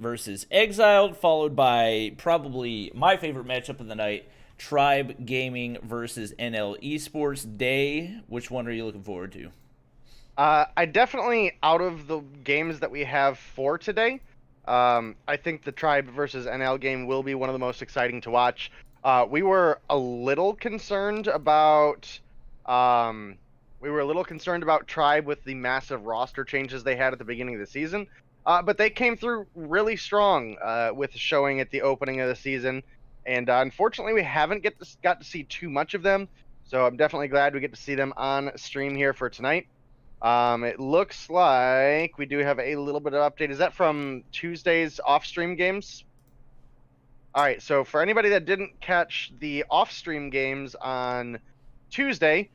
versus Exiled, followed by probably my favorite matchup of the night, Tribe Gaming versus NL Esports. Day, which one are you looking forward to? I definitely, out of the games that we have for today, I think the Tribe versus NL game will be one of the most exciting to watch. We were a little concerned about, Tribe with the massive roster changes they had at the beginning of the season, but they came through really strong with showing at the opening of the season, and unfortunately, we haven't got to see too much of them. So I'm definitely glad we get to see them on stream here for tonight. It looks like we do have a little bit of update. Is that from Tuesday's off-stream games? All right, so for anybody that didn't catch the off-stream games on Tuesday,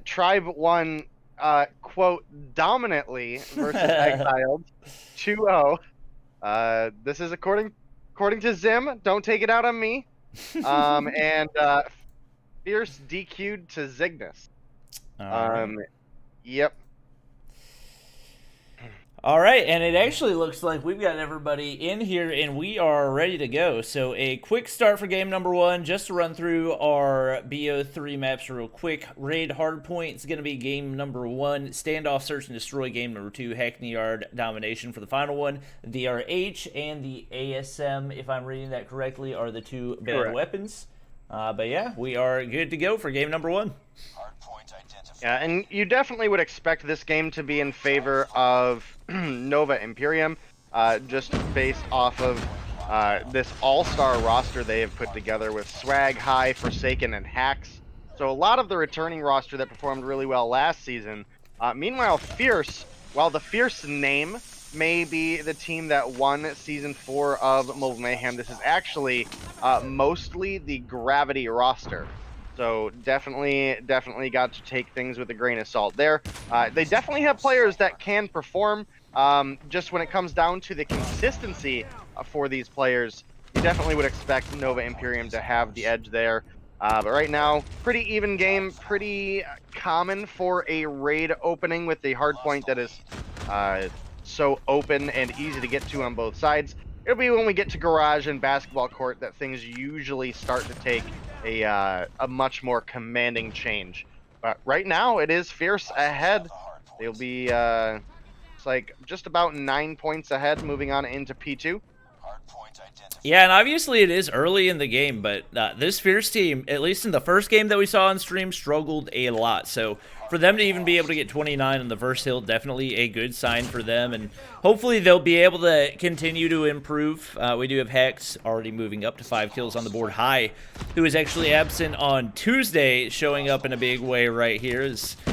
Tribe won, quote, dominantly versus Exiled, 2-0. This is according to Zim. Don't take it out on me. And Fierce DQ'd to Zygnus. Yep. All right, and it actually looks like we've got everybody in here and we are ready to go. So a quick start for game number one, just to run through our BO3 maps real quick. Raid Hardpoint is going to be game number one. Standoff Search and Destroy game number two. Hackney Yard Domination for the final one. The DRH and the ASM, if I'm reading that correctly, are the two banned weapons. But yeah, we are good to go for game number one. Yeah, and you definitely would expect this game to be in favor of Nova Imperium, just based off of this all-star roster they have put together with Swag, High, Forsaken, and Hacks. So a lot of the returning roster that performed really well last season. Meanwhile, Fierce, while the Fierce name may be the team that won Season 4 of Mobile Mayhem, this is actually mostly the Gravity roster. So definitely got to take things with a grain of salt there. They definitely have players that can perform. Just when it comes down to the consistency for these players, you definitely would expect Nova Imperium to have the edge there. But right now, pretty even game, pretty common for a raid opening with the hardpoint that is so open and easy to get to on both sides. It'll be when we get to garage and basketball court that things usually start to take a much more commanding change. But right now, it is Fierce ahead. They'll be it's like just about 9 points ahead, moving on into P2. Yeah, and obviously it is early in the game, but this Fierce team, at least in the first game that we saw on stream, struggled a lot. So for them to even be able to get 29 on the first hill, definitely a good sign for them, and hopefully they'll be able to continue to improve. We do have Hex already moving up to 5 kills on the board. High, who is actually absent on Tuesday, showing up in a big way right here.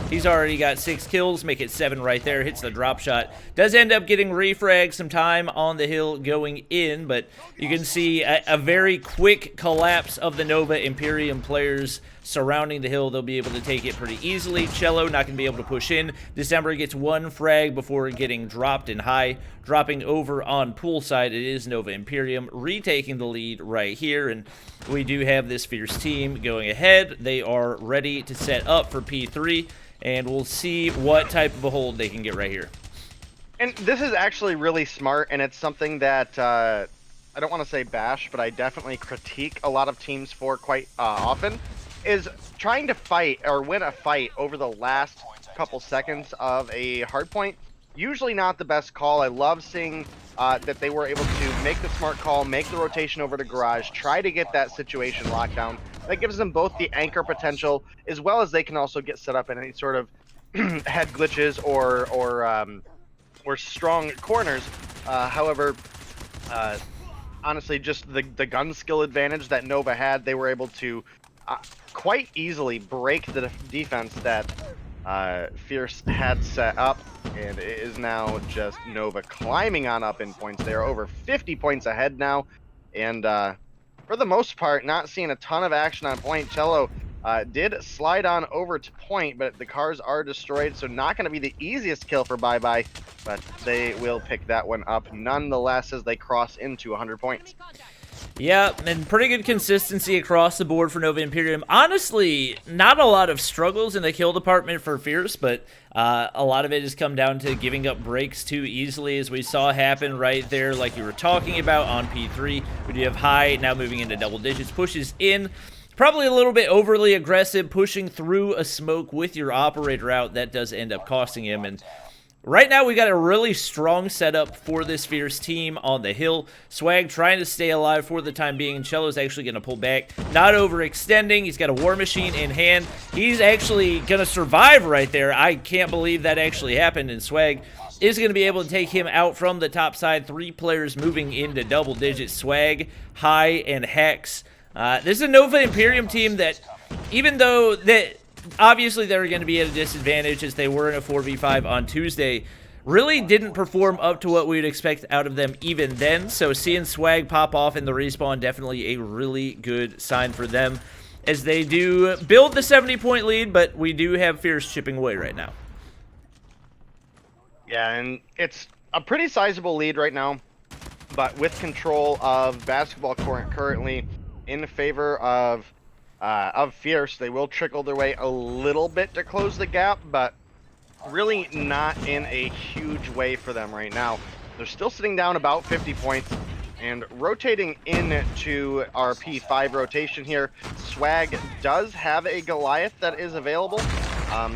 He's already got 6 kills, make it 7 right there, hits the drop shot. Does end up getting refrag some time on the hill going in, but you can see a very quick collapse of the Nova Imperium players surrounding the hill. They'll be able to take it pretty easily. Cello not going to be able to push in. December gets 1 frag before getting dropped, and High dropping over on poolside. It is Nova Imperium retaking the lead right here, and we do have this Fierce team going ahead. They are ready to set up for P3, and we'll see what type of a hold they can get right here. And this is actually really smart, and it's something that I don't want to say bash, but I definitely critique a lot of teams for quite often, is trying to fight or win a fight over the last couple seconds of a hardpoint. Usually not the best call. I love seeing that they were able to make the smart call, make the rotation over to garage, try to get that situation locked down. That gives them both the anchor potential, as well as they can also get set up in any sort of head glitches or strong corners. However, honestly, just the gun skill advantage that Nova had, they were able to quite easily break the defense that Fierce had set up, and it is now just Nova climbing on up in points. They are over 50 points ahead now, and for the most part, not seeing a ton of action on point. Cello did slide on over to point, but the cars are destroyed, so not going to be the easiest kill for Bye Bye, but they will pick that one up nonetheless as they cross into 100 points. Yeah, and pretty good consistency across the board for Nova Imperium. Honestly, not a lot of struggles in the kill department for Fierce, but a lot of it has come down to giving up breaks too easily, as we saw happen right there, like you were talking about on P3. We do have High now moving into double digits, pushes in. Probably a little bit overly aggressive, pushing through a smoke with your operator out. That does end up costing him, and right now, we got a really strong setup for this Fierce team on the hill. Swag trying to stay alive for the time being, and Cello's actually going to pull back, not overextending. He's got a War Machine in hand. He's actually going to survive right there. I can't believe that actually happened, and Swag is going to be able to take him out from the top side. 3 players moving into double digits. Swag, High, and Hex. This is a Nova Imperium team that, even though that obviously they're going to be at a disadvantage as they were in a 4v5 on Tuesday, really didn't perform up to what we would expect out of them even then. So seeing Swag pop off in the respawn, definitely a really good sign for them as they do build the 70-point lead, but we do have Fierce chipping away right now. Yeah, and it's a pretty sizable lead right now, but with control of basketball court currently in favor of Fierce. They will trickle their way a little bit to close the gap, but really not in a huge way for them right now. They're still sitting down about 50 points and rotating into our P5 rotation here. Swag does have a Goliath that is available.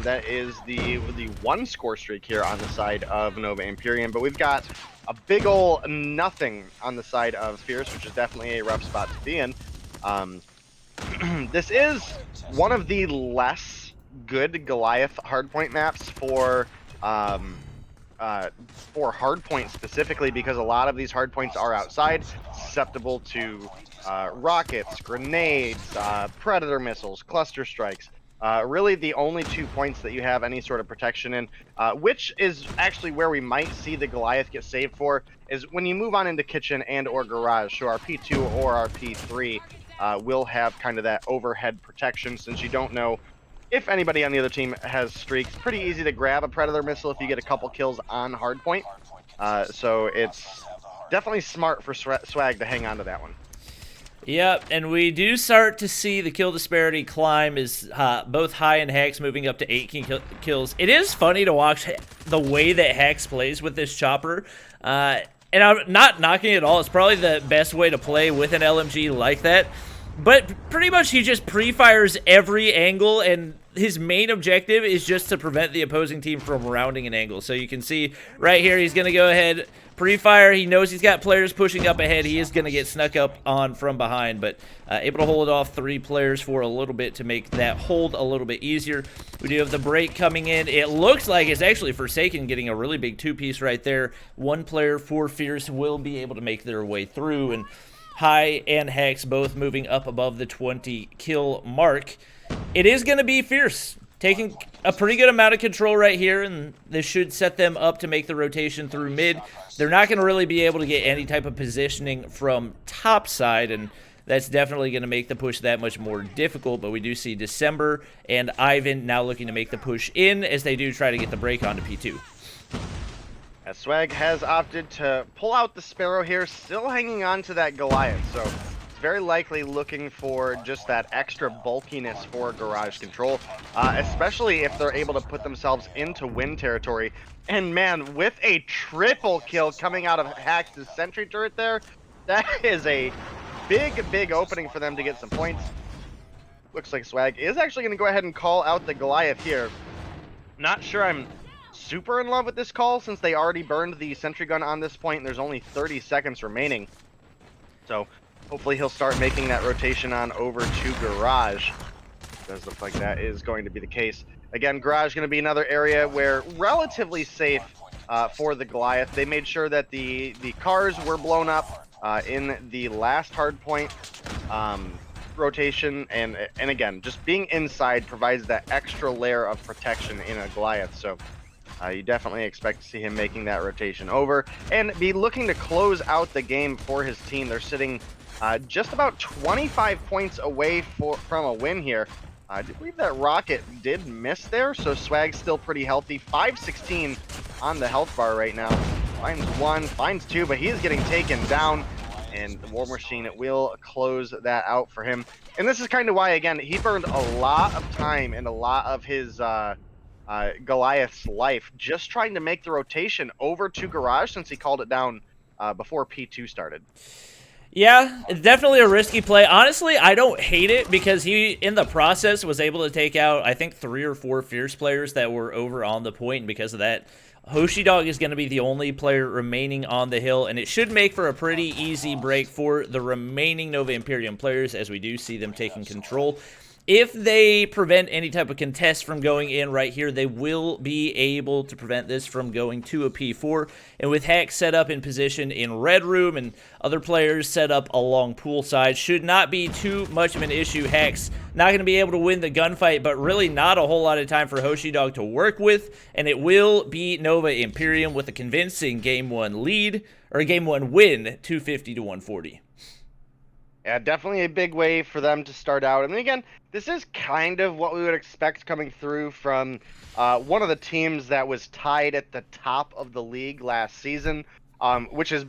That is the 1 score streak here on the side of Nova Imperium, but we've got a big ol' nothing on the side of Fierce, which is definitely a rough spot to be in. This is one of the less good Goliath hardpoint maps for hardpoint specifically, because a lot of these hardpoints are outside, susceptible to rockets, grenades, predator missiles, cluster strikes. Really the only 2 points that you have any sort of protection in, which is actually where we might see the Goliath get saved for, is when you move on into kitchen and or garage. So our P2 or our P3 will have kind of that overhead protection, since you don't know if anybody on the other team has streaks. Pretty easy to grab a predator missile if you get a couple kills on hardpoint. So it's definitely smart for Swag to hang on to that one. Yep, and we do start to see the kill disparity climb as both High and Hex moving up to 18 kills. It is funny to watch the way that Hex plays with this chopper. And I'm not knocking it at all. It's probably the best way to play with an LMG like that. But pretty much he just pre-fires every angle, and his main objective is just to prevent the opposing team from rounding an angle. So you can see right here, he's going to go ahead, pre-fire. He knows he's got players pushing up ahead. He is going to get snuck up on from behind, but able to hold off 3 players for a little bit to make that hold a little bit easier. We do have the break coming in. It looks like it's actually Forsaken getting a really big 2-piece right there. 1 player for Fierce will be able to make their way through, and High and Hex both moving up above the 20 kill mark. It is going to be Fierce taking a pretty good amount of control right here, and this should set them up to make the rotation through mid. They're not going to really be able to get any type of positioning from top side, and that's definitely going to make the push that much more difficult. But we do see December and Ivan now looking to make the push in as they do try to get the break onto P2. As Swag has opted to pull out the Sparrow here, still hanging on to that Goliath, so it's very likely looking for just that extra bulkiness for garage control, especially if they're able to put themselves into win territory. And man, with a triple kill coming out of Hex's sentry turret there, that is a big opening for them to get some points. Looks like Swag is actually going to go ahead and call out the Goliath here. Not sure I'm super in love with this call, since they already burned the sentry gun on this point and there's only 30 seconds remaining. So hopefully he'll start making that rotation on over to garage. Does look like that is going to be the case. Again, garage going to be another area where relatively safe for the Goliath. They made sure that the cars were blown up in the last hardpoint rotation, and again, just being inside provides that extra layer of protection in a Goliath. So you definitely expect to see him making that rotation over and be looking to close out the game for his team. They're sitting just about 25 points away from a win here. I do believe that rocket did miss there, so Swag's still pretty healthy. 516 on the health bar right now. Finds 1, finds 2, but he is getting taken down. and the War Machine will close that out for him. And this is kind of why, again, he burned a lot of time and a lot of his Goliath's life just trying to make the rotation over to Garage since he called it down before P2 started. Yeah, it's definitely a risky play. Honestly, I don't hate it because he, in the process, was able to take out, I think, 3 or 4 Fierce players that were over on the point, and because of that, Hoshidog is going to be the only player remaining on the hill, and it should make for a pretty easy break for the remaining Nova Imperium players as we do see them taking control. If they prevent any type of contest from going in right here, they will be able to prevent this from going to a P4. And with Hex set up in position in Red Room and other players set up along poolside, should not be too much of an issue. Hex not going to be able to win the gunfight, but really not a whole lot of time for Hoshidog to work with. And it will be Nova Imperium with a convincing Game 1 lead, or a Game 1 win, 250 to 140. Yeah, definitely a big way for them to start out. And again, this is kind of what we would expect coming through from one of the teams that was tied at the top of the league last season, which has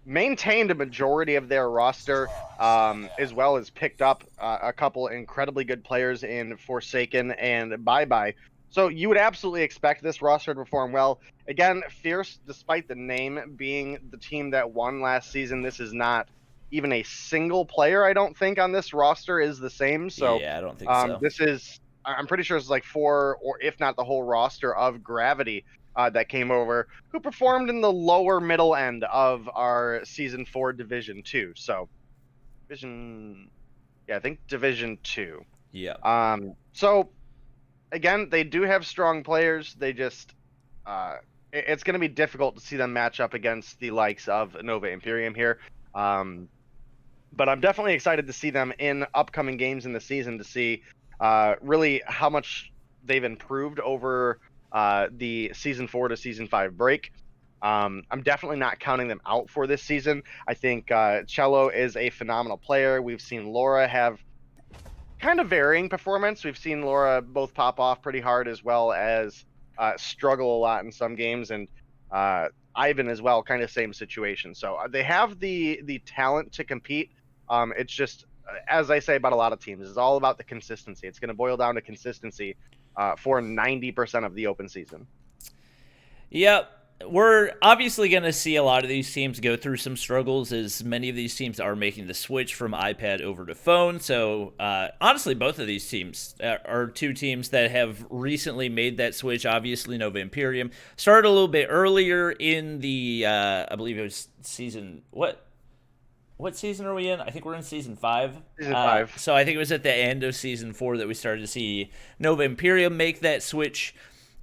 maintained a majority of their roster, as well as picked up a couple incredibly good players in Forsaken and Bye Bye. So you would absolutely expect this roster to perform well. Again, Fierce, despite the name being the team that won last season, this is not even a single player, I don't think, on this roster is the same. So yeah, I don't think so. This is, I'm pretty sure it's like 4, or if not the whole roster of Gravity that came over, who performed in the lower middle end of our Season 4 Division 2. So, I think Division 2. Yeah. So, again, they do have strong players. They just, it's going to be difficult to see them match up against the likes of Nova Imperium here. But I'm definitely excited to see them in upcoming games in the season to see really how much they've improved over the Season 4 to Season 5 break. I'm definitely not counting them out for this season. I think Cello is a phenomenal player. We've seen Laura have kind of varying performance. We've seen Laura both pop off pretty hard as well as struggle a lot in some games, and Ivan as well, kind of same situation. So they have the talent to compete. It's just, as I say about a lot of teams, it's all about the consistency. It's going to boil down to consistency for 90% of the open season. Yep. We're obviously going to see a lot of these teams go through some struggles, as many of these teams are making the switch from iPad over to phone. So, honestly, both of these teams are 2 teams that have recently made that switch. Obviously, Nova Imperium started a little bit earlier in the, I believe it was season, what season are we in? I think we're in Season 5. Season 5. So I think it was at the end of Season 4 that we started to see Nova Imperium make that switch.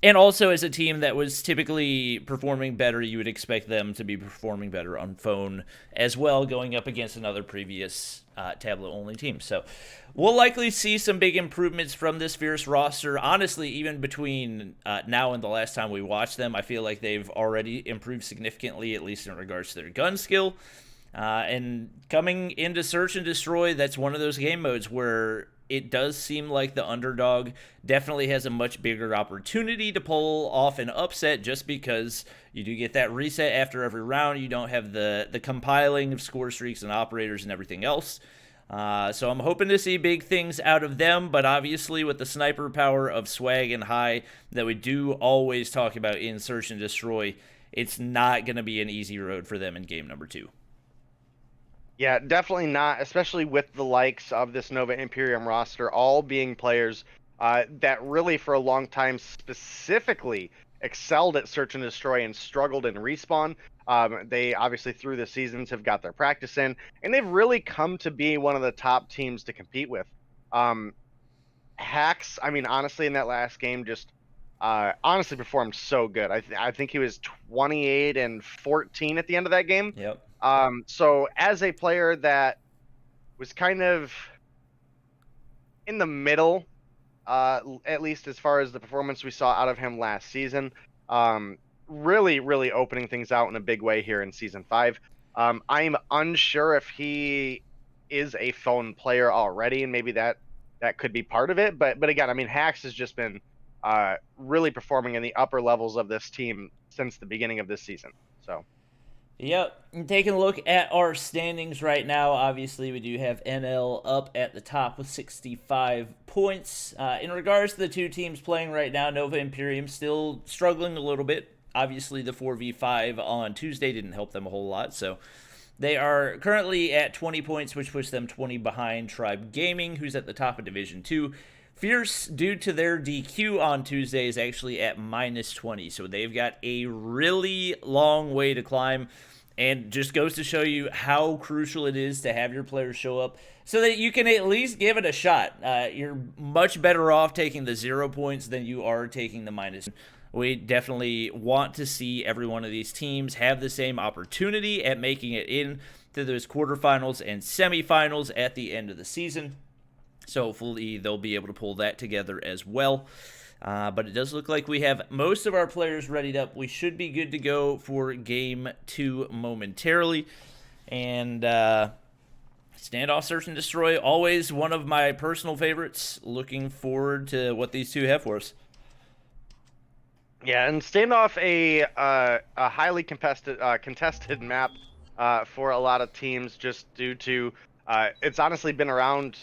And also, as a team that was typically performing better, you would expect them to be performing better on phone as well, going up against another previous tablet-only team. So we'll likely see some big improvements from this Fierce roster. Honestly, even between now and the last time we watched them, I feel like they've already improved significantly, at least in regards to their gun skill. And coming into Search and Destroy, that's one of those game modes where it does seem like the underdog definitely has a much bigger opportunity to pull off an upset, just because you do get that reset after every round. You don't have the compiling of score streaks and operators and everything else. So I'm hoping to see big things out of them, but obviously with the sniper power of Swag and High that we do always talk about in Search and Destroy, it's not going to be an easy road for them in game number 2. Yeah, definitely not, especially with the likes of this Nova Imperium roster all being players that really for a long time specifically excelled at Search and Destroy and struggled in Respawn. They obviously through the seasons have got their practice in, and they've really come to be one of the top teams to compete with. Hacks, I mean, honestly, in that last game just honestly performed so good. I think he was 28 and 14 at the end of that game. Yep. So as a player that was kind of in the middle, at least as far as the performance we saw out of him last season, really, really opening things out in a big way here in Season 5. I'm unsure if he is a phone player already, and maybe that could be part of it. But again, I mean, Hacks has just been really performing in the upper levels of this team since the beginning of this season. So. Yep. And taking a look at our standings right now, obviously we do have NL up at the top with 65 points. In regards to the two teams playing right now, Nova Imperium still struggling a little bit. Obviously, the 4v5 on Tuesday didn't help them a whole lot, so they are currently at 20 points, which puts them 20 behind Tribe Gaming, who's at the top of Division 2. Fierce, due to their DQ on Tuesday, is actually at minus 20. So they've got a really long way to climb. And just goes to show you how crucial it is to have your players show up so that you can at least give it a shot. You're much better off taking the 0 points than you are taking the minus. We definitely want to see every one of these teams have the same opportunity at making it in to those quarterfinals and semifinals at the end of the season. So hopefully they'll be able to pull that together as well. But it does look like we have most of our players readied up. We should be good to go for Game 2 momentarily. And Standoff Search and Destroy, always one of my personal favorites. Looking forward to what these two have for us. Yeah, and Standoff, a highly contested map for a lot of teams, just due to it's honestly been around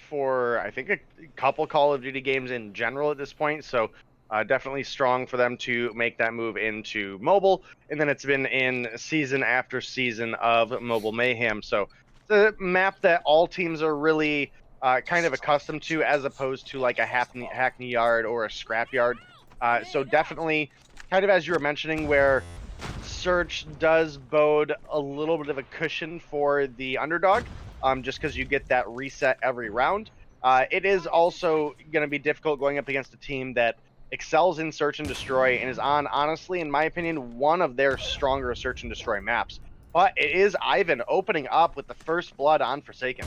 for, I think, a couple Call of Duty games in general at this point. So definitely strong for them to make that move into mobile. And then it's been in season after season of Mobile Mayhem. So the map that all teams are really kind of accustomed to, as opposed to like a Hackney Yard or a Scrap Yard. So definitely, kind of as you were mentioning, where Search does bode a little bit of a cushion for the underdog, just because you get that reset every round. It is also going to be difficult going up against a team that excels in Search and Destroy and is on, honestly, in my opinion, one of their stronger Search and Destroy maps. But it is Ivan opening up with the first blood on Forsaken.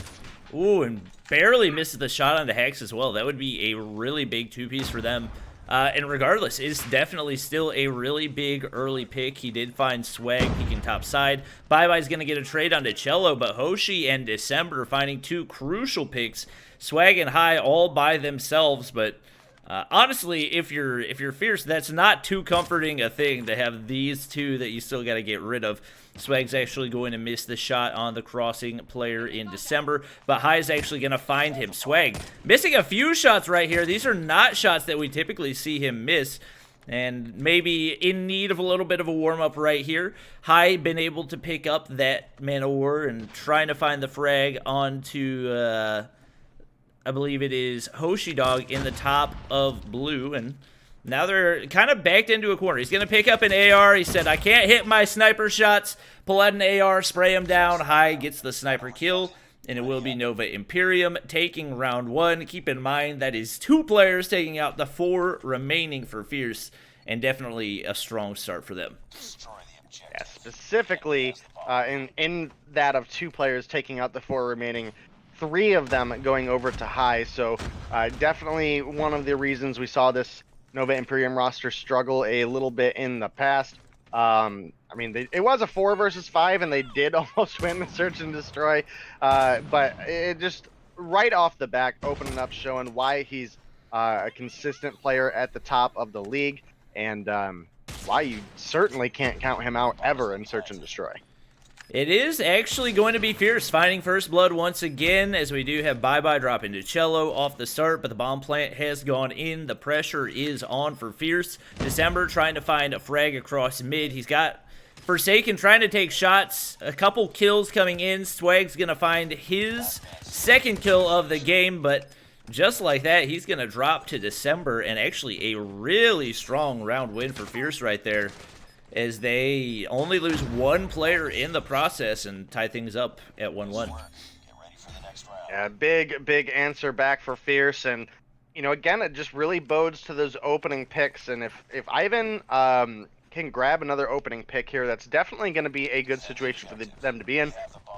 Ooh, and barely misses the shot on the Hex as well. That would be a really big two-piece for them. And regardless, it's definitely still a really big early pick. He did find Swag peeking top side. Bye-Bye's going to get a trade onto Cello, but Hoshi and December finding two crucial picks. Swag and High all by themselves, but honestly, if you're Fierce, that's not too comforting a thing to have these two that you still got to get rid of. Swag's actually going to miss the shot on the crossing player in December, but High's actually going to find him. Swag missing a few shots right here. These are not shots that we typically see him miss, and maybe in need of a little bit of a warm-up right here. High been able to pick up that Man of War and trying to find the frag onto, I believe it is Hoshi Dog in the top of blue, and now they're kind of backed into a corner. He's going to pick up an AR. He said, I can't hit my sniper shots. Pull out an AR, spray him down. High gets the sniper kill, and it will be Nova Imperium taking round 1. Keep in mind that is 2 players taking out the 4 remaining for Fierce, and definitely a strong start for them. Yeah, specifically in that of 2 players taking out the 4 remaining, 3 of them going over to High. So definitely one of the reasons we saw this Nova Imperium roster struggle a little bit in the past. I mean, it was a 4 versus 5, and they did almost win the Search and Destroy. But it just, right off the back, opening up, showing why he's a consistent player at the top of the league, and why you certainly can't count him out ever in Search and Destroy. It is actually going to be Fierce finding first blood once again, as we do have Bye-Bye dropping to Cello off the start, but the bomb plant has gone in. The pressure is on for Fierce. December trying to find a frag across mid. He's got Forsaken trying to take shots. A couple kills coming in. Swag's going to find his second kill of the game, but just like that, he's going to drop to December, and actually a really strong round win for Fierce right there, as they only lose 1 player in the process and tie things up at 1-1. Yeah, big answer back for Fierce, and you know, again, it just really bodes to those opening picks. And if Ivan can grab another opening pick here, that's definitely going to be a good situation for them to be in.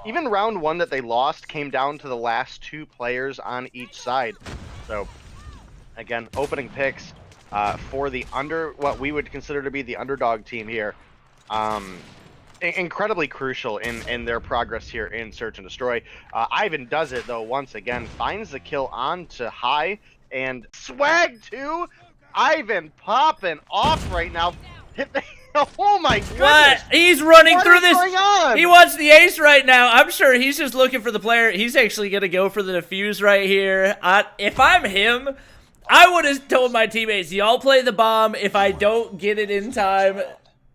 Even round 1 that they lost came down to the last 2 players on each side. So again, opening picks for the what we would consider to be the underdog team here. Incredibly crucial in their progress here in Search and Destroy. Ivan does it, though, once again. Finds the kill on to High, and Swag too. Ivan popping off right now. Oh my goodness! What? He's running through this. Going on? He wants the ace right now. I'm sure he's just looking for the player. He's actually going to go for the defuse right here. If I'm him, I would have told my teammates, y'all play the bomb. If I don't get it in time,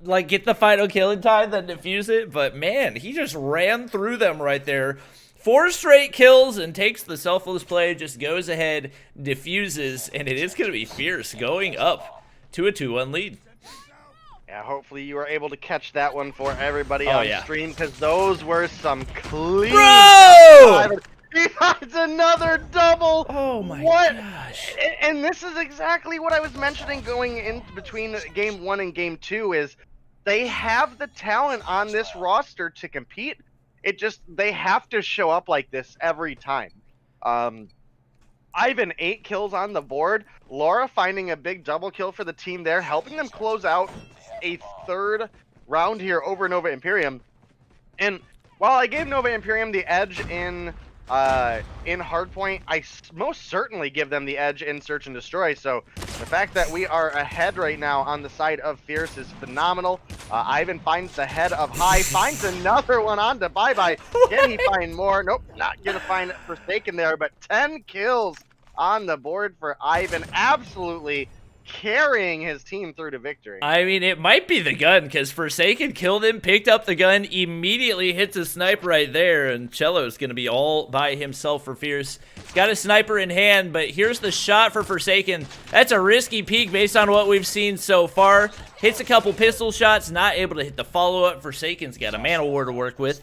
like get the final kill in time, then defuse it. But man, he just ran through them right there. 4 straight kills and takes the selfless play, just goes ahead, diffuses, and it is going to be Fierce going up to a 2-1 lead. Yeah, hopefully you were able to catch that one for everybody on stream, because those were some clean... Bro! He finds another double! Oh my gosh. And this is exactly what I was mentioning going in between Game 1 and Game 2, is they have the talent on this roster to compete. It just, they have to show up like this every time. Ivan, 8 kills on the board. Laura finding a big double kill for the team there, helping them close out a 3rd round here over Nova Imperium. And while I gave Nova Imperium the edge in Hardpoint, I most certainly give them the edge in Search and Destroy. So the fact that we are ahead right now on the side of Fierce is phenomenal. Ivan finds the head of High, finds another one on to Bye-Bye. Can he find more? Nope, not gonna find Forsaken there, but 10 kills on the board for Ivan. Absolutely carrying his team through to victory. I mean, it might be the gun, because Forsaken killed him, picked up the gun, immediately hits a sniper right there, and Cello's going to be all by himself for Fierce. Got a sniper in hand, but here's the shot for Forsaken. That's a risky peek based on what we've seen so far. Hits a couple pistol shots, not able to hit the follow-up. Forsaken's got a man of war to work with.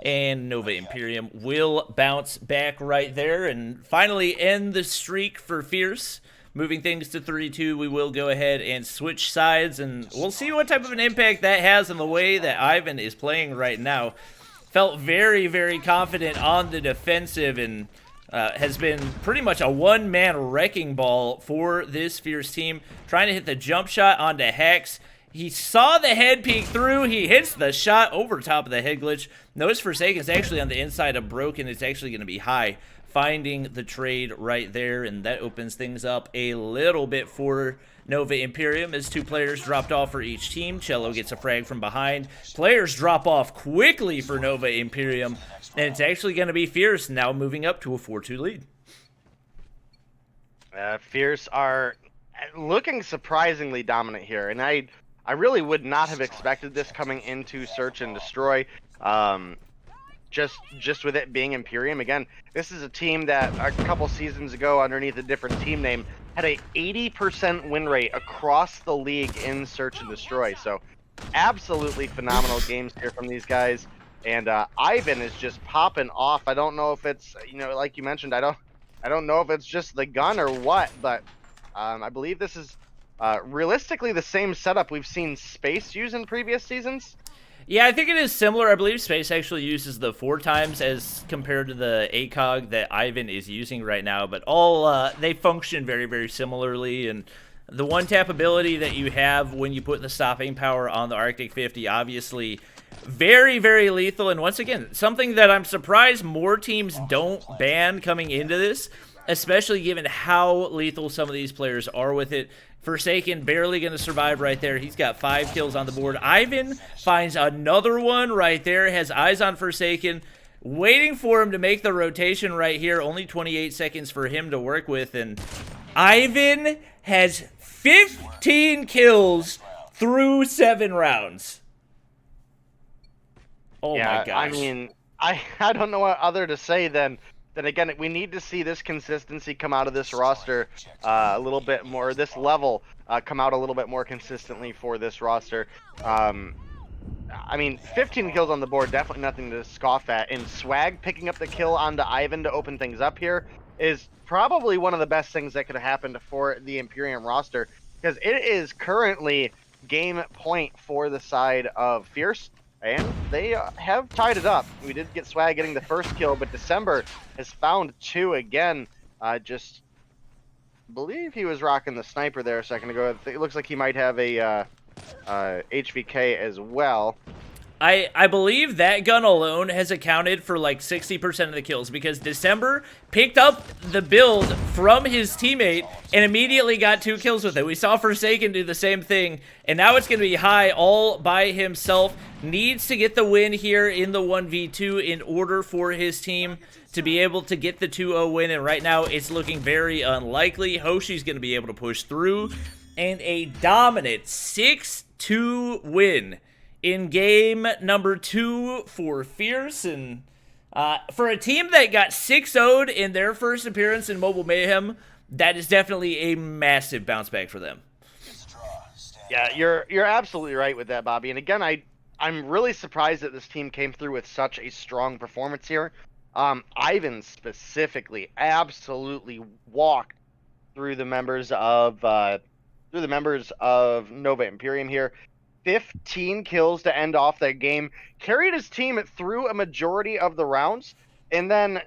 And Nova Imperium will bounce back right there and finally end the streak for Fierce. Moving things to 32, we will go ahead and switch sides, and we'll see what type of an impact that has on the way that Ivan is playing right now. Felt very, very confident on the defensive, and has been pretty much a one-man wrecking ball for this Fierce team. Trying to hit the jump shot onto Hex. He saw the head peek through. He hits the shot over top of the head glitch. Notice Forsaken is actually on the inside of Broken. It's actually going to be High, finding the trade right there, and that opens things up a little bit for Nova Imperium as 2 players dropped off for each team. Cello gets a frag from behind. Players drop off quickly for Nova Imperium, and it's actually going to be Fierce now moving up to a 4-2 lead. Fierce are looking surprisingly dominant here, and I really would not have expected this coming into Search and Destroy. Just with it being Imperium. Again, this is a team that a couple seasons ago, underneath a different team name, had a 80% win rate across the league in Search and Destroy. So absolutely phenomenal games here from these guys. And Ivan is just popping off. I don't know if it's, you know, like you mentioned, I don't know if it's just the gun or what, but I believe this is realistically the same setup we've seen Space use in previous seasons. Yeah, I think it is similar. I believe Space actually uses the 4 times as compared to the ACOG that Ivan is using right now, but all they function very, very similarly. And the one-tap ability that you have when you put the stopping power on the Arctic 50, obviously very, very lethal. And once again, something that I'm surprised more teams don't ban coming into this, especially given how lethal some of these players are with it. Forsaken barely going to survive right there. He's got 5 kills on the board. Ivan finds another one right there, has eyes on Forsaken, waiting for him to make the rotation right here. Only 28 seconds for him to work with, and Ivan has 15 kills through 7 rounds. Oh yeah, my gosh. I mean, I don't know what other to say than again, we need to see this consistency come out of this roster a little bit more, this level come out a little bit more consistently for this roster. I mean, 15 kills on the board, definitely nothing to scoff at. And Swag picking up the kill onto Ivan to open things up here is probably one of the best things that could have happened for the Imperium roster, because it is currently game point for the side of Fierce. And they have tied it up. We did get Swag getting the first kill, but December has found 2 again. Just believe he was rocking the sniper there a second ago. It looks like he might have a HVK as well. I believe that gun alone has accounted for like 60% of the kills, because December picked up the build from his teammate and immediately got 2 kills with it. We saw Forsaken do the same thing, and now it's going to be High all by himself. Needs to get the win here in the 1v2 in order for his team to be able to get the 2-0 win, and right now it's looking very unlikely. Hoshi's going to be able to push through, and a dominant 6-2 win in game number 2 for Fierce. And for a team that got 6-0'd in their first appearance in Mobile Mayhem, that is definitely a massive bounce back for them. Yeah, you're absolutely right with that, Bobby. And again, I'm really surprised that this team came through with such a strong performance here. Ivan specifically absolutely walked through the members of Nova Imperium here. 15 kills to end off that game, carried his team through a majority of the rounds, and then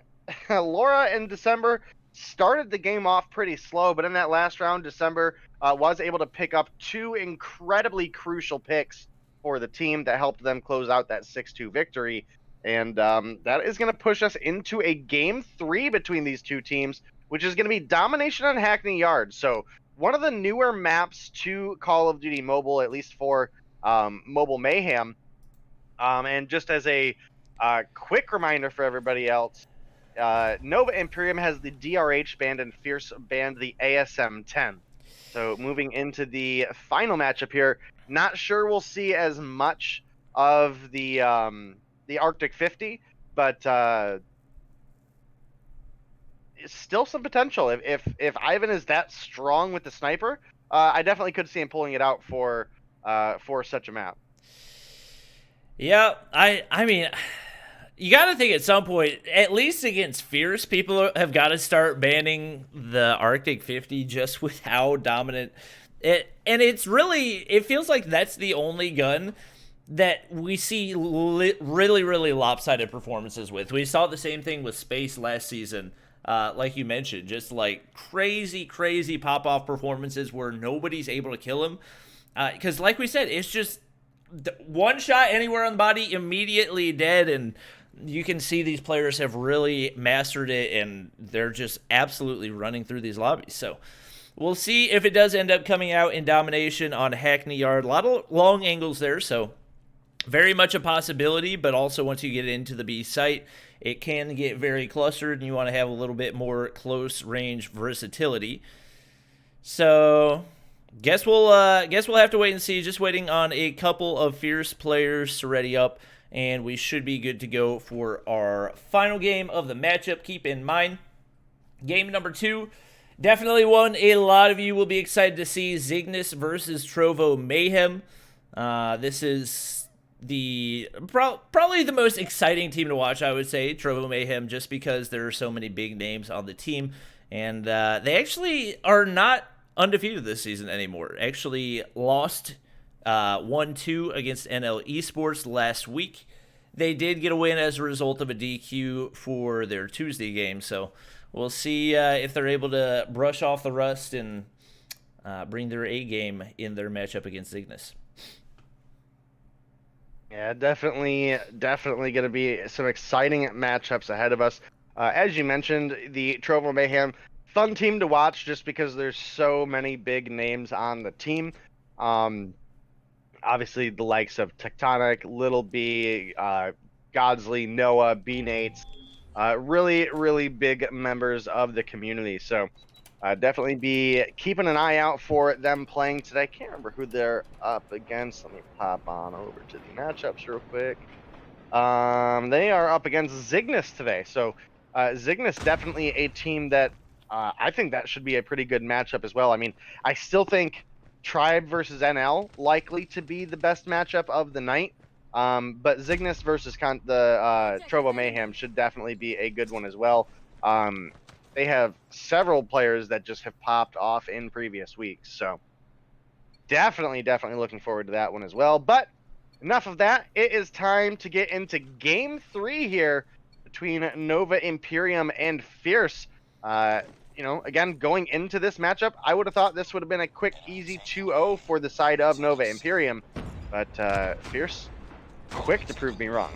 Laura in December started the game off pretty slow, but in that last round, December was able to pick up 2 incredibly crucial picks for the team that helped them close out that 6-2 victory, and that is going to push us into a game 3 between these two teams, which is going to be Domination on Hackney Yard. So one of the newer maps to Call of Duty Mobile, at least for Mobile Mayhem. And just as a quick reminder for everybody else, Nova Imperium has the DRH band and Fierce band the ASM 10. So moving into the final matchup here, not sure we'll see as much of the Arctic 50, but still some potential. If Ivan is that strong with the sniper, I definitely could see him pulling it out for such a map. Yeah, I mean, you got to think at some point, at least against Fierce, people have got to start banning the Arctic 50 just with how dominant it. And it feels like that's the only gun that we see really, really lopsided performances with. We saw the same thing with Space last season. Like you mentioned, just like crazy pop-off performances where nobody's able to kill him. Because like we said, it's just one shot anywhere on the body, immediately dead, and you can see these players have really mastered it, and they're just absolutely running through these lobbies. So we'll see if it does end up coming out in Domination on Hackney Yard. A lot of long angles there, so very much a possibility, but also once you get into the B site, it can get very clustered, and you want to have a little bit more close range versatility. So guess we'll have to wait and see. Just waiting on a couple of Fierce players to ready up, and we should be good to go for our final game of the matchup. Keep in mind, game number 2, definitely one a lot of you will be excited to see. Zygnus versus Trovo Mayhem. This is probably the most exciting team to watch, I would say, Trovo Mayhem, just because there are so many big names on the team, and they actually are not undefeated this season anymore. Actually lost 1-2 against NL Esports last week. They did get a win as a result of a DQ for their Tuesday game, so we'll see if they're able to brush off the rust and bring their A game in their matchup against Zygnus. Yeah, definitely going to be some exciting matchups ahead of us. As you mentioned, the Trovo Mayhem, fun team to watch just because there's so many big names on the team. Obviously, the likes of Tectonic, Little B, Godsley, Noah, B-Nates, really big members of the community. So definitely be keeping an eye out for them playing today. I can't remember who they're up against. Let me pop on over to the matchups real quick. They are up against Zygnus today. So Zygnus definitely a team that I think that should be a pretty good matchup as well. I mean, I still think Tribe versus NL likely to be the best matchup of the night. But Zygnus versus the Trovo Mayhem should definitely be a good one as well. They have several players that just have popped off in previous weeks. So definitely looking forward to that one as well. But enough of that. It is time to get into game 3 here between Nova Imperium and Fierce. Again, going into this matchup, I would have thought this would have been a quick, easy 2-0 for the side of Nova Imperium. But Fierce quick to prove me wrong.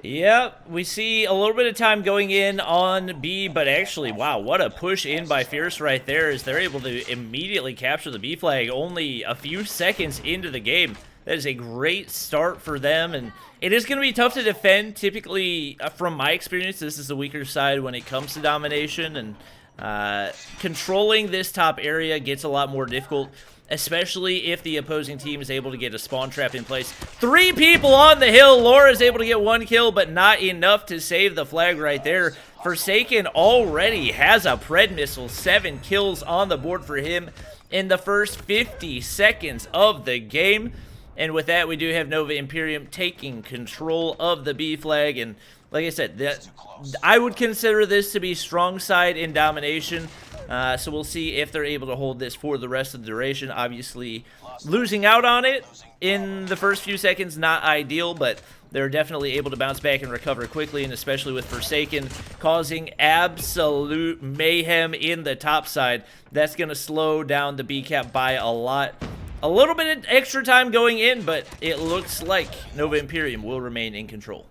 Yep, we see a little bit of time going in on B, but actually, wow, what a push in by Fierce right there as they're able to immediately capture the B flag only a few seconds into the game. That is a great start for them, and it is going to be tough to defend. Typically, from my experience, this is the weaker side when it comes to domination, and controlling this top area gets a lot more difficult, especially if the opposing team is able to get a spawn trap in place. 3 people on the hill. Laura is able to get 1 kill, but not enough to save the flag right there. Forsaken already has a Pred missile. 7 kills on the board for him in the first 50 seconds of the game. And with that, we do have Nova Imperium taking control of the B flag. And like I said, I would consider this to be strong side in domination. So we'll see if they're able to hold this for the rest of the duration. Obviously, losing out on it in the first few seconds, not ideal, but they're definitely able to bounce back and recover quickly, and especially with Forsaken causing absolute mayhem in the top side. That's going to slow down the B cap by a lot. A little bit of extra time going in, but it looks like Nova Imperium will remain in control.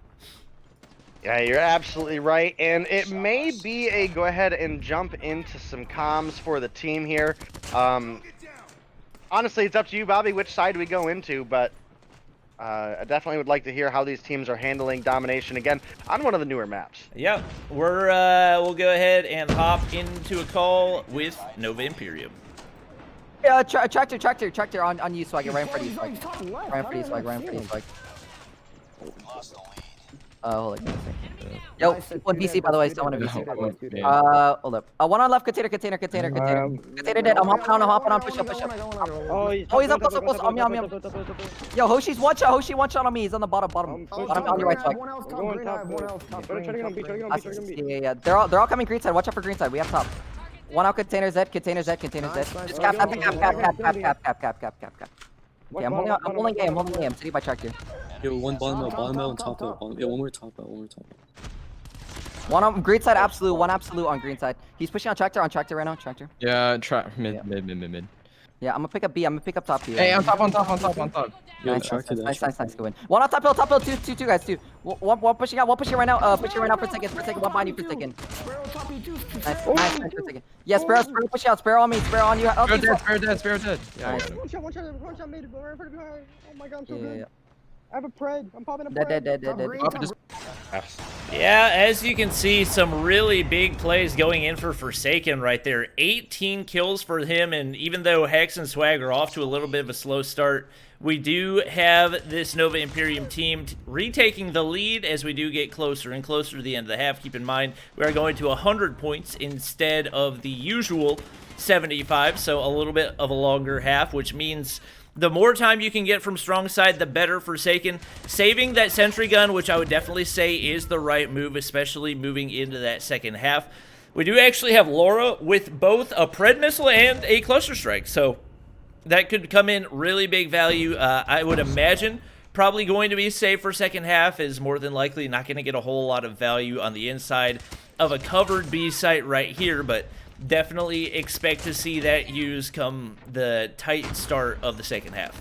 Yeah, you're absolutely right, and it may be a go ahead and jump into some comms for the team here. Honestly, it's up to you, Bobby, which side we go into, but I definitely would like to hear how these teams are handling domination again on one of the newer maps. Yep, we'll go ahead and hop into a call with Nova Imperium. Yeah, tractor on you, Swag. Right in front of you, Swag. Right in front of you, Swag. Right in front of you, Swag. Hold on a second. Yo, one BC, by the way. Still on a BC, by the way. Hold up. One on left. Container dead. I'm hopping on. Push up. Oh, he's up close. On me. Yo, Hoshi's one shot. Hoshi one shot on me. He's on the bottom. On your right, Swag. Yeah. They're all coming green side. Watch out for green side. We have top. One out. Container Z. Just cap. Okay, I'm holding A. City by tractor. Yo, one bottom out, on top out. Yeah, one more top out. One on green side, absolute. One absolute on green side. He's pushing on tractor right now. Tractor. Yeah, mid. Yeah, I'm gonna pick up B. I'm gonna pick up top here. Hey, on top. Yo, Nice, tractor that. nice, go in. One on top hill, two guys, two. One pushing out right now. Pushing right now for a second. One behind you for a second. Nice for a second. Yeah, Sparrow push out. Sparrow on me. Sparrow on you. Sparrow dead. Yeah. Nice. One shot made it, bro. Right in front of me. Oh my god, I'm so good. Yeah. I have a Pred. I'm popping a Pred. Dead. Yeah, as you can see, some really big plays going in for Forsaken right there. 18 kills for him, and even though Hex and Swag are off to a little bit of a slow start, we do have this Nova Imperium team retaking the lead as we do get closer and closer to the end of the half. Keep in mind, we are going to 100 points instead of the usual 75, so a little bit of a longer half, which means the more time you can get from strong side, the better Forsaken. Saving that sentry gun, which I would definitely say is the right move, especially moving into that second half. We do actually have Laura with both a Pred missile and a cluster strike, so that could come in really big value. I would imagine probably going to be safe for second half, is more than likely not going to get a whole lot of value on the inside of a covered B site right here, but definitely expect to see that used come the tight start of the second half.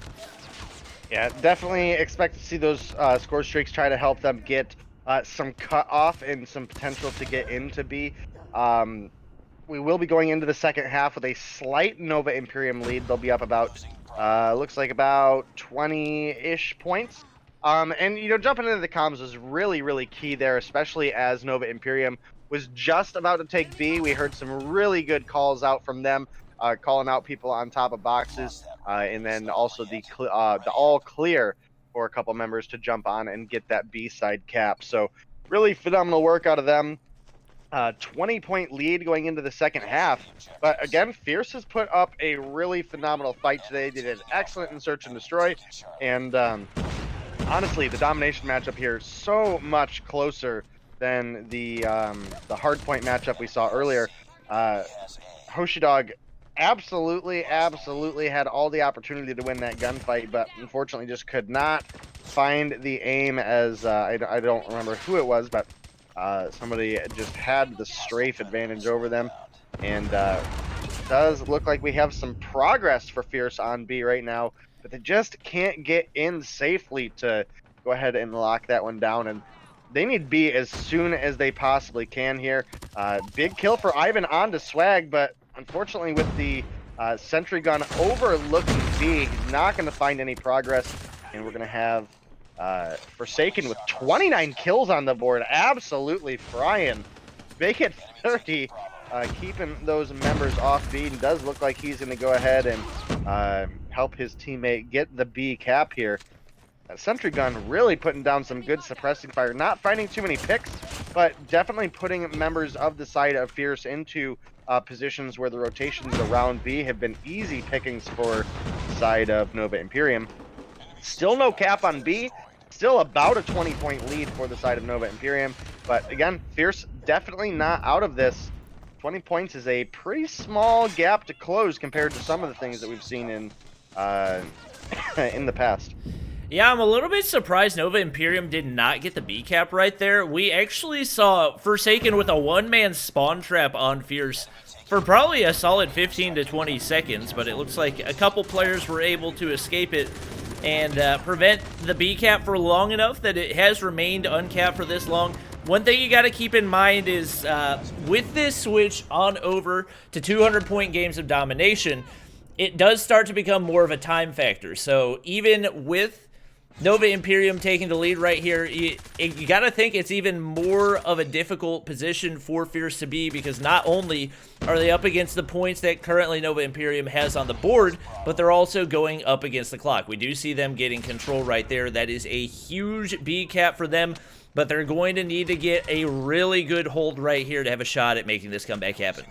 Yeah, definitely expect to see those score streaks try to help them get some cut off and some potential to get into B. We will be going into the second half with a slight Nova Imperium lead. They'll be up about, looks like about 20-ish points. And, you know, jumping into the comms is really, really key there, especially as Nova Imperium was just about to take B. We heard some really good calls out from them, calling out people on top of boxes, and then also the all clear for a couple members to jump on and get that B side cap. So really phenomenal work out of them. 20-point lead going into the second half. But again, Fierce has put up a really phenomenal fight today. They did excellent in Search and Destroy. And honestly, the domination matchup here is so much closer than the Hardpoint matchup we saw earlier. Hoshidog absolutely had all the opportunity to win that gunfight, but unfortunately just could not find the aim, as I don't remember who it was, but somebody just had the strafe advantage over them. And does look like we have some progress for Fierce on B right now, but they just can't get in safely to go ahead and lock that one down. And they need B as soon as they possibly can here. Big kill for Ivan onto Swag, but unfortunately with the sentry gun overlooking B, he's not going to find any progress. And we're going to have Forsaken with 29 kills on the board, absolutely frying. Make it 30, keeping those members off B. And does look like he's going to go ahead and help his teammate get the B cap here. Sentry gun really putting down some good suppressing fire, not finding too many picks, but definitely putting members of the side of Fierce into positions where the rotations around B have been easy pickings for the side of Nova Imperium. Still no cap on B, still about a 20-point lead for the side of Nova Imperium, but again, Fierce definitely not out of this. 20 points is a pretty small gap to close compared to some of the things that we've seen in the past. Yeah, I'm a little bit surprised Nova Imperium did not get the B cap right there. We actually saw Forsaken with a one-man spawn trap on Fierce for probably a solid 15 to 20 seconds, but it looks like a couple players were able to escape it and prevent the B cap for long enough that it has remained uncapped for this long. One thing you got to keep in mind is with this switch on over to 200-point games of domination, it does start to become more of a time factor. So even with Nova Imperium taking the lead right here, you got to think it's even more of a difficult position for Fierce to be, because not only are they up against the points that currently Nova Imperium has on the board, but they're also going up against the clock. We do see them getting control right there. That is a huge B cap for them, but they're going to need to get a really good hold right here to have a shot at making this comeback happen.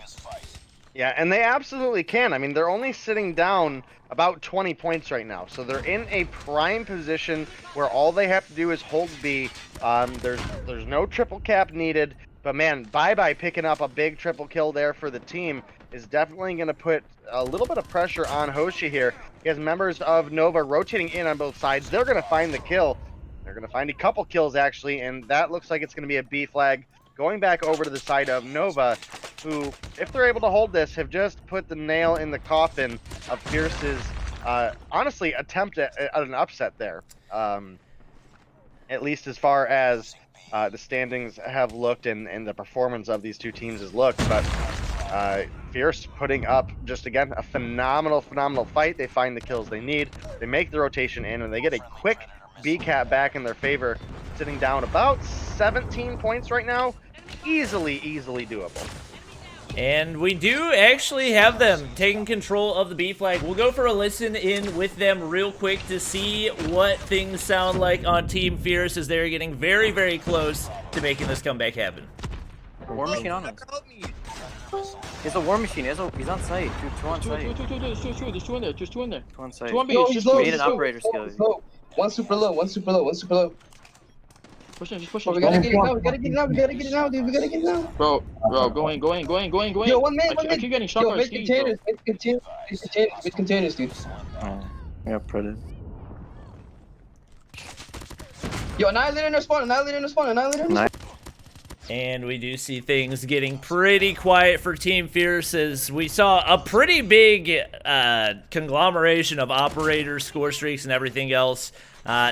Yeah, and they absolutely can. I mean, they're only sitting down about 20 points right now. So they're in a prime position where all they have to do is hold B. There's no triple cap needed. But man, Bye picking up a big triple kill there for the team is definitely going to put a little bit of pressure on Hoshi here. He has members of Nova rotating in on both sides. They're going to find the kill. They're going to find a couple kills, actually, and that looks like it's going to be a B flag going back over to the side of Nova, who, if they're able to hold this, have just put the nail in the coffin of Fierce's, honestly, attempt at an upset there. At least as far as the standings have looked and the performance of these two teams has looked. But Fierce putting up, just again, a phenomenal fight. They find the kills they need. They make the rotation in, and they get a quick B-cap back in their favor, sitting down about 17 points right now. Easily doable. And we do actually have them taking control of the B flag. We'll go for a listen in with them real quick to see what things sound like on Team Fierce, as they're getting very, very close to making this comeback happen. War machine on him. He's a war machine. He's on site. Two on site. There's two in there. Two on site. Two on B. Yo, It's he's just low, made he's an low, operator skill. he's low. One super low, one super low, one super low. pushing. Oh, we gotta get it now, we gotta get it now, we gotta get it now, dude, we gotta get it now. Bro, going. Yo, one man. I keep getting shot Yo, by mid Steve, containers, mid containers, dude. Yeah, pretty. Yo, annihilator in the spawn, annihilator in the spawn. Nice. And we do see things getting pretty quiet for Team Fierce, as we saw a pretty big conglomeration of operators, score streaks, and everything else.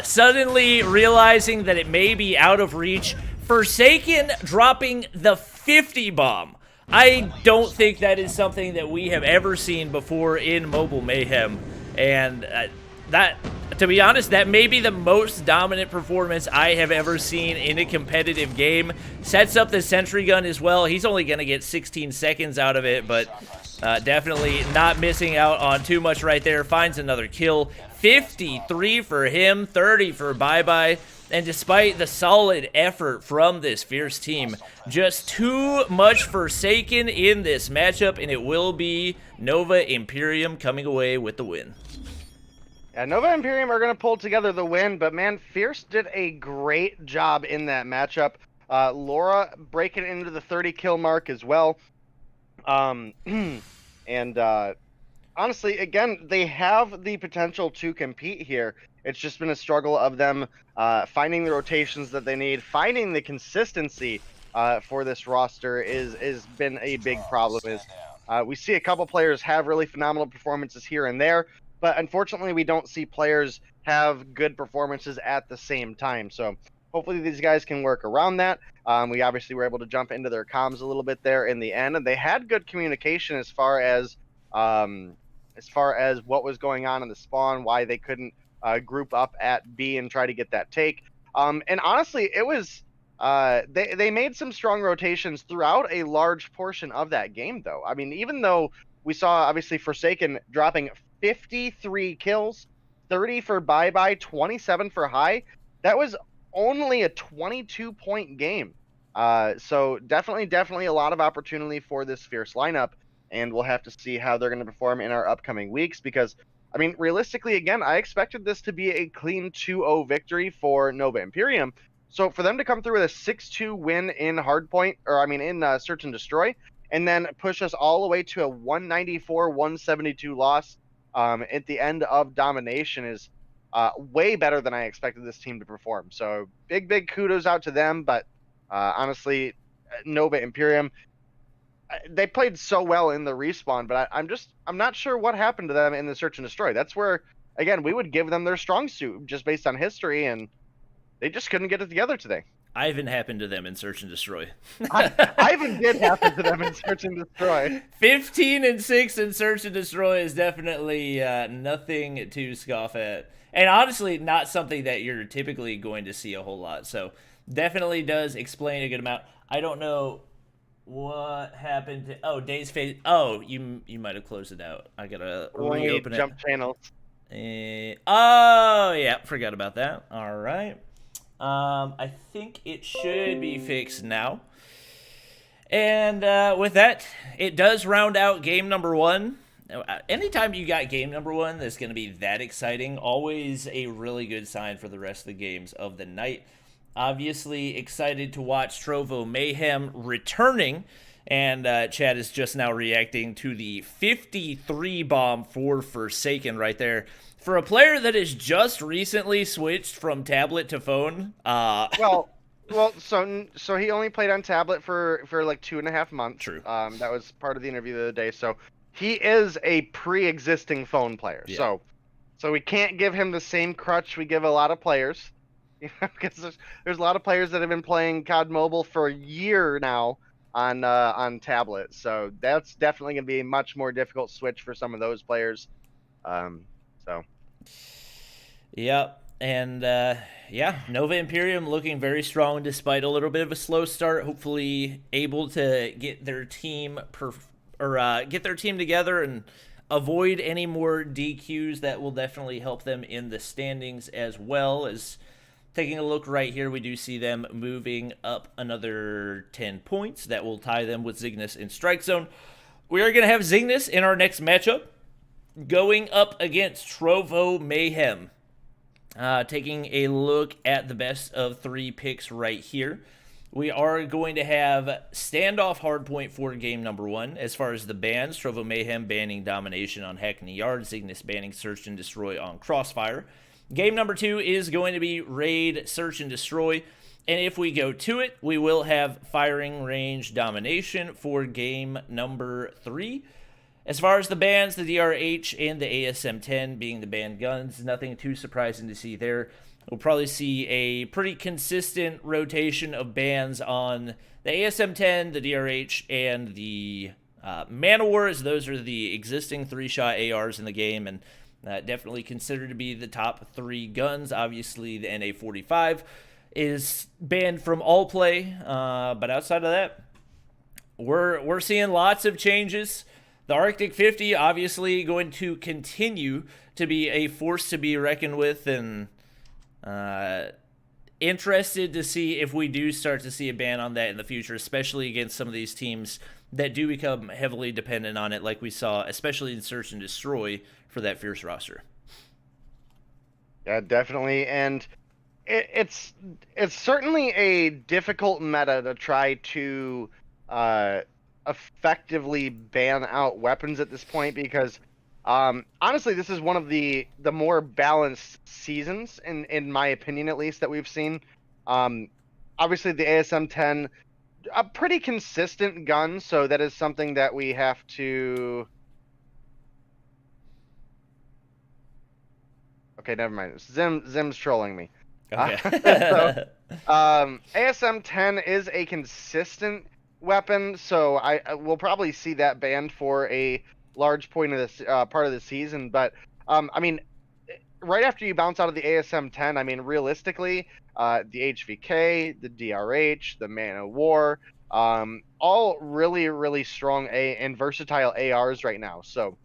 Suddenly realizing that it may be out of reach. Forsaken dropping the 50 bomb. I don't think that is something that we have ever seen before in Mobile Mayhem. And that, to be honest, that may be the most dominant performance I have ever seen in a competitive game. Sets up the sentry gun as well. He's only going to get 16 seconds out of it, but definitely not missing out on too much right there. Finds another kill. 53 for him, 30 for Bye. And despite the solid effort from this Fierce team, just too much Forsaken in this matchup, and it will be Nova Imperium coming away with the win. Yeah, Nova Imperium are going to pull together the win, but man, Fierce did a great job in that matchup. Laura breaking into the 30 kill mark as well. And honestly, again, they have the potential to compete here. It's just been a struggle of them finding the rotations that they need, finding the consistency for this roster is been a big problem. We see a couple players have really phenomenal performances here and there, but unfortunately we don't see players have good performances at the same time. So hopefully these guys can work around that. We obviously were able to jump into their comms a little bit there in the end, and they had good communication as far as what was going on in the spawn, why they couldn't group up at B and try to get that take. And honestly, it was they made some strong rotations throughout a large portion of that game, though. I mean, even though we saw obviously Forsaken dropping 53 kills, 30 for bye-bye, 27 for high, that was only a 22-point game. So definitely a lot of opportunity for this Fierce lineup, and we'll have to see how they're going to perform in our upcoming weeks because, I mean, realistically, again, I expected this to be a clean 2-0 victory for Nova Imperium. So for them to come through with a 6-2 win in Hardpoint, or I mean in Search and Destroy, and then push us all the way to a 194-172 loss at the end of Domination is way better than I expected this team to perform. So big kudos out to them. But honestly, Nova Imperium, they played so well in the respawn, but I'm not sure what happened to them in the Search and Destroy. That's where, again, we would give them their strong suit just based on history, and they just couldn't get it together today. Ivan happened to them in Search and Destroy. Ivan did happen to them in Search and Destroy. 15-6 in Search and Destroy is definitely nothing to scoff at. And honestly, not something that you're typically going to see a whole lot. So definitely does explain a good amount. I don't know what happened to... Oh, Days Fade... Oh, you might have closed it out. I gotta reopen it. Jump channels. Oh, yeah. Forgot about that. All right. I think it should be fixed now. And with that, it does round out game number 1. Anytime you got game number 1 that's going to be that exciting, always a really good sign for the rest of the games of the night. Obviously excited to watch Trovo Mayhem returning, and Chad is just now reacting to the 53 bomb for Forsaken right there. For a player that has just recently switched from tablet to phone, well, so he only played on tablet for like 2.5 months. True. That was part of the interview the other day. So he is a pre-existing phone player. Yeah. So we can't give him the same crutch we give a lot of players, because there's a lot of players that have been playing COD Mobile for a year now on tablet. So that's definitely gonna be a much more difficult switch for some of those players. Yep. And yeah, Nova Imperium looking very strong despite a little bit of a slow start. Hopefully able to get their team get their team together and avoid any more DQs. That will definitely help them in the standings, as well as taking a look right here. We do see them moving up another 10 points. That will tie them with Zygnus in Strike Zone. We are going to have Zygnus in our next matchup, going up against Trovo Mayhem. Taking a look at the best of 3 picks right here. We are going to have Standoff Hardpoint for game number 1. As far as the bans, Trovo Mayhem banning Domination on Hackney Yard, Zygnus banning Search and Destroy on Crossfire. Game number 2 is going to be Raid, Search and Destroy. And if we go to it, we will have Firing Range Domination for game number 3. As far as the bans, the DRH and the ASM-10 being the banned guns, nothing too surprising to see there. We'll probably see a pretty consistent rotation of bans on the ASM-10, the DRH, and the Man-O-War, as those are the existing 3-shot ARs in the game, and definitely considered to be the top 3 guns. Obviously, the NA-45 is banned from all play, but outside of that, we're seeing lots of changes. The Arctic 50 obviously going to continue to be a force to be reckoned with, and interested to see if we do start to see a ban on that in the future, especially against some of these teams that do become heavily dependent on it, like we saw, especially in Search and Destroy for that Fierce roster. Yeah, definitely, and it's certainly a difficult meta to try to effectively ban out weapons at this point, because honestly, this is one of the more balanced seasons, in my opinion at least, that we've seen. Obviously, the ASM-10, a pretty consistent gun, so that is something that we have to Okay, never mind. Zim's trolling me. Okay. ASM 10 is a consistent weapon, so we'll probably see that banned for a large point of this part of the season. But I mean, right after you bounce out of the ASM 10, I mean, realistically, the HVK, the DRH, the Man of War, all really, really strong and versatile ARs right now. So,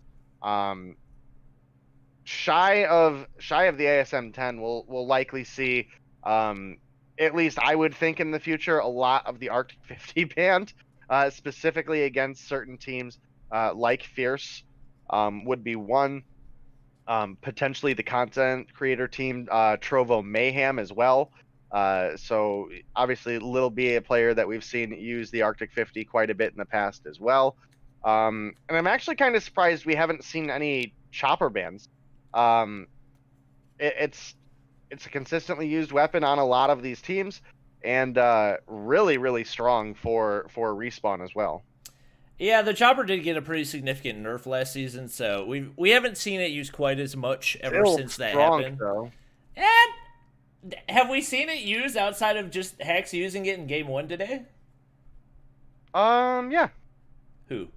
shy of the ASM 10, we'll likely see, at least I would think in the future, a lot of the Arctic 50 banned, specifically against certain teams, like Fierce, would be one. Potentially the content creator team, Trovo Mayhem as well. So obviously Little B, a player that we've seen use the Arctic 50 quite a bit in the past as well. And I'm actually kind of surprised we haven't seen any chopper bans. It's a consistently used weapon on a lot of these teams, and really, really strong for Respawn as well. Yeah, the chopper did get a pretty significant nerf last season, so we haven't seen it used quite as much ever Still since that strong, happened. though. And have we seen it used outside of just Hex using it in Game 1 today? Yeah. Who?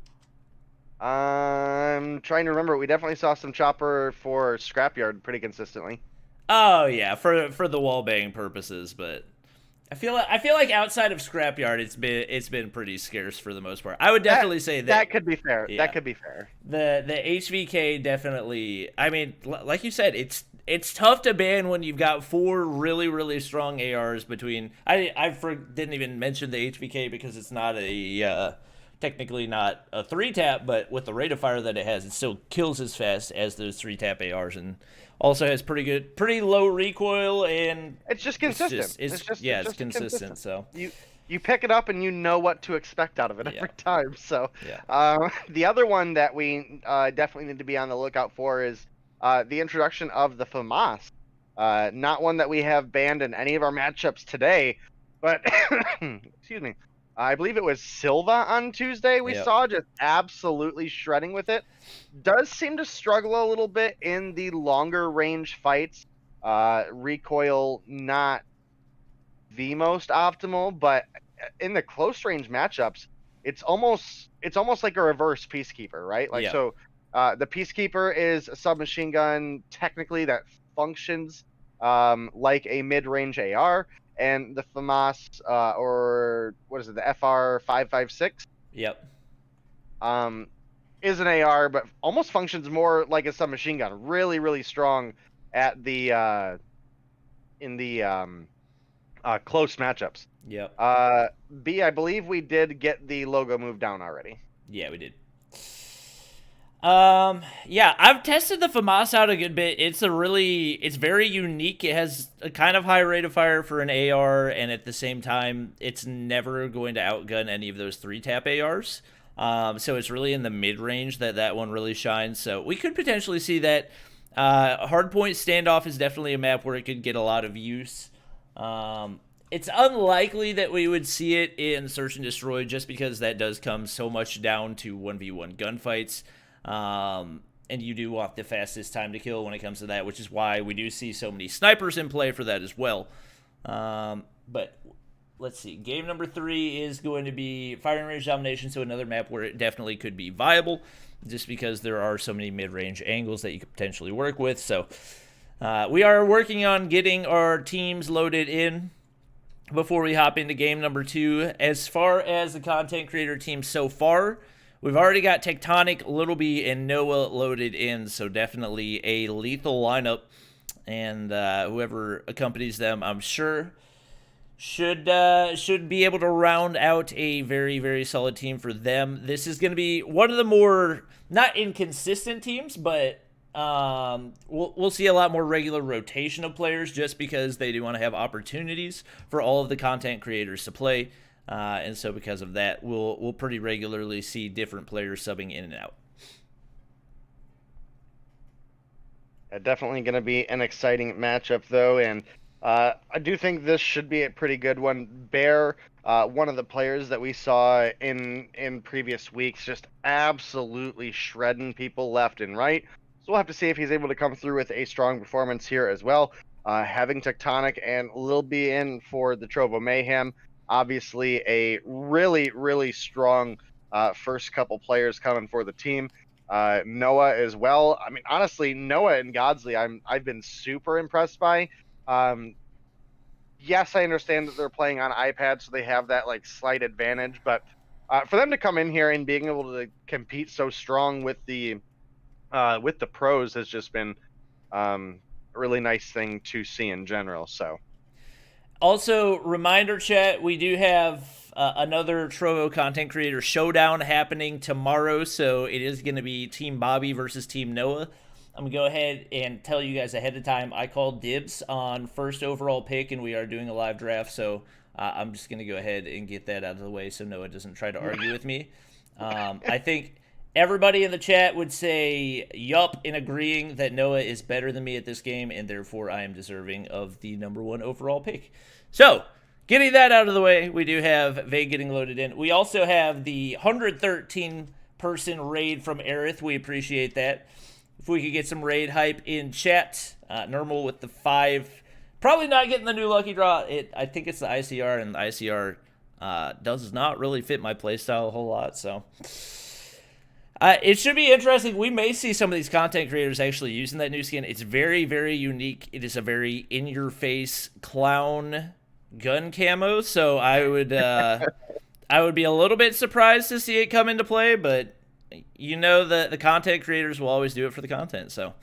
I'm trying to remember. We definitely saw some chopper for Scrapyard pretty consistently. Oh yeah, for the wallbang purposes, but I feel like outside of Scrapyard, it's been pretty scarce for the most part. I would definitely say that could be fair. Yeah. That could be fair. The HVK definitely. I mean, like you said, it's tough to ban when you've got 4 really, really strong ARs between. Didn't even mention the HVK because it's not a technically not a 3-tap, but with the rate of fire that it has, it still kills as fast as those 3-tap ARs, and also has pretty low recoil, and it's just consistent. It's just consistent. So you pick it up and you know what to expect out of it every time. So yeah. The other one that we definitely need to be on the lookout for is the introduction of the FAMAS. Not one that we have banned in any of our matchups today, but excuse me. I believe it was Silva on Tuesday we saw just absolutely shredding with it. Does seem to struggle a little bit in the longer range fights. Recoil not the most optimal, but in the close range matchups, it's almost like a reverse Peacekeeper, right? Like so the Peacekeeper is a submachine gun technically that functions like a mid-range AR. And the FAMAS, or what is it, the FR556? Yep. Is an AR, but almost functions more like a submachine gun. Really, really strong at the in the close matchups. Yep. B, I believe we did get the logo moved down already. Yeah, we did. Yeah, I've tested the FAMAS out a good bit. It's very unique. It has a kind of high rate of fire for an AR, and at the same time, it's never going to outgun any of those 3-tap ARs. So it's really in the mid-range that one really shines. So we could potentially see that. Hardpoint Standoff is definitely a map where it could get a lot of use. It's unlikely that we would see it in Search and Destroy just because that does come so much down to 1v1 gunfights. And you do want the fastest time to kill when it comes to that, which is why we do see so many snipers in play for that as well. But let's see. Game number 3 is going to be Firing Range Domination, so another map where it definitely could be viable, just because there are so many mid-range angles that you could potentially work with. So we are working on getting our teams loaded in before we hop into game number 2. As far as the content creator team so far, we've already got Tectonic, Little B, and Noah loaded in, so definitely a lethal lineup. And whoever accompanies them, I'm sure, should be able to round out a very, very solid team for them. This is going to be one of the more, not inconsistent teams, but we'll see a lot more regular rotation of players just because they do want to have opportunities for all of the content creators to play. And so because of that, we'll pretty regularly see different players subbing in and out. Definitely going to be an exciting matchup, though, and I do think this should be a pretty good one. Bear, one of the players that we saw in previous weeks, just absolutely shredding people left and right. So we'll have to see if he's able to come through with a strong performance here as well. Having Tectonic and Lil B in for the Trovo Mayhem, obviously a really, really strong first couple players coming for the team. Noah as well. I mean, honestly, Noah and Godsley, I've been super impressed by. Yes, I understand that they're playing on iPad, so they have that like slight advantage. But for them to come in here and being able to compete so strong with the pros has just been a really nice thing to see in general. So, also reminder, chat, we do have another Trovo content creator showdown happening tomorrow. So it is going to be Team Bobby versus Team Noah. I'm going to go ahead and tell you guys ahead of time, I called dibs on first overall pick, and we are doing a live draft, so I'm just going to go ahead and get that out of the way so Noah doesn't try to argue with me. I think everybody in the chat would say yup in agreeing that Noah is better than me at this game, and therefore I am deserving of the #1 overall pick. So, getting that out of the way, we do have Vay getting loaded in. We also have the 113-person raid from Aerith. We appreciate that. If we could get some raid hype in chat, normal with the 5. Probably not getting the new lucky draw. I think it's the ICR, and the ICR does not really fit my playstyle a whole lot. So it should be interesting. We may see some of these content creators actually using that new skin. It's very, very unique. It is a very in-your-face clown gun camo. So I would be a little bit surprised to see it come into play, but you know the content creators will always do it for the content. So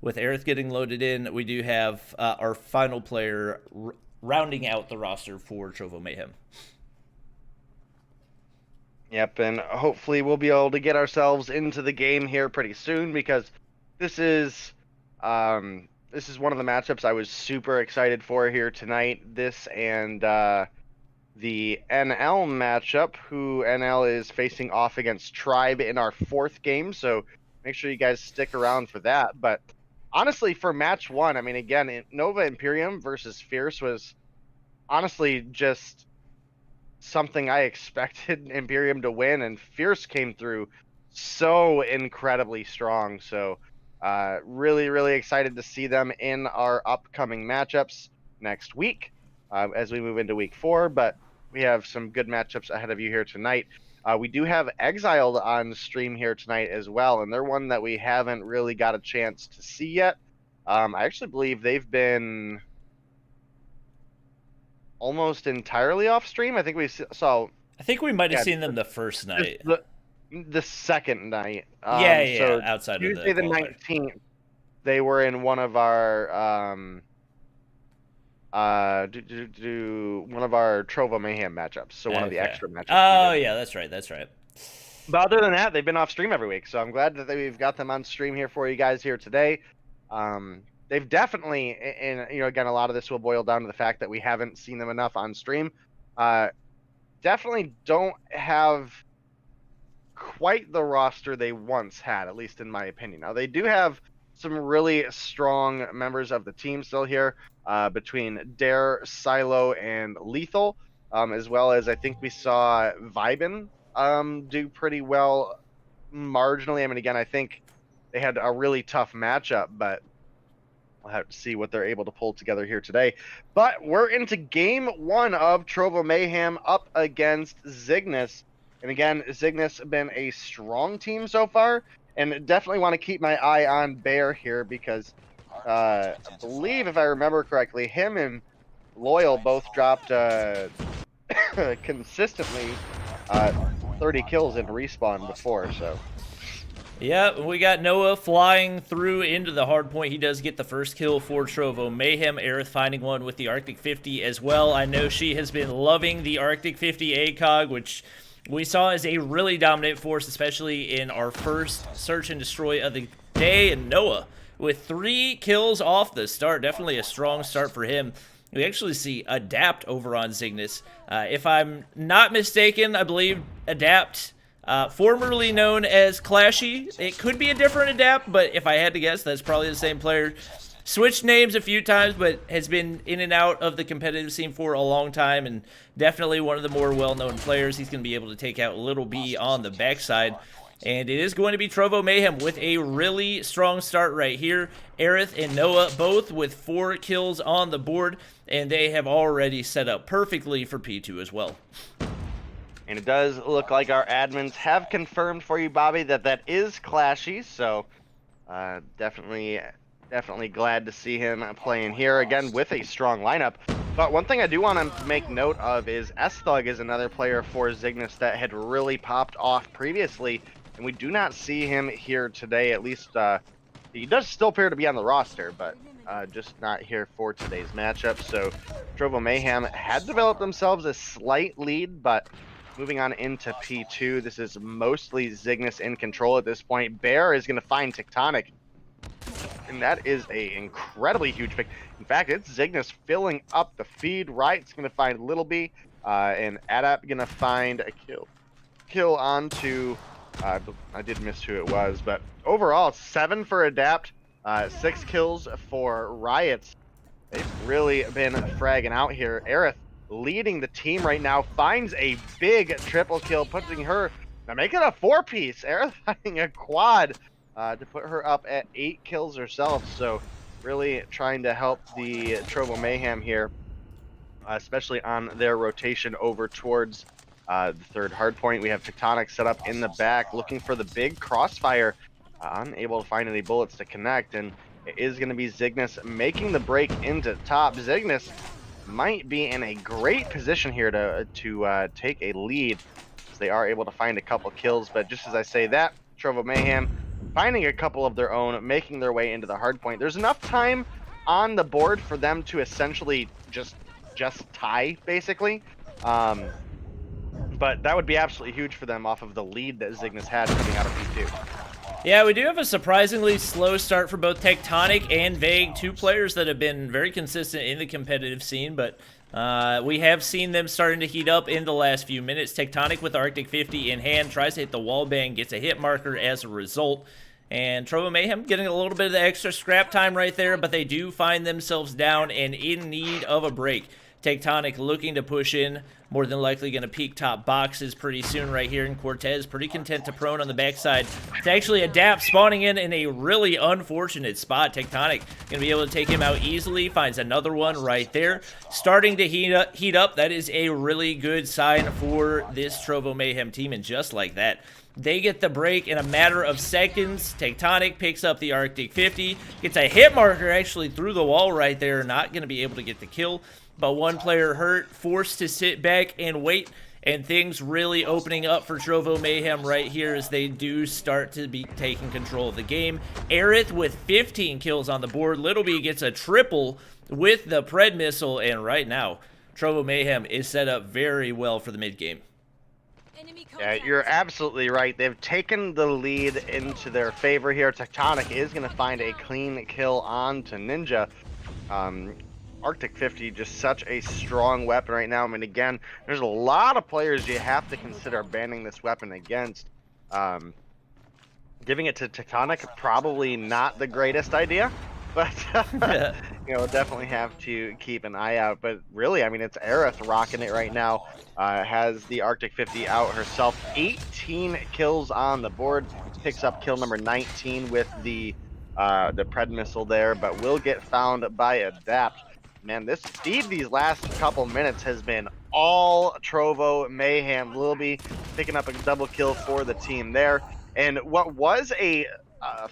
with Aerith getting loaded in, we do have our final player rounding out the roster for Trovo Mayhem. Yep, and hopefully we'll be able to get ourselves into the game here pretty soon, because this is one of the matchups I was super excited for here tonight. This and the NL matchup, who NL is facing off against Tribe in our 4th game, so make sure you guys stick around for that. But honestly, for match 1, I mean, again, Nova Imperium versus Fierce was honestly just something I expected Imperium to win, and Fierce came through so incredibly strong. So really, really excited to see them in our upcoming matchups next week as we move into week 4. But we have some good matchups ahead of you here tonight. We do have Exiled on stream here tonight as well, and they're one that we haven't really got a chance to see yet. I actually believe they've been almost entirely off stream. I think we saw. I think we might have seen them the first night. The second night. So outside Tuesday of the 19th, they were in one of our one of our Trovo Mayhem matchups. So one of the extra matchups. Oh yeah, that's right. That's right. But other than that, they've been off stream every week. So I'm glad that we've got them on stream here for you guys here today. They've definitely, and again, a lot of this will boil down to the fact that we haven't seen them enough on stream. Definitely don't have quite the roster they once had, at least in my opinion. Now, they do have some really strong members of the team still here, between Dare, Silo, and Lethal, as well as I think we saw Vibin do pretty well marginally. I mean, again, I think they had a really tough matchup, but we'll have to see what they're able to pull together here today. But we're into game 1 of Trovo Mayhem up against Zygnus. And again, Zygnus been a strong team so far, and definitely want to keep my eye on Bear here, because I believe, if I remember correctly, him and Loyal both dropped consistently 30 kills in respawn before, so. Yeah, we got Noah flying through into the hardpoint. He does get the first kill for Trovo Mayhem. Aerith finding one with the Arctic 50 as well. I know she has been loving the Arctic 50 ACOG, which we saw as a really dominant force, especially in our first search and destroy of the day. And Noah with 3 kills off the start. Definitely a strong start for him. We actually see Adapt over on Zygnus. If I'm not mistaken, I believe Adapt, formerly known as Clashy. It could be a different Adapt, but if I had to guess, that's probably the same player. Switched names a few times, but has been in and out of the competitive scene for a long time, and definitely one of the more well-known players. He's going to be able to take out Little B on the backside. And it is going to be Trovo Mayhem with a really strong start right here. Aerith and Noah both with 4 kills on the board, and they have already set up perfectly for P2 as well. And it does look like our admins have confirmed for you, Bobby, that that is Clashy, so definitely glad to see him playing here again with a strong lineup. But one thing I do want to make note of is S-Thug is another player for Zygnus that had really popped off previously, and we do not see him here today. At least he does still appear to be on the roster, but just not here for today's matchup. So Trovo Mayhem had developed themselves a slight lead, but moving on into P2, this is mostly Zygnus in control at this point. Bear is going to find Tectonic, and that is a incredibly huge pick. In fact, it's Zygnus filling up the feed. Riot's going to find Little B, and Adap going to find a kill onto, I did miss who it was, but overall, 7 for Adapt, 6 kills for Riots. They've really been fragging out here. Aerith leading the team right now, finds a big triple kill, putting her, now make it a 4-piece. Aerith finding a quad to put her up at 8 kills herself. So really trying to help the Trovo Mayhem here, especially on their rotation over towards the third hardpoint. We have Tectonic set up in the back, looking for the big crossfire, unable to find any bullets to connect, and it is going to be Zygnus making the break into top. Zygnus might be in a great position here to take a lead, as they are able to find a couple kills. But just as I say that, Trovo Mayhem finding a couple of their own, making their way into the hard point. There's enough time on the board for them to essentially just tie, basically. But that would be absolutely huge for them off of the lead that Zygnus had coming out of P2. Yeah, we do have a surprisingly slow start for both Tectonic and Vague, 2 players that have been very consistent in the competitive scene, but we have seen them starting to heat up in the last few minutes. Tectonic with Arctic 50 in hand, tries to hit the wall bang, gets a hit marker as a result. And Trovo Mayhem getting a little bit of the extra scrap time right there, but they do find themselves down and in need of a break. Tectonic looking to push in, more than likely going to peek top boxes pretty soon right here in Cortez. Pretty content to prone on the backside. To actually Adapt, spawning in a really unfortunate spot. Tectonic going to be able to take him out easily. Finds another one right there. Starting to heat up. That is a really good sign for this Trovo Mayhem team, and just like that, they get the break in a matter of seconds. Tectonic picks up the Arctic 50. Gets a hit marker actually through the wall right there. Not going to be able to get the kill, but one player hurt, forced to sit back and wait, and things really opening up for Trovo Mayhem right here as they do start to be taking control of the game. Aerith with 15 kills on the board. Little B gets a triple with the Pred missile, and right now, Trovo Mayhem is set up very well for the mid game. Yeah, you're absolutely right. They've taken the lead into their favor here. Tectonic is going to find a clean kill on to Ninja. Arctic 50, just such a strong weapon right now. I mean, again, there's a lot of players you have to consider banning this weapon against. Giving it to Tectonic, probably not the greatest idea, but you know, definitely have to keep an eye out. But really, I mean, it's Aerith rocking it right now. Has the Arctic 50 out herself. 18 kills on the board. Picks up kill number 19 with the Pred missile there, but will get found by Adapt. Man, this feed these last couple minutes has been all Trovo Mayhem. Lil B picking up a double kill for the team there. And what was a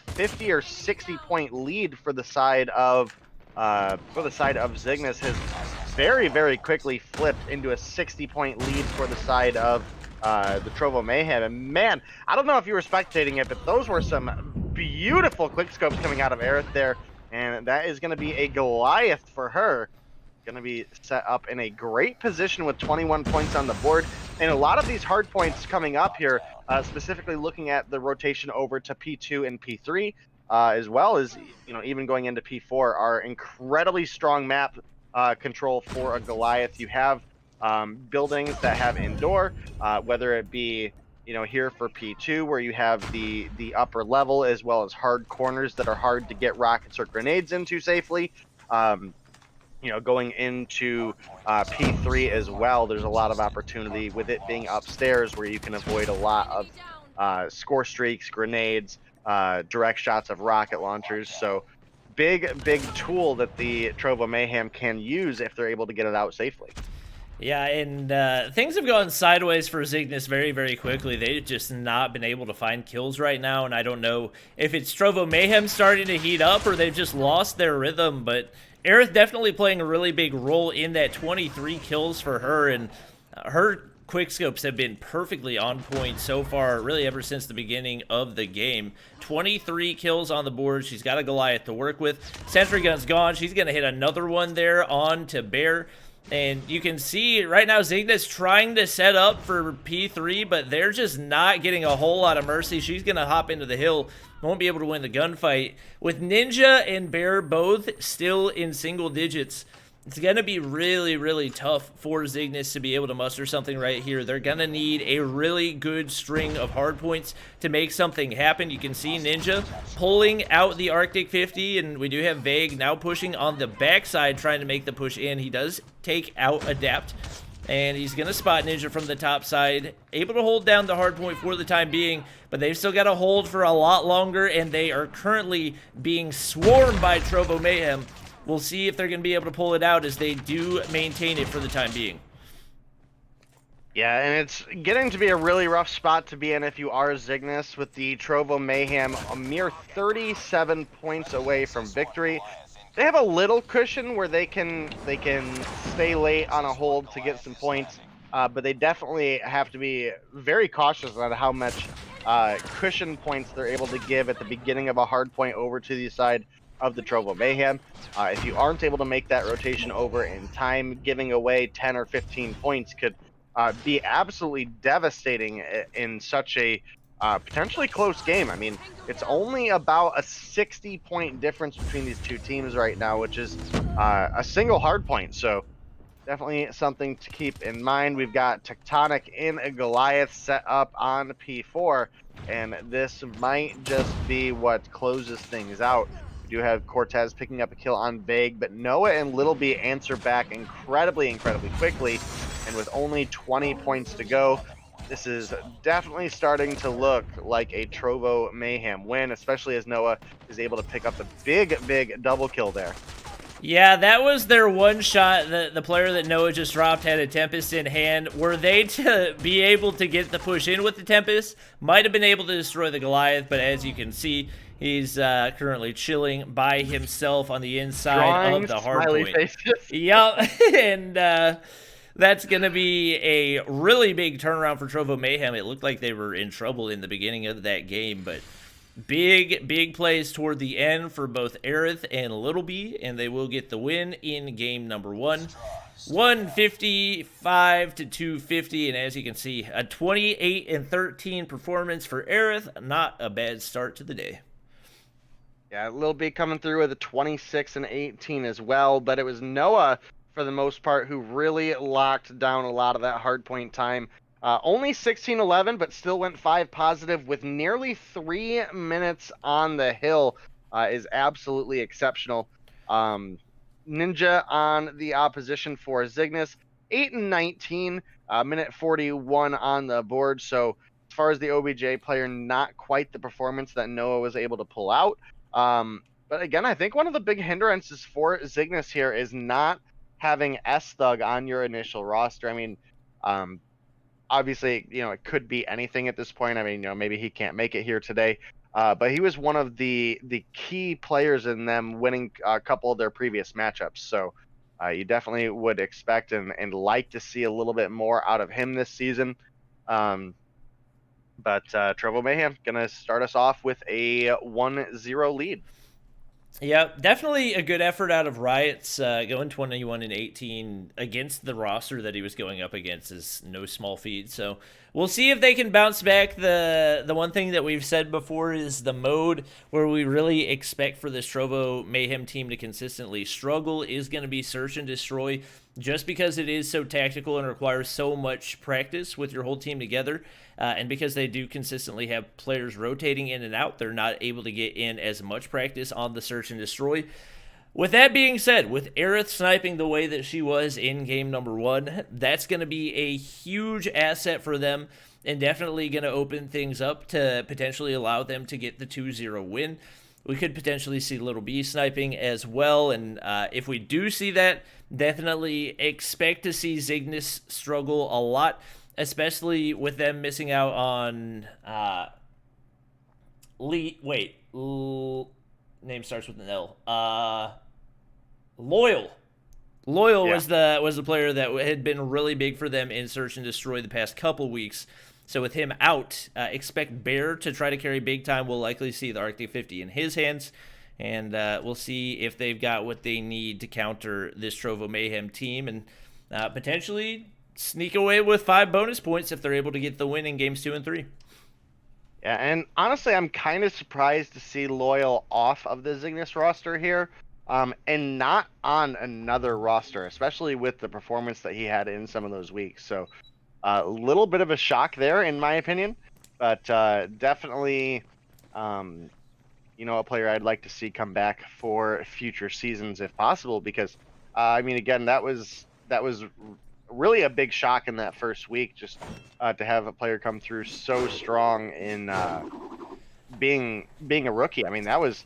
50 or 60 point lead for the side of Zygnus has very, very quickly flipped into a 60 point lead for the side of the Trovo Mayhem. And man, I don't know if you were spectating it, but those were some beautiful quick scopes coming out of Aerith there. And that is going to be a Goliath for her. Going to be set up in a great position with 21 points on the board. And a lot of these hard points coming up here, specifically looking at the rotation over to P2 and P3, as well as, you know, even going into P4, are incredibly strong map control for a Goliath. You have buildings that have indoor, whether it be, you know, here for P2, where you have the upper level, as well as hard corners that are hard to get rockets or grenades into safely. You know, going into P3 as well, there's a lot of opportunity with it being upstairs, where you can avoid a lot score streaks, grenades, direct shots of rocket launchers. So big tool that the Trovo Mayhem can use if they're able to get it out safely. Yeah, and things have gone sideways for Zygnus very, very quickly. They've just not been able to find kills right now, and I don't know if it's Trovo Mayhem starting to heat up or they've just lost their rhythm, but Aerith definitely playing a really big role in that 23 kills for her, and her quickscopes have been perfectly on point so far, really ever since the beginning of the game. 23 kills on the board. She's got a Goliath to work with. Sentry gun's gone. She's going to hit another one there on to Bear. And you can see right now Zygnus trying to set up for P3, but they're just not getting a whole lot of mercy. She's going to hop into the hill. Won't be able to win the gunfight. With Ninja and Bear both still in single digits, it's going to be really, really tough for Zygnus to be able to muster something right here. They're going to need a really good string of hard points to make something happen. You can see Ninja pulling out the Arctic 50, and we do have Vague now pushing on the backside, trying to make the push in. He does take out Adapt, and he's going to spot Ninja from the top side. Able to hold down the hard point for the time being, but they've still got to hold for a lot longer, and they are currently being swarmed by Trovo Mayhem. We'll see if they're going to be able to pull it out as they do maintain it for the time being. Yeah, and it's getting to be a really rough spot to be in if you are Zygnus, with the Trovo Mayhem a mere 37 points away from victory. They have a little cushion where they can stay late on a hold to get some points, but they definitely have to be very cautious on how much cushion points they're able to give at the beginning of a hard point over to the side of the Trovo Mayhem. If you aren't able to make that rotation over in time, giving away 10 or 15 points could be absolutely devastating in such a potentially close game. I mean, it's only about a 60-point difference between these two teams right now, which is a single hard point. So definitely something to keep in mind. We've got Tectonic in a Goliath set up on P4, and this might just be what closes things out. We do have Cortez picking up a kill on Vague, but Noah and Little B answer back incredibly quickly, and with only 20 points to go, this is definitely starting to look like a Trovo Mayhem win, especially as Noah is able to pick up the big double kill there. Yeah, that was their one shot. The player that Noah just dropped had a Tempest in hand. Were they to be able to get the push in with the Tempest, might have been able to destroy the Goliath, but as you can see, he's currently chilling by himself on the inside of the hardpoint. Yep, and that's going to be a really big turnaround for Trovo Mayhem. It looked like they were in trouble in the beginning of that game, but big plays toward the end for both Aerith and Little B, and they will get the win in game number 1. 155 to 250, and as you can see, a 28-13 performance for Aerith. Not a bad start to the day. Yeah, Lil B coming through with a 26-18 as well, but it was Noah, for the most part, who really locked down a lot of that hardpoint time. Only 16-11, but still went 5 positive with nearly 3 minutes on the hill is absolutely exceptional. Ninja on the opposition for Zygnus, 8-19, minute 41 on the board. So as far as the OBJ player, not quite the performance that Noah was able to pull out. But again, I think one of the big hindrances for Zygnus here is not having S-Thug on your initial roster. I mean, obviously, you know, it could be anything at this point. I mean, you know, maybe he can't make it here today. But he was one of the key players in them winning a couple of their previous matchups. So you definitely would expect and like to see a little bit more out of him this season. But Trovo Mayhem going to start us off with a 1-0 lead. Yeah, definitely a good effort out of Riot's. Going 21-18 against the roster that he was going up against is no small feat. So we'll see if they can bounce back. The one thing that we've said before is the mode where we really expect for this Trovo Mayhem team to consistently struggle is going to be Search and Destroy, just because it is so tactical and requires so much practice with your whole team together. And because they do consistently have players rotating in and out, they're not able to get in as much practice on the Search and Destroy. With that being said, with Aerith sniping the way that she was in game number 1, that's going to be a huge asset for them and definitely going to open things up to potentially allow them to get the 2-0 win. We could potentially see Little B sniping as well, and if we do see that, definitely expect to see Zygnus struggle a lot, especially with them missing out on name starts with an L. Loyal. Loyal was the player that had been really big for them in Search and Destroy the past couple weeks. So with him out, expect Bear to try to carry big time. We'll likely see the Arctic 50 in his hands, and we'll see if they've got what they need to counter this Trovo Mayhem team and potentially sneak away with 5 bonus points if they're able to get the win in games 2 and 3. Yeah, and honestly, I'm kind of surprised to see Loyal off of the Zygnus roster here. And not on another roster, especially with the performance that he had in some of those weeks. So a little bit of a shock there, in my opinion, but definitely, a player I'd like to see come back for future seasons if possible, because, I mean, again, that was really a big shock in that first week, just to have a player come through so strong in being a rookie. I mean, that was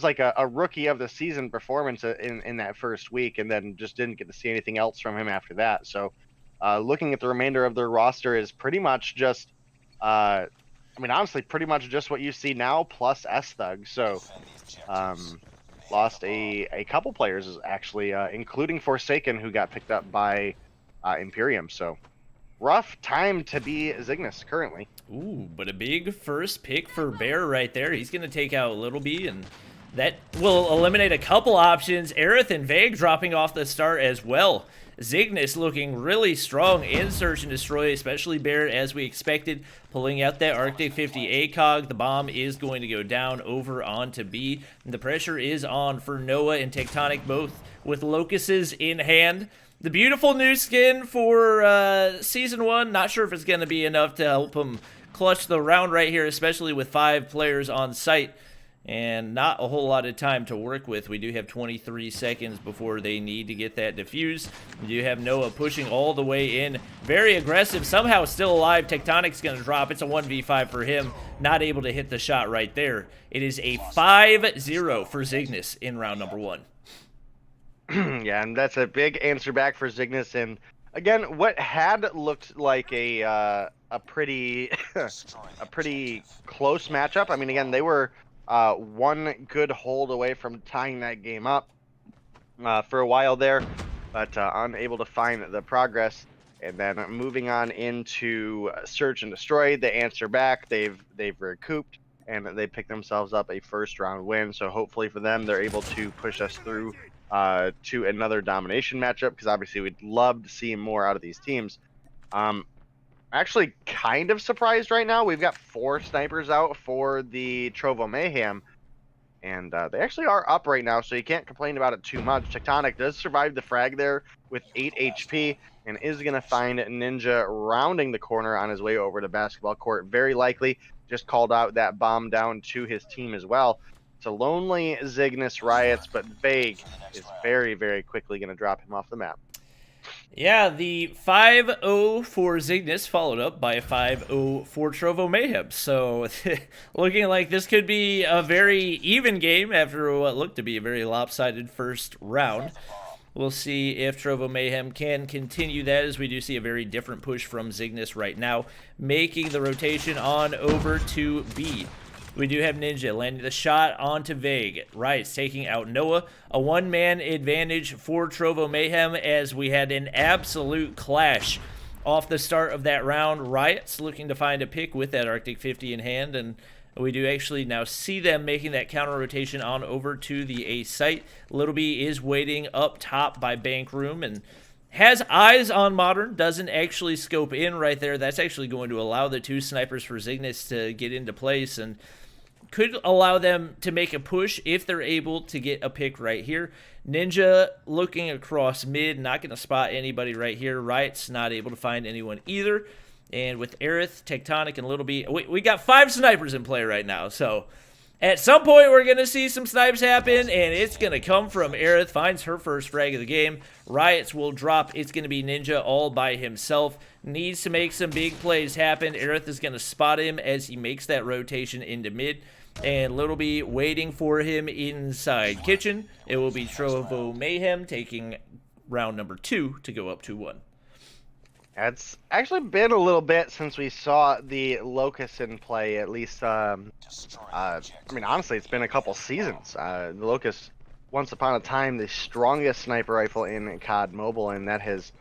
like a rookie of the season performance in that first week, and then just didn't get to see anything else from him after that. So looking at the remainder of their roster is pretty much just, honestly, pretty much just what you see now plus S-Thug. So lost a couple players, actually, including Forsaken, who got picked up by Imperium. So rough time to be Zygnus currently. Ooh, but a big first pick for Bear right there. He's going to take out Little B, and that will eliminate a couple options. Aerith and Vague dropping off the start as well. Zygnus looking really strong in Search and Destroy, especially Bear, as we expected, pulling out that Arctic 50 ACOG. The bomb is going to go down over onto B. And the pressure is on for Noah and Tectonic, both with Locuses in hand. The beautiful new skin for Season 1. Not sure if it's going to be enough to help them clutch the round right here, especially with 5 players on site and not a whole lot of time to work with. We do have 23 seconds before they need to get that defused. We do have Noah pushing all the way in. Very aggressive, somehow still alive. Tectonic's going to drop. It's a 1v5 for him. Not able to hit the shot right there. It is a 5-0 for Zygnus in round number 1. Yeah, and that's a big answer back for Zygnus. And again, what had looked like a pretty a pretty close matchup. I mean, again, they were one good hold away from tying that game up for a while there, but unable to find the progress. And then moving on into Search and Destroy, they answer back. They've recouped, and they pick themselves up a first round win. So hopefully for them, they're able to push us through to another domination matchup, because obviously we'd love to see more out of these teams. Actually kind of surprised right now. We've got 4 snipers out for the Trovo Mayhem, and they actually are up right now, so you can't complain about it too much. Tectonic does survive the frag there with 8 HP and is going to find Ninja rounding the corner on his way over to basketball court. Very likely just called out that bomb down to his team as well. It's a lonely Zygnus Riots, but Vague is very, very quickly going to drop him off the map. Yeah, the 5-0 for Zygnus followed up by a 5-0 for Trovo Mayhem. So looking like this could be a very even game after what looked to be a very lopsided first round. We'll see if Trovo Mayhem can continue that, as we do see a very different push from Zygnus right now, making the rotation on over to B. We do have Ninja landing the shot onto Vague. Riot's taking out Noah. A one-man advantage for Trovo Mayhem, as we had an absolute clash off the start of that round. Riot's looking to find a pick with that Arctic 50 in hand, and we do actually now see them making that counter rotation on over to the A site. Little B is waiting up top by Bank Room and has eyes on Modern, doesn't actually scope in right there. That's actually going to allow the 2 snipers for Zygnus to get into place and could allow them to make a push if they're able to get a pick right here. Ninja looking across mid, not going to spot anybody right here. Riot's not able to find anyone either. And with Aerith, Tectonic, and Little B, we got 5 snipers in play right now. So At some point, we're going to see some snipes happen, and it's going to come from Aerith. Finds her first frag of the game. Riots will drop. It's going to be Ninja all by himself. Needs to make some big plays happen. Aerith is going to spot him as he makes that rotation into mid. And Little B waiting for him inside kitchen. It will be Trovo Mayhem taking round number 2 to go up 2-1. It's actually been a little bit since we saw the Locust in play, at least, I mean, honestly, it's been a couple seasons. The Locust, once upon a time, the strongest sniper rifle in COD Mobile, and that has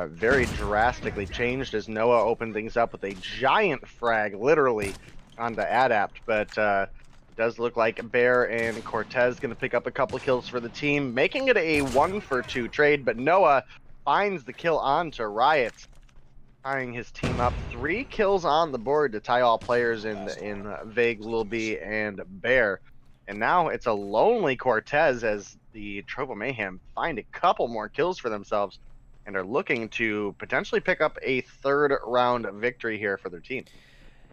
very drastically changed as Noah opened things up with a giant frag, literally, onto Adapt, but it does look like Bear and Cortez going to pick up a couple kills for the team, making it a 1-for-2 trade, but Noah finds the kill onto Riot, tying his team up. 3 kills on the board to tie all players in Vague, Lil B, and Bear. And now it's a lonely Cortez as the Trovo Mayhem find a couple more kills for themselves and are looking to potentially pick up a 3rd round victory here for their team.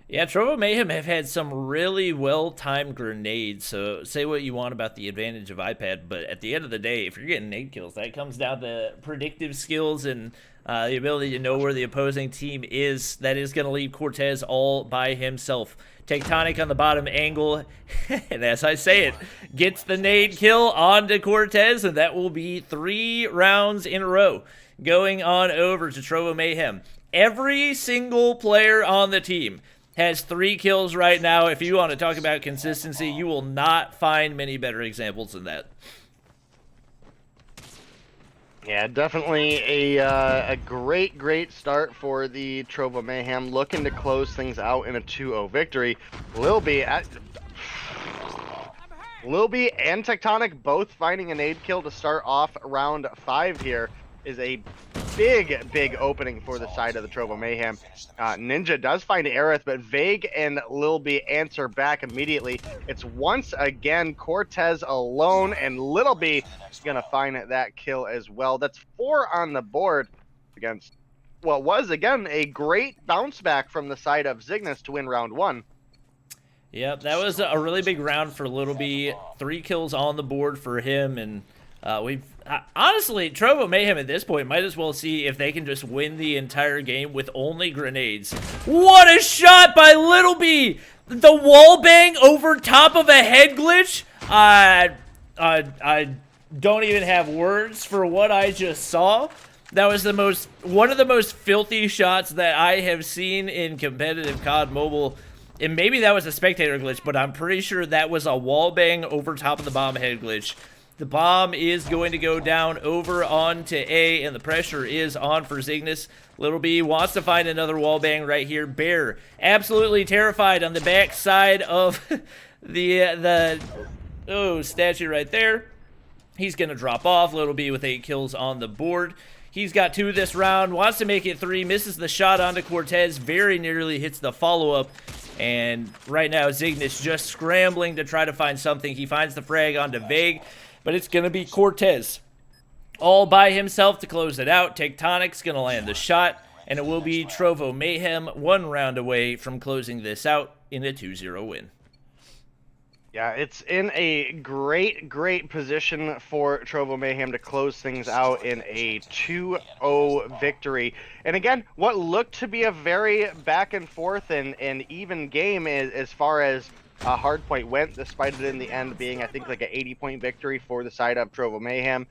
Yeah, Trovo Mayhem have had some really well-timed grenades, so say what you want about the advantage of iPad, but at the end of the day, if you're getting nade kills, that comes down to predictive skills and the ability to know where the opposing team is. That is going to leave Cortez all by himself. Tectonic on the bottom angle, and as I say it, gets the nade kill onto Cortez, and that will be 3 rounds in a row going on over to Trovo Mayhem. Every single player on the team has 3 kills right now. If you want to talk about consistency, you will not find many better examples than that. Yeah, definitely a great start for the Trovo Mayhem, looking to close things out in a 2-0 victory. Lil B and Tectonic both finding a nade kill to start off round 5 here is a big opening for the side of the Trovo Mayhem. Ninja does find Aerith, but Vague and Lil B answer back immediately. It's once again Cortez alone, and Lil B is going to find that kill as well. That's 4 on the board against what was, again, a great bounce back from the side of Zygnus to win round 1. Yep, that was a really big round for Little B. 3 kills on the board for him, and honestly, Trovo Mayhem at this point might as well see if they can just win the entire game with only grenades. What a shot by Little B! The wall bang over top of a head glitch? I don't even have words for what I just saw. That was one of the most filthy shots that I have seen in competitive COD Mobile. And maybe that was a spectator glitch, but I'm pretty sure that was a wall bang over top of the bomb head glitch. The bomb is going to go down over onto A, and the pressure is on for Zygnus. Little B wants to find another wall bang right here. Bear, absolutely terrified on the back side of the statue right there. He's going to drop off. Little B with 8 kills on the board. He's got 2 this round, wants to make it 3, misses the shot onto Cortez, very nearly hits the follow-up. And right now, Zygnus just scrambling to try to find something. He finds the frag onto Vague, but it's going to be Cortez all by himself to close it out. Tectonic's going to land the shot, and it will be Trovo Mayhem 1 round away from closing this out in a 2-0 win. Yeah, it's in a great position for Trovo Mayhem to close things out in a 2-0 victory. And again, what looked to be a very back and forth and even game as far as Hardpoint went, despite it in the end being, I think, like an 80-point victory for the side of Trovo Mayhem.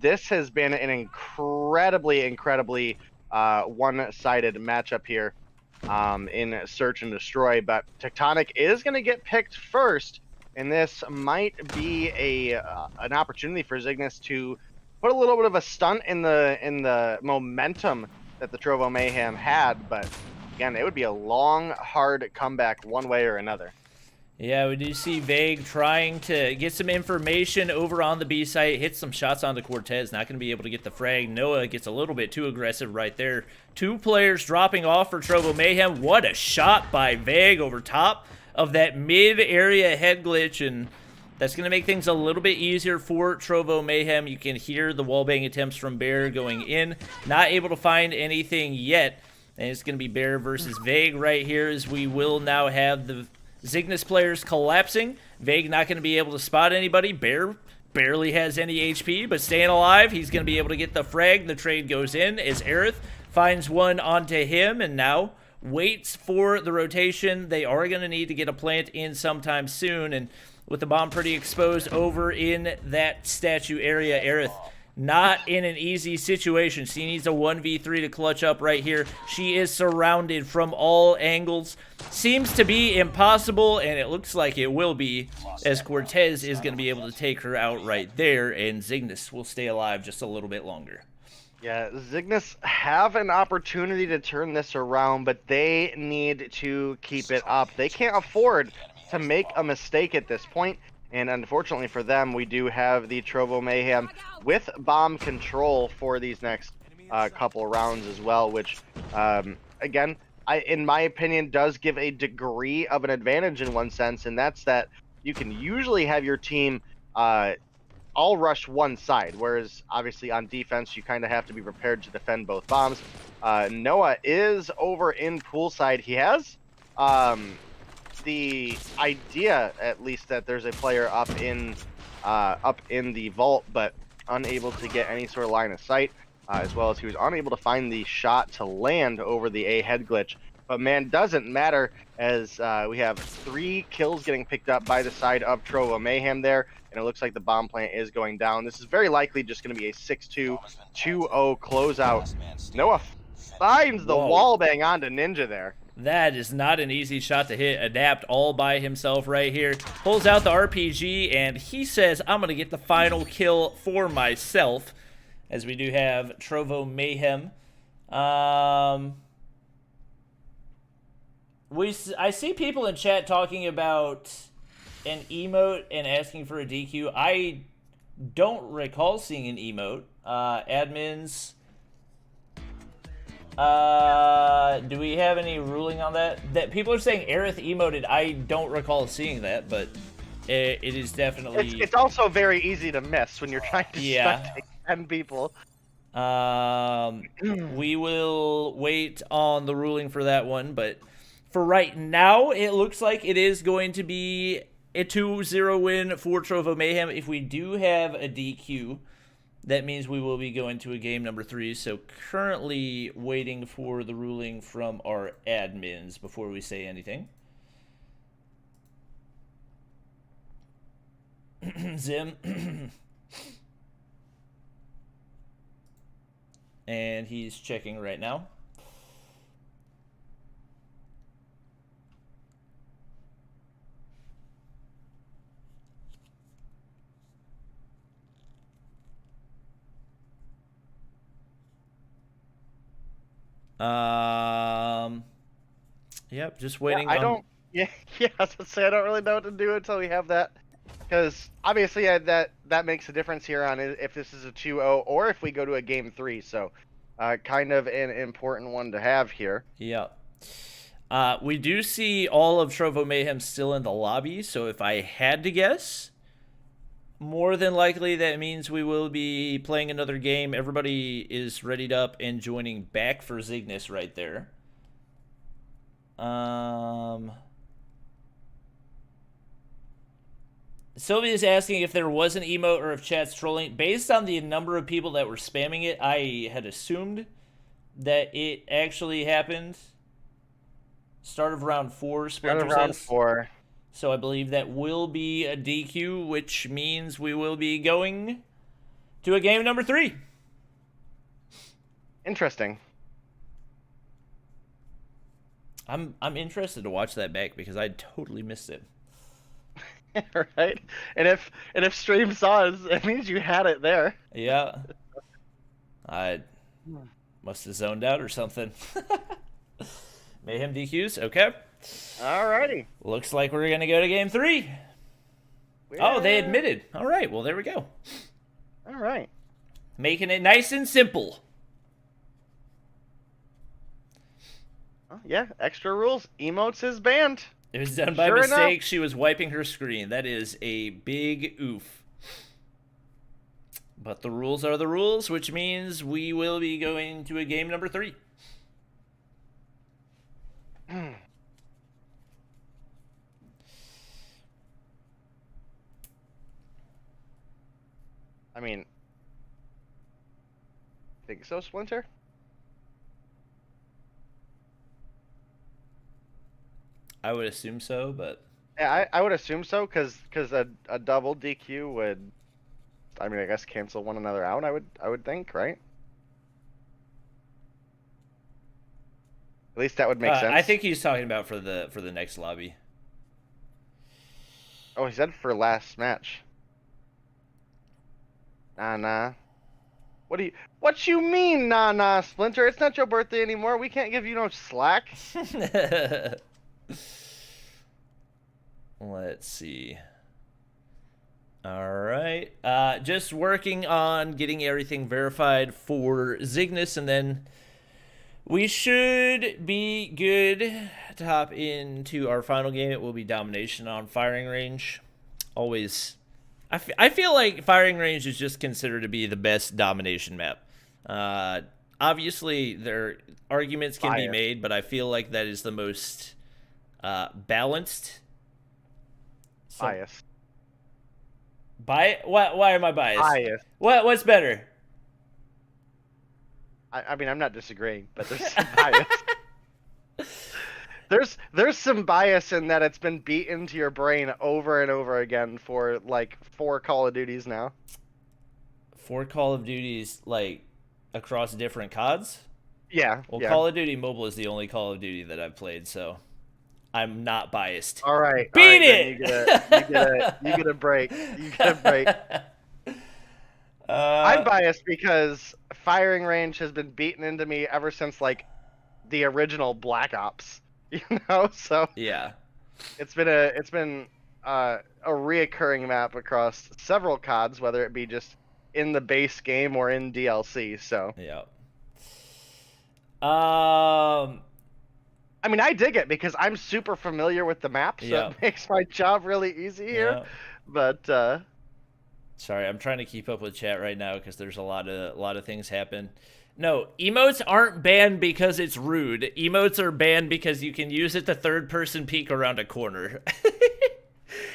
This has been an incredibly one-sided matchup here in Search and Destroy, but Tectonic is going to get picked first, and this might be an opportunity for Zygnus to put a little bit of a stunt in the momentum that the Trovo Mayhem had, but again, it would be a long, hard comeback one way or another. Yeah, we do see Vague trying to get some information over on the B site, hits some shots onto Cortez, not going to be able to get the frag. Noah gets a little bit too aggressive right there. 2 players dropping off for Trovo Mayhem. What a shot by Vague over top of that mid-area head glitch, and that's going to make things a little bit easier for Trovo Mayhem. You can hear the wallbang attempts from Bear going in. Not able to find anything yet, and it's going to be Bear versus Vague right here, as we will now have the Cygnus players collapsing. Vague not going to be able to spot anybody. Bear barely has any HP, but staying alive. He's going to be able to get the frag. The trade goes in as Aerith finds one onto him, and now waits for the rotation. They are going to need to get a plant in sometime soon, and with the bomb pretty exposed over in that statue area, Aerith not in an easy situation. She needs a 1v3 to clutch up right here. She is surrounded from all angles. Seems to be impossible, and it looks like it will be, as Cortez is going to be able to take her out right there, and Cygnus will stay alive just a little bit longer. Yeah, Cygnus have an opportunity to turn this around, but they need to keep it up. They can't afford to make a mistake at this point. And unfortunately for them, we do have the Trovo Mayhem with bomb control for these next couple rounds as well, which, again, in my opinion, does give a degree of an advantage in one sense, and that's that you can usually have your team all rush one side, whereas obviously on defense, you kind of have to be prepared to defend both bombs. Noah is over in poolside. He has the idea, at least, that there's a player up in the vault, but unable to get any sort of line of sight, as well as he was unable to find the shot to land over the A head glitch. But man, doesn't matter, as we have 3 kills getting picked up by the side of Trovo Mayhem there, and it looks like the bomb plant is going down. This is very likely just going to be a 6-2, 2-0 closeout. Noah finds the wall bang onto Ninja there. That is not an easy shot to hit. Adapt all by himself right here. Pulls out the RPG, and he says, I'm going to get the final kill for myself, as we do have Trovo Mayhem. I see people in chat talking about an emote and asking for a DQ. I don't recall seeing an emote. Admins... do we have any ruling on that? That people are saying Aerith emoted. I don't recall seing that, but it is definitely... It's also very easy to miss when you're trying to spectate 10 people. We will wait on the ruling for that one, but for right now, it looks like it is going to be a 2-0 win for Trovo Mayhem. If we do have a DQ, that means we will be going to a game number 3. So currently waiting for the ruling from our admins before we say anything. Zim. And he's checking right now. Yep, just waiting. Yeah, I was gonna say I don't really know what to do until we have that, because obviously that makes a difference here on if this is a 2-0 or if we go to a game 3. So, kind of an important one to have here. Yeah. We do see all of Trovo Mayhem still in the lobby, so if I had to guess, more than likely that means we will be playing another game. Everybody is readied up and joining back for Cygnus right there. Sylvia's asking if there was an emote or if chat's trolling. Based on the number of people that were spamming it, I had assumed that it actually happened. Start of round 4, Splinter says. Round 4. So I believe that will be a DQ, which means we will be going to a game number 3. Interesting. I'm interested to watch that back because I totally missed it. Right? And if stream saw us, it means you had it there. Yeah. I must have zoned out or something. Mayhem DQs, okay. Alrighty. Looks like we're gonna go to game 3. Oh, they admitted. All right, well there we go. All right. Making it nice and simple. Oh, yeah, extra rules. Emotes is banned. It was done by mistake. She was wiping her screen. That is a big oof. But the rules are the rules, which means we will be going to a game number 3. I mean, think so, Splinter? I would assume so, but Yeah, I would assume so, because a double DQ would, I mean, I guess cancel one another out. I would think, right? At least that would make sense. I think he's talking about for the next lobby. Oh, he said for last match. Nah. What you mean, nah, Splinter? It's not your birthday anymore. We can't give you no slack. Let's see. All right. Just working on getting everything verified for Zygnus, and then we should be good to hop into our final game. It will be Domination on Firing Range. Always, I feel like Firing Range is just considered to be the best Domination map. Obviously, there arguments can be made, but I feel like that is the most balanced. Bias. Why am I biased? Bias. What's better? I mean, I'm not disagreeing, but there's some bias. There's some bias in that it's been beat into your brain over and over again for like 4 Call of Duties now. 4 Call of Duties, like, across different CODs? Yeah. Well, yeah. Call of Duty Mobile is the only Call of Duty that I've played, so I'm not biased. All right. Beat it! You get a break. I'm biased because Firing Range has been beaten into me ever since like the original Black Ops, you know. So yeah, it's been a reoccurring map across several CODs, whether it be just in the base game or in DLC. So yeah. I mean, I dig it because I'm super familiar with the map, so it makes my job really easy here. But sorry, I'm trying to keep up with chat right now because there's a lot of things happen. No, emotes aren't banned because it's rude. Emotes are banned because you can use it to third-person peek around a corner.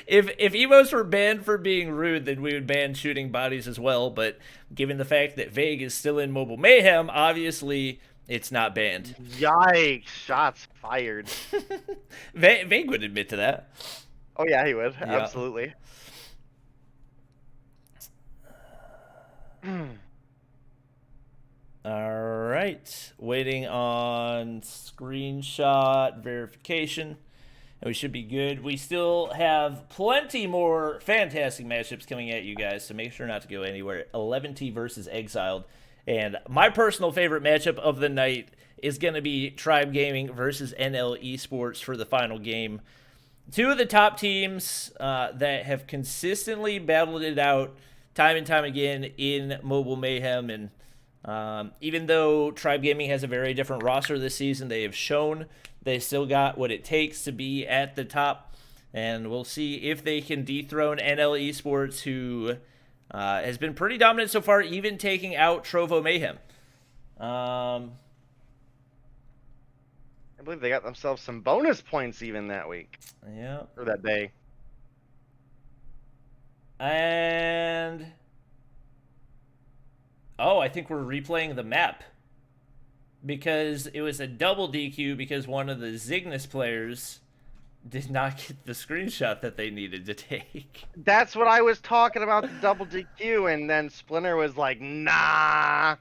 If emotes were banned for being rude, then we would ban shooting bodies as well. But given the fact that Vague is still in Mobile Mayhem, obviously it's not banned. Yikes! Shots fired. Vague would admit to that. Oh yeah, he would. Yeah. Absolutely. All right, waiting on screenshot verification, and we should be good. We still have plenty more fantastic matchups coming at you guys, so make sure not to go anywhere. 11T versus Exiled, and my personal favorite matchup of the night is going to be Tribe Gaming versus NL Esports for the final game. 2 of the top teams that have consistently battled it out time and time again in Mobile Mayhem, and even though Tribe Gaming has a very different roster this season, they have shown they still got what it takes to be at the top, and we'll see if they can dethrone NL Esports, who has been pretty dominant so far, even taking out Trovo Mayhem. I believe they got themselves some bonus points even that week. Yeah. Or that day. And oh, I think we're replaying the map because it was a double DQ because one of the Zygnus players did not get the screenshot that they needed to take. That's what I was talking about, the double DQ, and then Splinter was like, nah.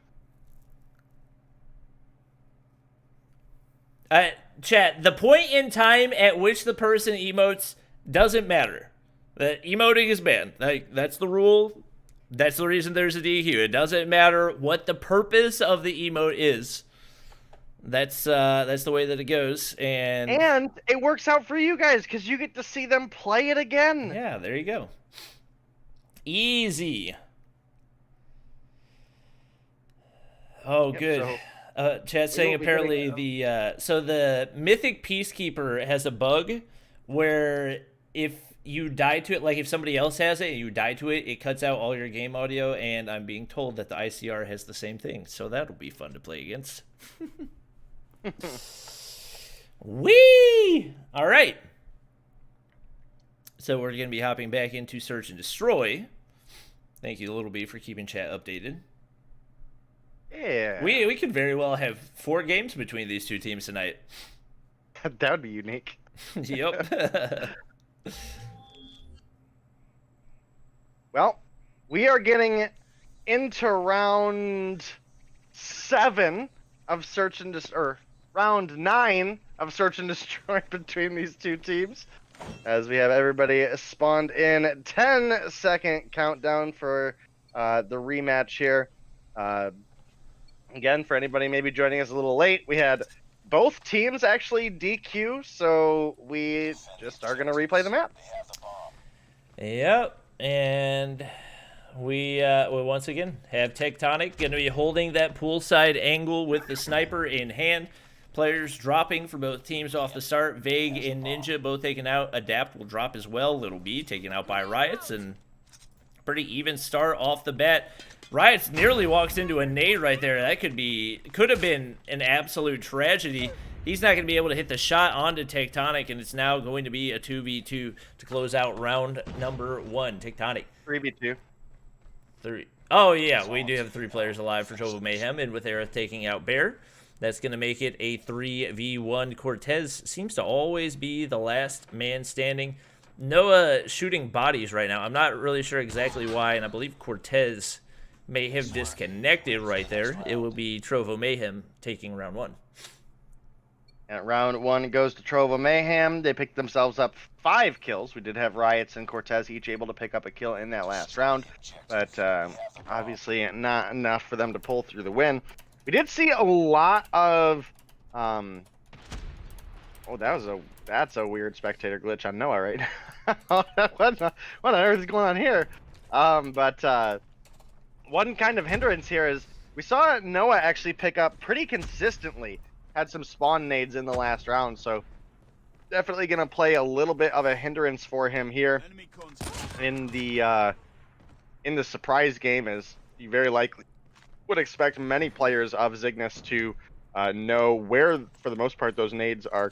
Chat, the point in time at which the person emotes doesn't matter. That emoting is banned. Like, that's the rule. That's the reason there's a DQ. It doesn't matter what the purpose of the emote is. That's the way that it goes, and it works out for you guys because you get to see them play it again. Yeah, there you go. Easy. Oh, good. Chat's saying apparently the Mythic Peacekeeper has a bug where if you die to it, like if somebody else has it and you die to it, it cuts out all your game audio, and I'm being told that the ICR has the same thing, so that'll be fun to play against. Whee! All right. So we're going to be hopping back into Search and Destroy. Thank you, Little B, for keeping chat updated. Yeah. We could very well have 4 games between these two teams tonight. That would be unique. Yep. Well, we are getting into round 7 of Search and Destroy, or round 9 of Search and Destroy between these two teams, as we have everybody spawned in. 10-second countdown for the rematch here. Again, for anybody maybe joining us a little late, we had both teams actually DQ, so we just are going to replay the map. Yep, and we once again have Tectonic going to be holding that poolside angle with the sniper in hand. Players dropping for both teams off the start. Vague and Ninja both taken out. Adapt will drop as well. Little B taken out by Riots, and pretty even start off the bat. Riots nearly walks into a nade right there. That could have been an absolute tragedy. He's not going to be able to hit the shot onto Tectonic, and it's now going to be a 2v2 to close out round number 1. Tectonic. 3v2. 3. Oh, yeah, we do have 3 players alive for TROVO Mayhem, and with Aerith taking out Bear. That's going to make it a 3v1. Cortez seems to always be the last man standing. Noah shooting bodies right now. I'm not really sure exactly why, and I believe Cortez may have disconnected right there. It will be TROVO Mayhem taking round 1. And round 1 goes to TROVO Mayhem. They picked themselves up 5 kills. We did have Riots and Cortez each able to pick up a kill in that last round, but obviously not enough for them to pull through the win. We did see a lot of oh, that's a weird spectator glitch on Noah, right? what on earth is going on here? But one kind of hindrance here is we saw Noah actually pick up pretty consistently. Had some spawn nades in the last round, so definitely going to play a little bit of a hindrance for him here in the surprise game, as you very likely would expect many players of Zygnus to know where, for the most part, those nades are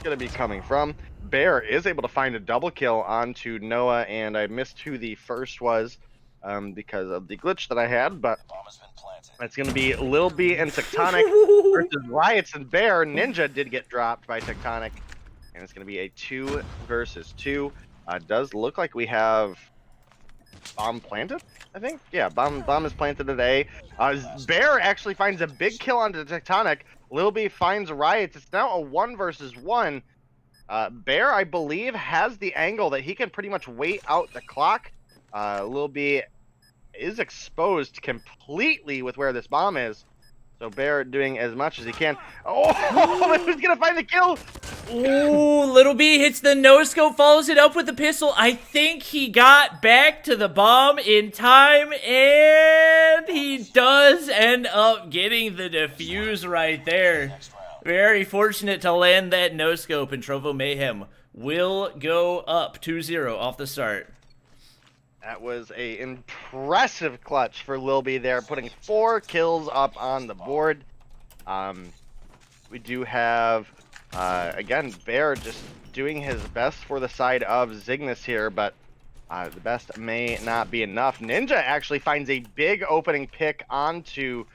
going to be coming from. Bear is able to find a double kill onto Noah, and I missed who the first was because of the glitch that I had, but it's going to be Lil B and Tectonic versus Riots and Bear. Ninja did get dropped by Tectonic, and it's going to be a 2 versus 2. Does look like we have bomb planted, I think. Yeah, bomb is planted today. Bear actually finds a big kill onto Tectonic. Lil B finds Riots. It's now a 1 versus 1. Bear, I believe, has the angle that he can pretty much wait out the clock. Lil B is exposed completely with where this bomb is. So Bear doing as much as he can. Oh, who's gonna find the kill? Ooh, Little B hits the no-scope, follows it up with the pistol. I think he got back to the bomb in time, and he does end up getting the defuse right there. Very fortunate to land that no-scope, and TROVO Mayhem will go up 2-0 off the start. That was a impressive clutch for Lil B there, putting 4 kills up on the board. We do have, again, Bear just doing his best for the side of Zygnus here, but the best may not be enough. Ninja actually finds a big opening pick onto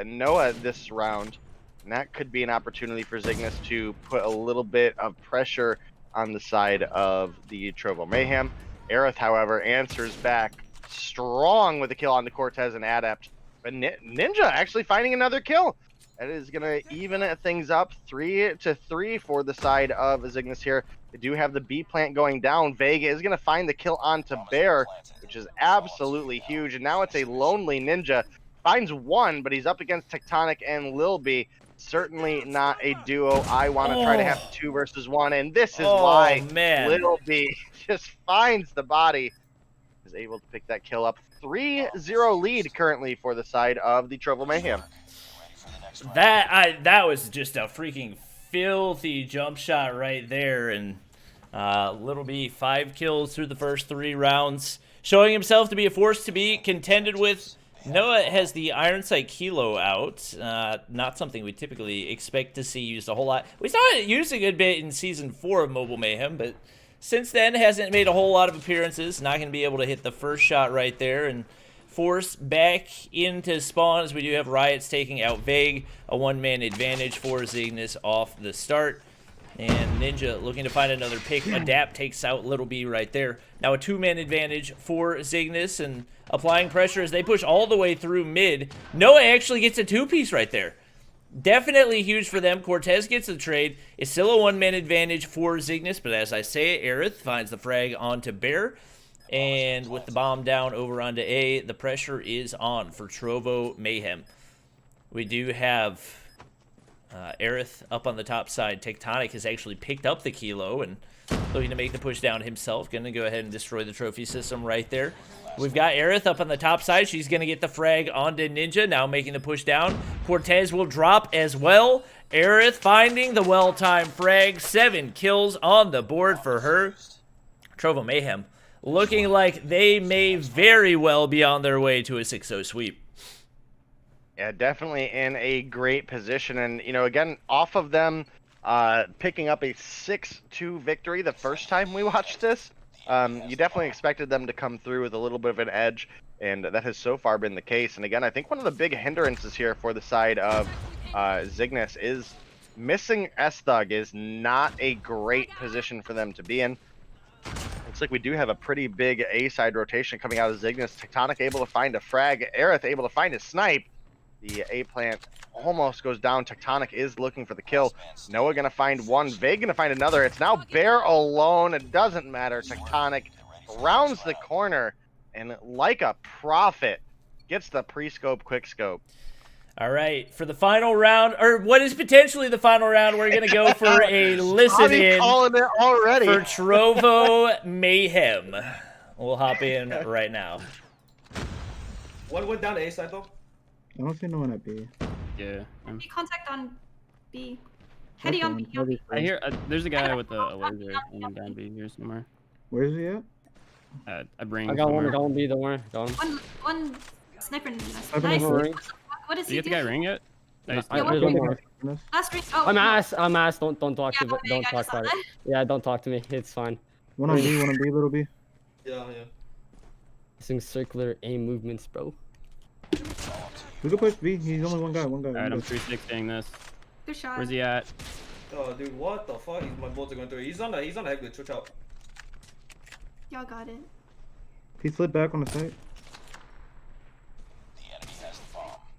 Noah this round, and that could be an opportunity for Zygnus to put a little bit of pressure on the side of the TROVO Mayhem. Aerith, however, answers back strong with a kill on the Cortez and Adept. But Ninja actually finding another kill. That is going to even things up 3-3 for the side of Zygnus here. They do have the B plant going down. Vega is going to find the kill onto Bear, which is absolutely huge. And now it's a lonely Ninja. Finds 1, but he's up against Tectonic and Lil B. Certainly not a duo I want to try to have 2 versus 1. And this is why Lil B just finds the body. Is able to pick that kill up. 3-0 lead currently for the side of the TROVO Mayhem. That was just a freaking filthy jump shot right there, and Little B 5 kills through the first 3 rounds, showing himself to be a force to be contended with. Noah has the Iron Sight Kilo out, not something we typically expect to see used a whole lot. We saw it used a good bit in Season 4 of Mobile Mayhem, but since then hasn't made a whole lot of appearances. Not going to be able to hit the first shot right there, and force back into spawn as we do have Riots taking out Vague. A one-man advantage for Zygnus off the start. And Ninja looking to find another pick. Adapt takes out Little B right there. Now a two-man advantage for Zygnus, and applying pressure as they push all the way through mid. Noah actually gets a two-piece right there. Definitely huge for them. Cortez gets the trade. It's still a one-man advantage for Zygnus, but as I say, Aerith finds the frag onto Bear. And with the bomb down over onto A, the pressure is on for Trovo Mayhem. We do have Aerith up on the top side. Tectonic has actually picked up the kilo and looking to make the push down himself. Going to go ahead and destroy the trophy system right there. We've got Aerith up on the top side. She's going to get the frag onto Ninja, now making the push down. Cortez will drop as well. Aerith finding the well-timed frag. 7 kills on the board for her. Trovo Mayhem looking like they may very well be on their way to a 6-0 sweep. Yeah, definitely in a great position. And, you know, again, off of them picking up a 6-2 victory the first time we watched this, you definitely expected them to come through with a little bit of an edge, and that has so far been the case. And again, I think one of the big hindrances here for the side of Zygnus is missing S-Thug is not a great position for them to be in. Looks like we do have a pretty big A-side rotation coming out of Zygnus. Tectonic able to find a frag. Aerith able to find a snipe. The A-plant almost goes down. Tectonic is looking for the kill. Noah going to find one. Vague going to find another. It's now Bear alone. It doesn't matter. Tectonic rounds the corner and like a prophet gets the pre-scope, quick scope. All right, for the final round, or what is potentially the final round, we're going to go for a listen-in calling it already for Trovo Mayhem. We'll hop in right now. One went down to A side, though. I don't see no one at B. Yeah. Contact on B. Heady on B. I hear there's a guy with a laser on down B here somewhere. Where is he at? I bring. I got one. Got one B. Don't worry. Got one. One sniper. Nice. Ring. What is Did you get the guy ring yet? Nice. Yeah, There's one more. Last ring. Oh, I'm ass. I'm ass. Don't talk Yeah, to. okay, Don't I talk just saw about it. that. Yeah, don't talk to me. It's fine. One on B, one on B, little B. Yeah. Using circular aim movements, bro. We can push B. He's only one guy. One guy. Alright, I'm 360ing this. Good shot. Where's he at? Oh, dude, what the fuck? My bolts are going through. He's on the head glitch. Watch out. Y'all got it. He slid back on the site.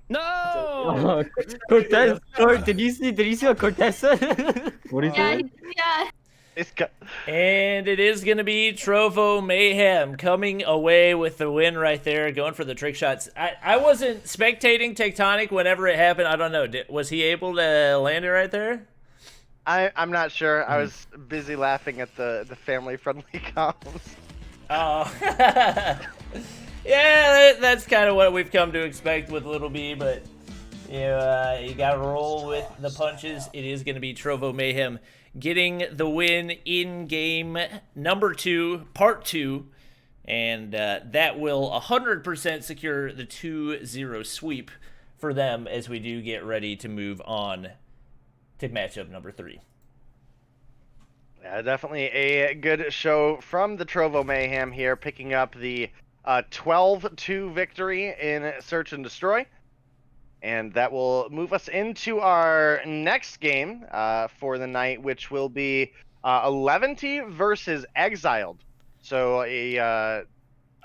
No! Oh, Cortez. Did you see what Cortez said? What do you say? Yeah. And it is going to be Trovo Mayhem coming away with the win right there, going for the trick shots. I wasn't spectating Tectonic whenever it happened. I don't know. Was he able to land it right there? I'm not sure. I was busy laughing at the family-friendly comms. Oh. Yeah, that's kind of what we've come to expect with Little B, but you got to roll with the punches. It is going to be Trovo Mayhem getting the win in game number 2, part 2, and that will 100% secure the 2-0 sweep for them as we do get ready to move on to matchup number 3. Yeah, definitely a good show from the Trovo Mayhem here, picking up the 12-2 victory in Search and Destroy. And that will move us into our next game for the night, which will be 11T versus Exiled. So a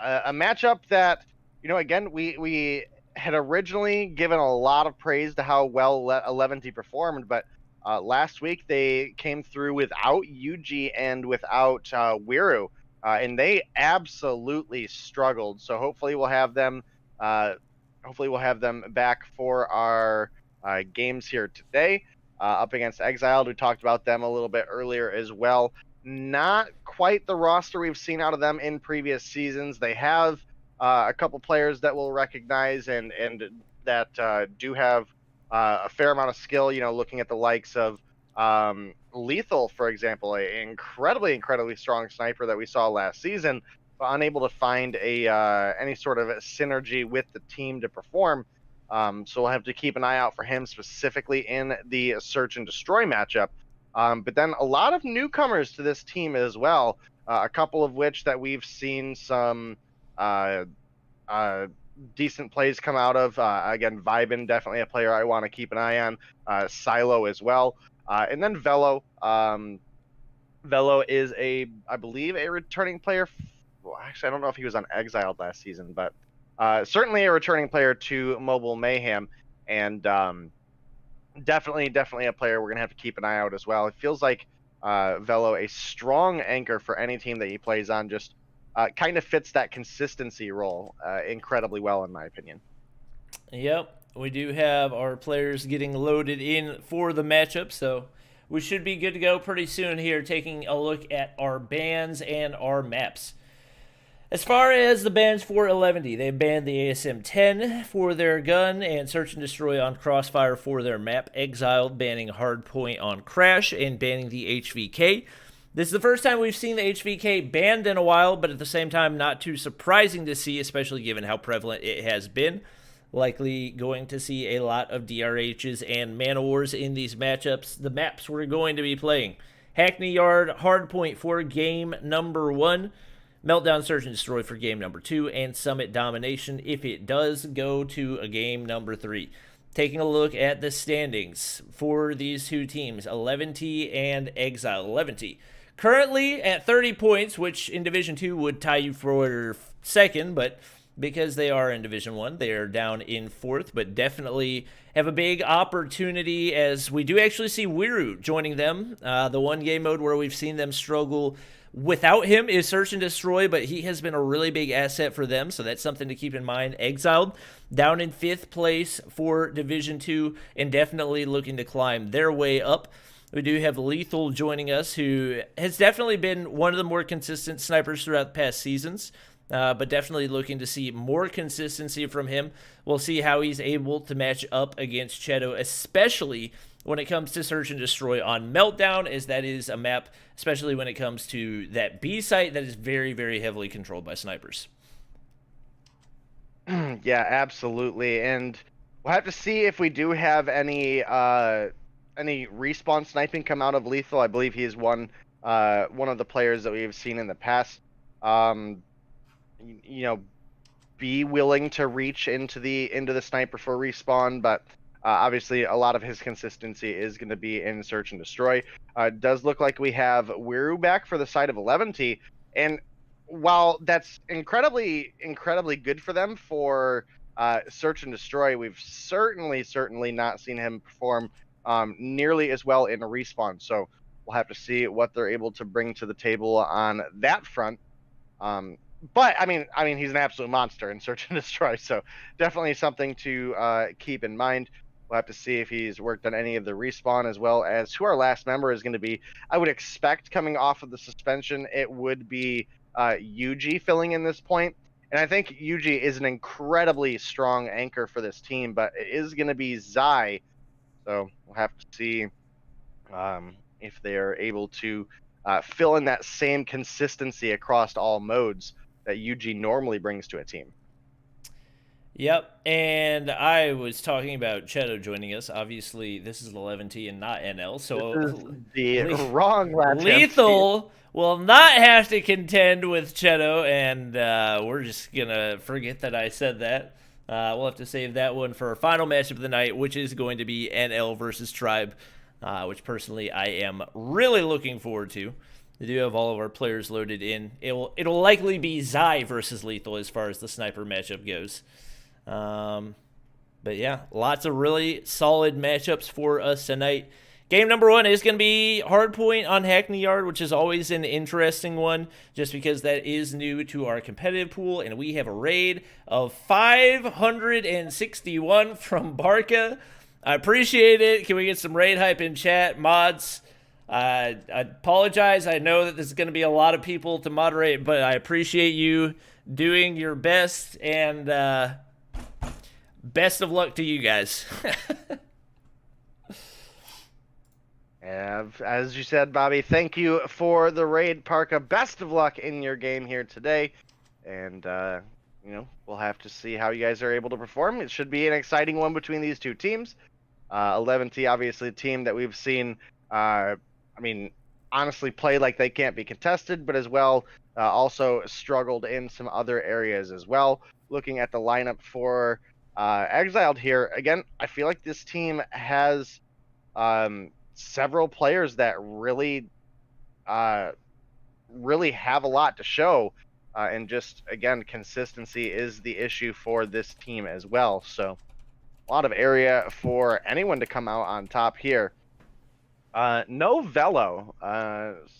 matchup that, you know, again, we had originally given a lot of praise to how well 11T performed, but last week they came through without Yuji and without Wiru. And they absolutely struggled. So hopefully we'll have them. Hopefully we'll have them back for our games here today up against Exiled. We talked about them a little bit earlier as well. Not quite the roster we've seen out of them in previous seasons. They have a couple players that we'll recognize and that do have a fair amount of skill. You know, looking at the likes of Lethal, for example, an incredibly strong sniper that we saw last season, but unable to find any sort of synergy with the team to perform. So we'll have to keep an eye out for him specifically in the Search and Destroy matchup. But then a lot of newcomers to this team as well, a couple of which that we've seen some decent plays come out of. Again, Vibin, definitely a player I want to keep an eye on. Silo as well. And then Velo. Velo is I believe, a returning player. Well, actually, I don't know if he was on Exiled last season, but certainly a returning player to Mobile Mayhem. And definitely a player we're going to have to keep an eye out as well. It feels like Velo, a strong anchor for any team that he plays on, just kind of fits that consistency role incredibly well, in my opinion. Yep, we do have our players getting loaded in for the matchup, so we should be good to go pretty soon here, taking a look at our bans and our maps. As far as the bans for 11D, they banned the ASM-10 for their gun and Search and Destroy on Crossfire for their map. Exiled banning Hardpoint on Crash and banning the HVK. This is the first time we've seen the HVK banned in a while, but at the same time not too surprising to see, especially given how prevalent it has been. Likely going to see a lot of DRHs and Man of Wars in these matchups. The maps we're going to be playing: Hackney Yard, Hardpoint for game number 1, Meltdown, Search and Destroy for game number 2, and Summit Domination if it does go to a game number 3. Taking a look at the standings for these two teams, 11T and Exile. 11T currently at 30 points, which in Division 2 would tie you for second, but because they are in Division 1, they are down in 4th, but definitely have a big opportunity as we do actually see Wiru joining them. The one game mode where we've seen them struggle without him is Search and Destroy, but he has been a really big asset for them, so that's something to keep in mind. Exiled down in 5th place for Division 2 and definitely looking to climb their way up. We do have Lethal joining us, who has definitely been one of the more consistent snipers throughout the past seasons, but definitely looking to see more consistency from him. We'll see how he's able to match up against Cheto, especially when it comes to Search and Destroy on Meltdown, as that is a map, especially when it comes to that B site, that is very, very heavily controlled by snipers. Yeah, absolutely. And we'll have to see if we do have any respawn sniping come out of Lethal. I believe he is one of the players that we've seen in the past. You know, be willing to reach into the sniper for respawn, but obviously a lot of his consistency is going to be in Search and Destroy. It does look like we have Wiru back for the side of 11T, and while that's incredibly good for them for Search and Destroy, we've certainly not seen him perform nearly as well in a respawn. So we'll have to see what they're able to bring to the table on that front. But I mean, he's an absolute monster in Search and Destroy, so definitely something to keep in mind. We'll have to see if he's worked on any of the respawn, as well as who our last member is going to be. I would expect, coming off of the suspension, it would be Yuji filling in this point. And I think Yuji is an incredibly strong anchor for this team, but it is going to be Zai. So we'll have to see if they are able to fill in that same consistency across all modes that Yuji normally brings to a team. Yep, and I was talking about Cheto joining us. Obviously, this is 11T and not NL, so the wrong Lethal will not have to contend with Cheto, and we're just going to forget that I said that. We'll have to save that one for our final matchup of the night, which is going to be NL versus Tribe, which personally I am really looking forward to. We do have all of our players loaded in. It'll likely be Zai versus Lethal as far as the sniper matchup goes. But yeah, lots of really solid matchups for us tonight. Game number 1 is going to be Hardpoint on Hackney Yard, which is always an interesting one, just because that is new to our competitive pool, and we have a raid of 561 from Barca. I appreciate it. Can we get some raid hype in chat, mods? I apologize. I know that this is going to be a lot of people to moderate, but I appreciate you doing your best, and best of luck to you guys. As you said, Bobby, thank you for the raid, Parka. Best of luck in your game here today. And, we'll have to see how you guys are able to perform. It should be an exciting one between these two teams. 11T, obviously, a team that we've seen I mean, honestly play like they can't be contested, but as well also struggled in some other areas as well. Looking at the lineup for Exiled here, again, I feel like this team has several players that really have a lot to show, and just again, consistency is the issue for this team as well. So a lot of area for anyone to come out on top here. No Velo,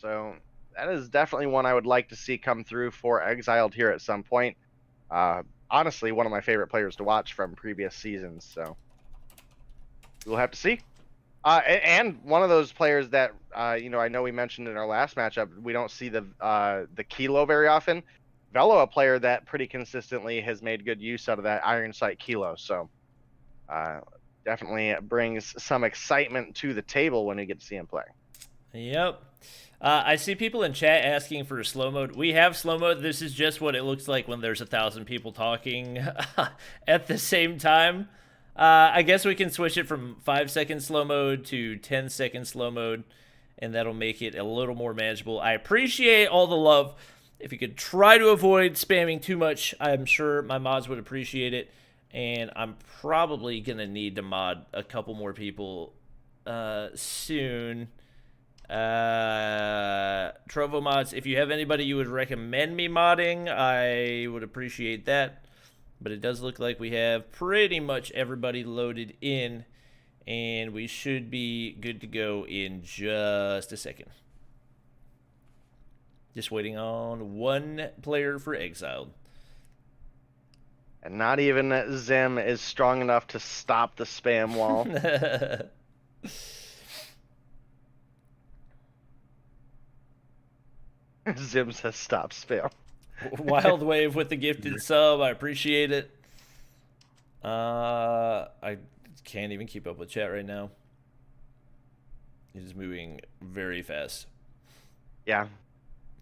so that is definitely one I would like to see come through for Exiled here at some point. Honestly, one of my favorite players to watch from previous seasons, so we'll have to see. And one of those players that I know we mentioned in our last matchup, we don't see the Kilo very often. Velo, a player that pretty consistently has made good use out of that Iron Sight Kilo, so definitely brings some excitement to the table when we get to see him play. Yep. I see people in chat asking for slow mode. We have slow mode. This is just what it looks like when there's 1,000 people talking at the same time. I guess we can switch it from 5-second slow mode to 10-second slow mode, and that'll make it a little more manageable. I appreciate all the love. If you could try to avoid spamming too much, I'm sure my mods would appreciate it. And I'm probably going to need to mod a couple more people soon. Trovo mods, if you have anybody you would recommend me modding, I would appreciate that. But it does look like we have pretty much everybody loaded in, and we should be good to go in just a second. Just waiting on one player for Exiled. And not even Zim is strong enough to stop the spam wall. Zim says stop spam. Wild Wave with the gifted sub. I appreciate it. I can't even keep up with chat right now. It is moving very fast. Yeah.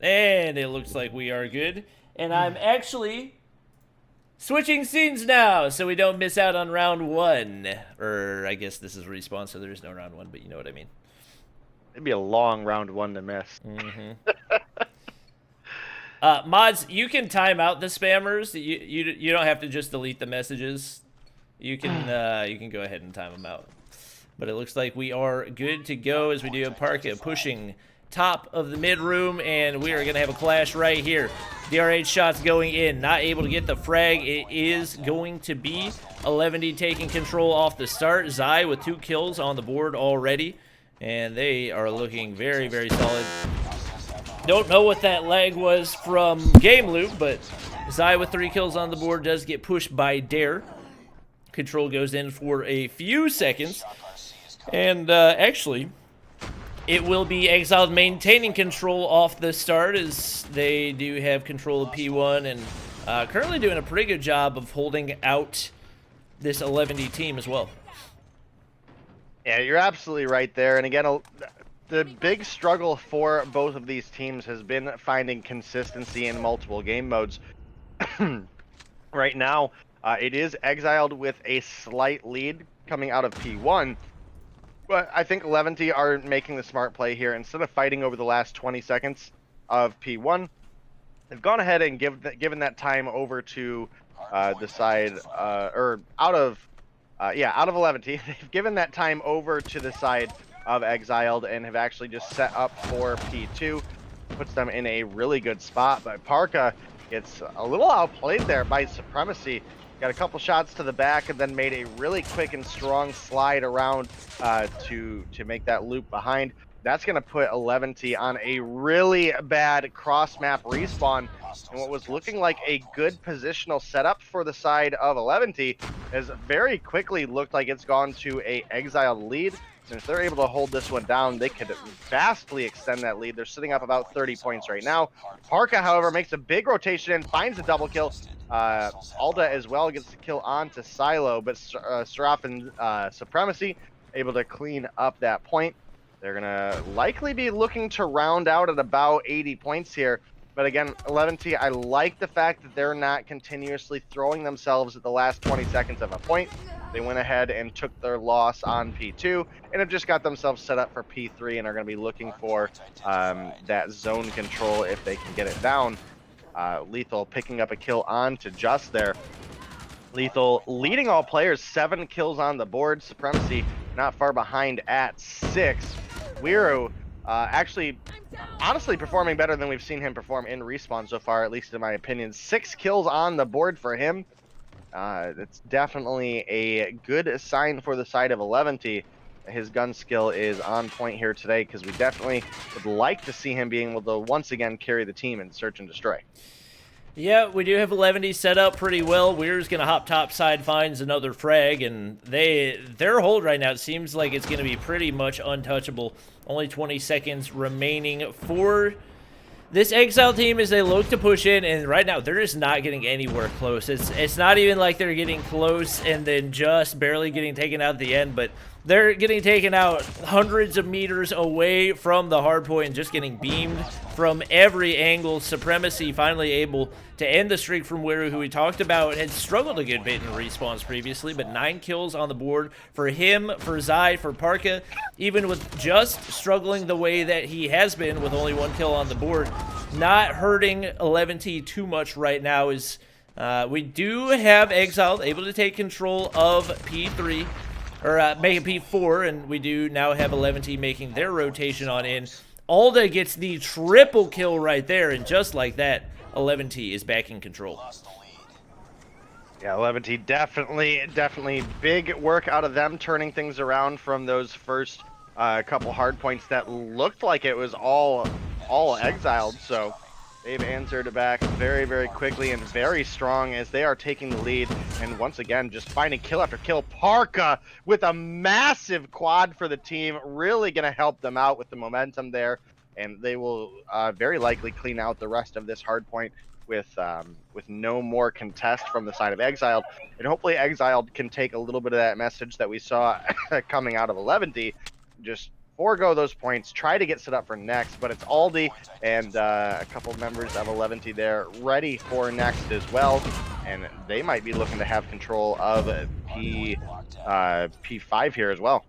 And it looks like we are good. And I'm actually switching scenes now, so we don't miss out on round 1. Or I guess this is respawn, so there is no round 1, but you know what I mean. It'd be a long round 1 to miss. Mm-hmm. Mods, you can time out the spammers. You don't have to just delete the messages. You can go ahead and time them out. But it looks like we are good to go as we do have Parka pushing top of the mid room, and we are going to have a clash right here. DRH shots going in, not able to get the frag. It is going to be 11D taking control off the start. Zai with 2 kills on the board already, and they are looking very, very solid. Don't know what that lag was from Game Loop, but Zai with 3 kills on the board does get pushed by Dare. Control goes in for a few seconds, and actually it will be Exiled maintaining control off the start, as they do have control of P1 and currently doing a pretty good job of holding out this 11D team as well. Yeah, you're absolutely right there. And again, the big struggle for both of these teams has been finding consistency in multiple game modes. Right now, it is Exiled with a slight lead coming out of P1. But I think 11T are making the smart play here. Instead of fighting over the last 20 seconds of P1, they've gone ahead and given that time over to the side, or out of 11T. They've given that time over to the side of Exiled and have actually just set up for P2. Puts them in a really good spot, but Parka gets a little outplayed there by Supremacy. Got a couple shots to the back and then made a really quick and strong slide around to make that loop behind. That's going to put 11T on a really bad cross-map respawn. And what was looking like a good positional setup for the side of 11T has very quickly looked like it's gone to a Exiled lead. And if they're able to hold this one down, they could vastly extend that lead. They're sitting up about 30 points right now. Parka, however, makes a big rotation and finds a double kill. Alda as well gets the kill onto Silo, but Seraph and Supremacy able to clean up that point. They're going to likely be looking to round out at about 80 points here. But again, 11T, I like the fact that they're not continuously throwing themselves at the last 20 seconds of a point. they went ahead and took their loss on P2 and have just got themselves set up for P3 and are going to be looking for that zone control if they can get it down. Lethal picking up a kill on to Just there. Lethal leading all players, 7 kills on the board. Supremacy not far behind at 6. Wiru actually, honestly performing better than we've seen him perform in Respawn so far, at least in my opinion. 6 kills on the board for him. It's definitely a good sign for the side of 11T. His gun skill is on point here today because we definitely would like to see him being able to once again carry the team in search and destroy. Yeah, we do have 11 set up pretty well. Weir's going to hop top side, finds another frag, and their hold right now, it seems like it's going to be pretty much untouchable. Only 20 seconds remaining for this Exile team as they look to push in, and right now they're just not getting anywhere close. It's not even like they're getting close and then just barely getting taken out at the end, but they're getting taken out hundreds of meters away from the hardpoint and just getting beamed from every angle. Supremacy finally able to end the streak from Wiru, who we talked about had struggled a good bit in respawns previously, but 9 kills on the board for him, for Zai, for Parka. Even with just struggling the way that he has been with only 1 kill on the board, not hurting 11T too much right now. Is we do have Exile able to take control of P3, or make it P4, and we do now have 11T making their rotation on in. Alda gets the triple kill right there, and just like that, 11T is back in control. Yeah, 11T definitely big work out of them, turning things around from those first couple hard points that looked like it was all exiled. So they've answered back very quickly and very strong as they are taking the lead. And once again, just finding kill after kill. Parka with a massive quad for the team, really going to help them out with the momentum there. And they will very likely clean out the rest of this hard point with no more contest from the side of Exiled. And hopefully Exiled can take a little bit of that message that we saw coming out of 11D. Just forego those points, try to get set up for next, but it's Aldi and a couple members of 11T there ready for next as well, and they might be looking to have control of P5 here as well.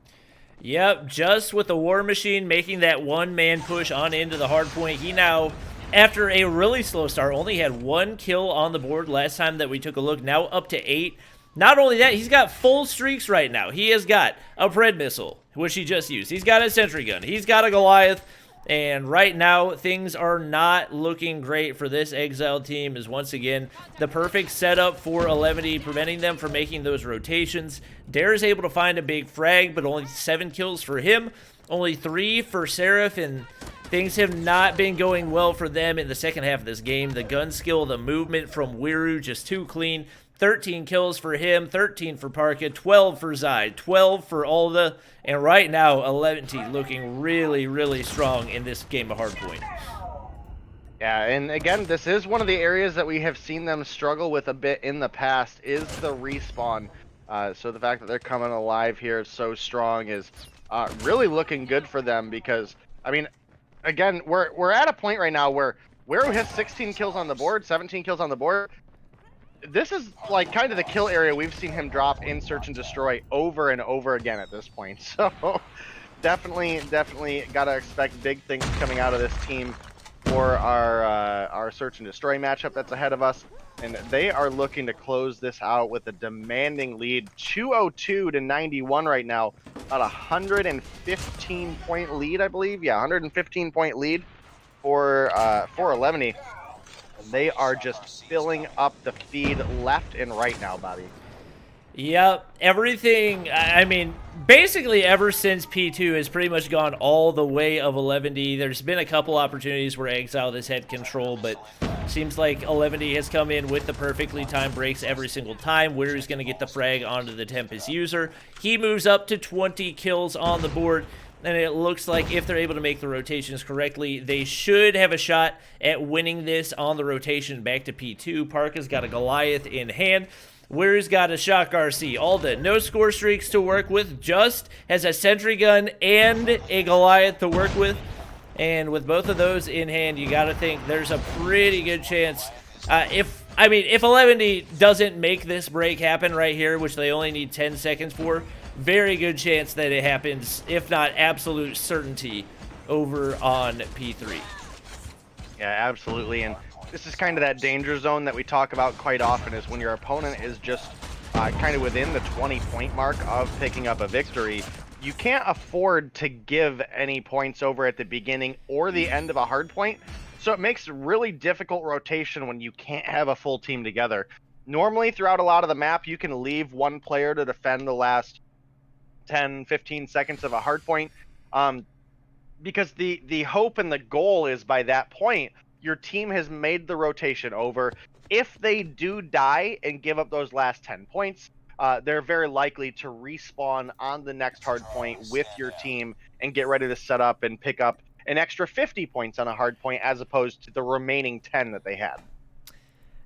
Yep, just with the War Machine making that one-man push on into the hard point. He now, after a really slow start, only had 1 kill on the board last time that we took a look, now up to 8. Not only that, he's got full streaks right now. He has got a Pred Missile, which he just used. He's got a Sentry Gun. He's got a Goliath. And right now, things are not looking great for this Exile team, as once again, the perfect setup for 11D, preventing them from making those rotations. Dare is able to find a big frag, but only 7 kills for him. Only 3 for Seraph, and things have not been going well for them in the second half of this game. The gun skill, the movement from Wiru, just too clean. 13 kills for him, 13 for Parka, 12 for Zai, 12 for Alda, and right now 11T looking really strong in this game of Hardpoint. Yeah, and again, this is one of the areas that we have seen them struggle with a bit in the past, is the respawn. So the fact that they're coming alive here so strong is really looking good for them, because, I mean, again, we're at a point right now where Wiru has 16 kills on the board, 17 kills on the board. This is like kind of the kill area we've seen him drop in Search and Destroy over and over again at this point. So definitely gotta expect big things coming out of this team for our Search and Destroy matchup that's ahead of us. And they are looking to close this out with a demanding lead, 202 to 91 right now, about a 115-point lead, I believe. Yeah, 115-point lead for 11E. They are just filling up the feed left and right now, Bobby. Yep, everything, I mean, basically ever since P2 has pretty much gone all the way of 11D. There's been a couple opportunities where Exile has had control, but seems like 11D has come in with the perfectly timed breaks every single time. Wiru's going to get the frag onto the Tempest user. He moves up to 20 kills on the board. And it looks like if they're able to make the rotations correctly, they should have a shot at winning this on the rotation back to P2. Parka's got a Goliath in hand. Wiru's got a Shock RC. Alda, no score streaks to work with, just has a Sentry Gun and a Goliath to work with. And with both of those in hand, you got to think there's a pretty good chance if 11D doesn't make this break happen right here, which they only need 10 seconds for, very good chance that it happens, if not absolute certainty, over on P3. Yeah, absolutely. And this is kind of that danger zone that we talk about quite often, is when your opponent is just kind of within the 20-point mark of picking up a victory. You can't afford to give any points over at the beginning or the end of a hard point. So it makes really difficult rotation when you can't have a full team together. Normally, throughout a lot of the map, you can leave one player to defend the last 10, 15 seconds of a hard point. Because the hope and the goal is by that point, your team has made the rotation over. If they do die and give up those last 10 points, they're very likely to respawn on the next hard point with your team and get ready to set up and pick up an extra 50 points on a hard point as opposed to the remaining 10 that they had.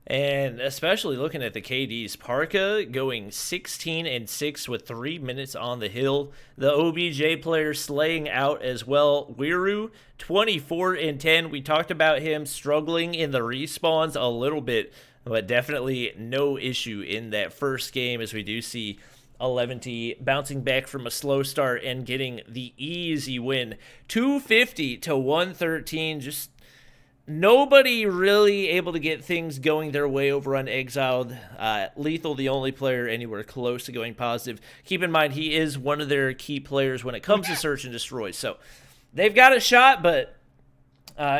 And especially looking at the KDs, Parka going 16-6 with 3 minutes on the hill. The OBJ player slaying out as well. Wiru 24-10. We talked about him struggling in the respawns a little bit, but definitely no issue in that first game, as we do see 11T bouncing back from a slow start and getting the easy win. 250-113. Just nobody really able to get things going their way over on Exiled. Lethal, the only player anywhere close to going positive. Keep in mind, he is one of their key players when it comes to Search and Destroy. So they've got a shot, but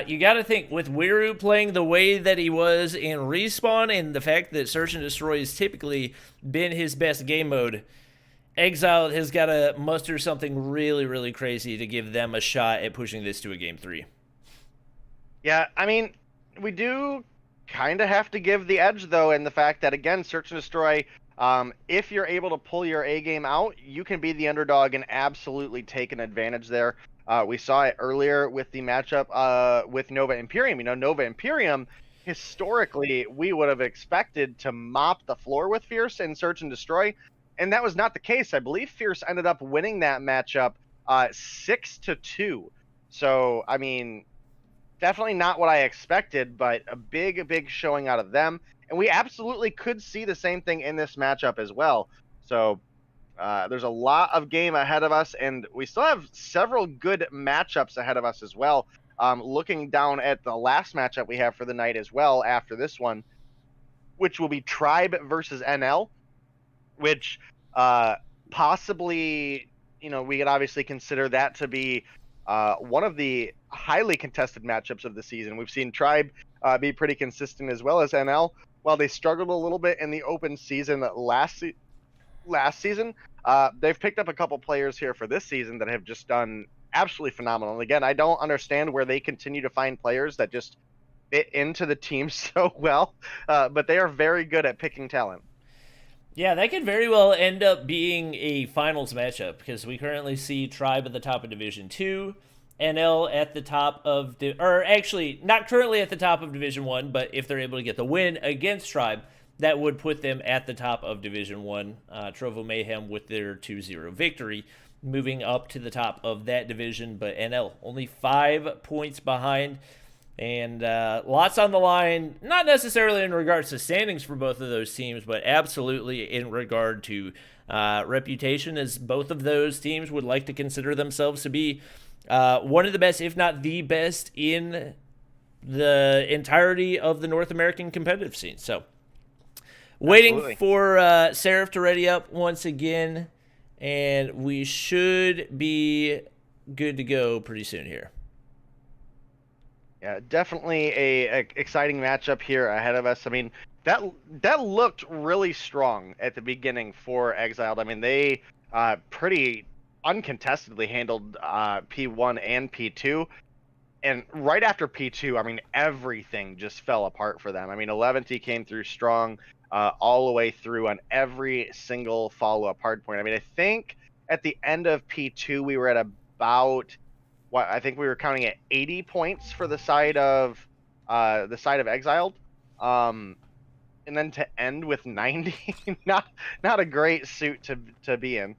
you got to think, with Wiru playing the way that he was in Respawn and the fact that Search and Destroy has typically been his best game mode, Exiled has got to muster something really, really crazy to give them a shot at pushing this to a Game 3. Yeah, I mean, we do kind of have to give the edge, though, in the fact that, again, Search and Destroy, if you're able to pull your A game out, you can be the underdog and absolutely take an advantage there. We saw it earlier with the matchup with Nova Imperium. You know, Nova Imperium, historically, we would have expected to mop the floor with Fierce and Search and Destroy, and that was not the case. I believe Fierce ended up winning that matchup 6-2. So, I mean, definitely not what I expected, but a big showing out of them. And we absolutely could see the same thing in this matchup as well. So there's a lot of game ahead of us, and we still have several good matchups ahead of us as well. Looking down at the last matchup we have for the night as well after this one, which will be Tribe versus NL, which possibly, you know, we could obviously consider that to be one of the highly contested matchups of the season. We've seen Tribe be pretty consistent, as well as NL. While they struggled a little bit in the open season last season, they've picked up a couple players here for this season that have just done absolutely phenomenal. And again, I don't understand where they continue to find players that just fit into the team so well, but they are very good at picking talent. Yeah, that could very well end up being a finals matchup, because we currently see Tribe at the top of Division 2, NL at the top of, or actually, not currently at the top of Division 1, but if they're able to get the win against Tribe, that would put them at the top of Division 1. Trovo Mayhem with their 2-0 victory, moving up to the top of that division, but NL only 5 points behind. And lots on the line, not necessarily in regards to standings for both of those teams, but absolutely in regard to reputation, as both of those teams would like to consider themselves to be one of the best, if not the best, in the entirety of the North American competitive scene. So, waiting Absolutely. for Seraph to ready up once again, and we should be good to go pretty soon here. Yeah, definitely a exciting matchup here ahead of us. I mean, that looked really strong at the beginning for Exiled. I mean, they pretty uncontestedly handled P1 and P2. And right after P2, I mean, everything just fell apart for them. I mean, 11T came through strong all the way through on every single follow-up hardpoint. I mean, I think at the end of P2, we were at about... I think we were counting at 80 points for the side of Exiled, and then to end with 90, not a great suit to be in.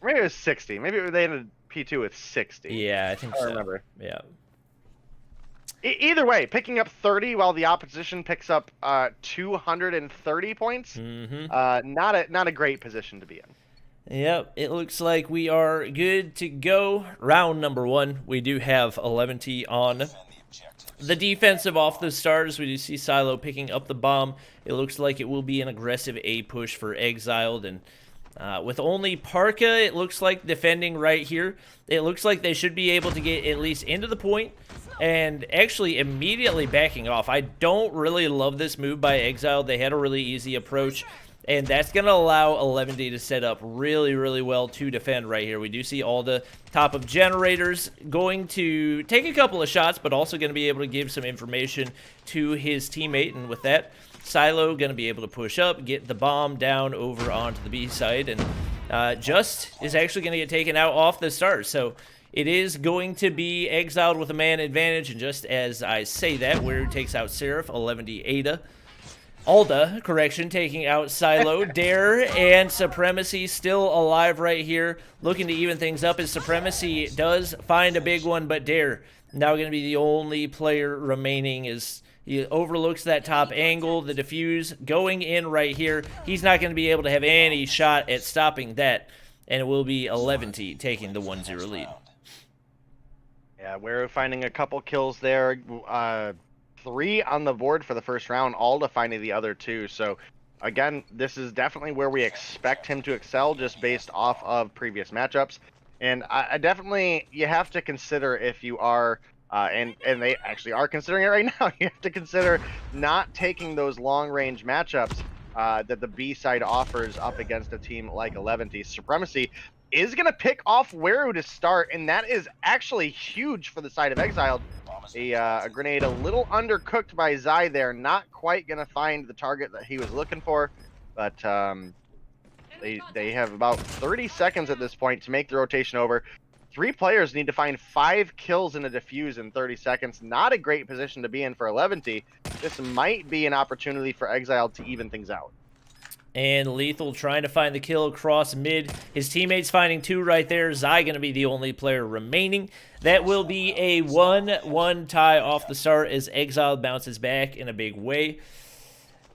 Maybe it was 60. Maybe they ended P2 with 60. Yeah, I think so. I remember. Yeah. Either way, picking up 30 while the opposition picks up 230 points. Not a great position to be in. Yep, it looks like we are good to go. Round number 1. We do have 11T on the defensive off the stars. We do see Silo picking up the bomb. It looks like it will be an aggressive A push for Exiled, and with only Parka, it looks like defending right here. It looks like they should be able to get at least into the point and actually immediately backing off. I don't really love this move by Exiled. They had a really easy approach, and that's going to allow 11D to set up really, really well to defend right here. We do see all the top of generators going to take a couple of shots, but also going to be able to give some information to his teammate. And with that, Silo going to be able to push up, get the bomb down over onto the B side, and Just is actually going to get taken out off the start. So it is going to be Exiled with a man advantage, and just as I say that, Weru takes out Seraph, 11D Ada. Alda, correction, taking out Silo. Dare and Supremacy still alive right here, looking to even things up as Supremacy does find a big one, but Dare now going to be the only player remaining as he overlooks that top angle. The defuse going in right here. He's not going to be able to have any shot at stopping that, and it will be 11T taking the 1-0 lead. Yeah, we're finding a couple kills there. 3 on the board for the first round, Alda finding the other 2. So, again, this is definitely where we expect him to excel just based off of previous matchups. And I definitely, you have to consider if you are, and they actually are considering it right now, you have to consider not taking those long-range matchups that the B side offers up against a team like 11T. Supremacy is going to pick off Weru to start, and that is actually huge for the side of Exiled. A grenade a little undercooked by Zai there, not quite going to find the target that he was looking for, but they have about 30 seconds at this point to make the rotation over. 3 players need to find 5 kills in a defuse in 30 seconds. Not a great position to be in for 11T. This might be an opportunity for Exiled to even things out. And Lethal trying to find the kill across mid. His teammates finding 2 right there. Zai going to be the only player remaining. That will be a 1-1 tie off the start as Exiled bounces back in a big way.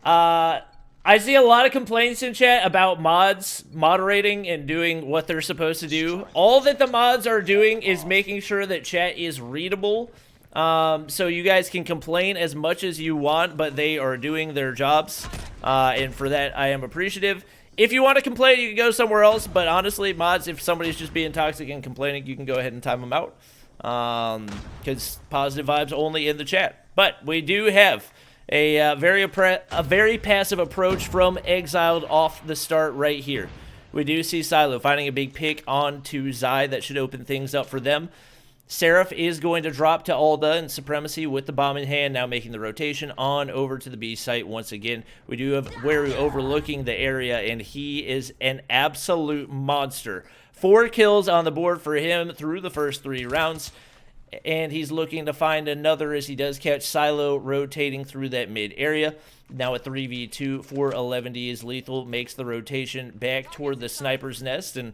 I see a lot of complaints in chat about mods moderating and doing what they're supposed to do. All that the mods are doing is making sure that chat is readable. So you guys can complain as much as you want, but they are doing their jobs. And for that, I am appreciative. If you want to complain, you can go somewhere else. But honestly, mods, if somebody's just being toxic and complaining, you can go ahead and time them out. Because positive vibes only in the chat. But we do have a very passive approach from Exiled off the start right here. We do see Silo finding a big pick onto Zai that should open things up for them. Seraph is going to drop to Alda and Supremacy with the bomb in hand, now making the rotation on over to the B site once again. We do have Weru overlooking the area, and he is an absolute monster. 4 kills on the board for him through the first 3 rounds, and he's looking to find another as he does catch Silo rotating through that mid area. Now a 3v2 for 11D as Lethal makes the rotation back toward the sniper's nest, and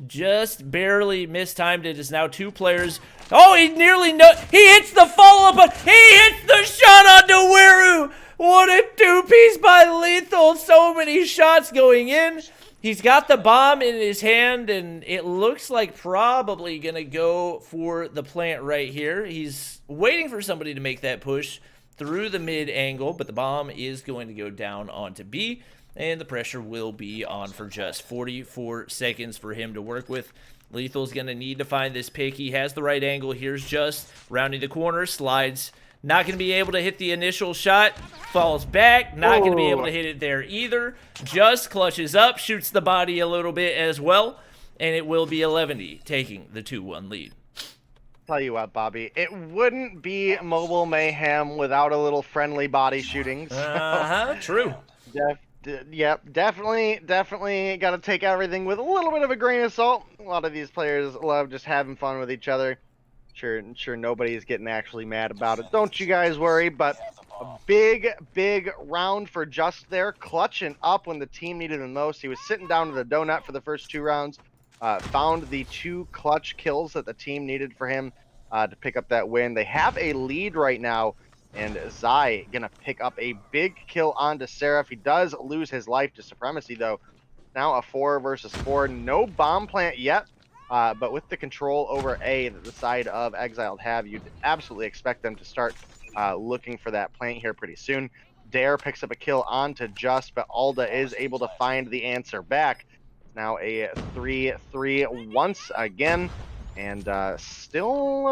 just barely mistimed it is now 2 players. Oh, he nearly he hits the follow-up, but he hits the shot onto Weru. What a 2-piece by Lethal. So many shots going in. He's got the bomb in his hand, and it looks like probably going to go for the plant right here. He's waiting for somebody to make that push through the mid angle, but the bomb is going to go down onto B. And the pressure will be on for just 44 seconds for him to work with. Lethal's going to need to find this pick. He has the right angle. Here's Just rounding the corner, slides. Not going to be able to hit the initial shot. Falls back. Not going to be able to hit it there either. Just clutches up, shoots the body a little bit as well. And it will be 11D taking the 2-1 lead. Tell you what, Bobby, it wouldn't be Mobile Mayhem without a little friendly body shooting. So. True. Yep, definitely got to take everything with a little bit of a grain of salt. A lot of these players love just having fun with each other. Sure, nobody's getting actually mad about it. Don't you guys worry, but a big round for Just there, clutching up when the team needed him most. He was sitting down to the donut for the first 2 rounds, found the 2 clutch kills that the team needed for him to pick up that win. They have a lead right now, and Zai gonna pick up a big kill onto Seraph. He does lose his life to Supremacy though. Now a 4 versus 4. No bomb plant yet, but with the control over A that the side of Exiled have, you'd absolutely expect them to start looking for that plant here pretty soon. Dare picks up a kill onto Just, but Alda is able to find the answer back. Now a 3-3 once again, and still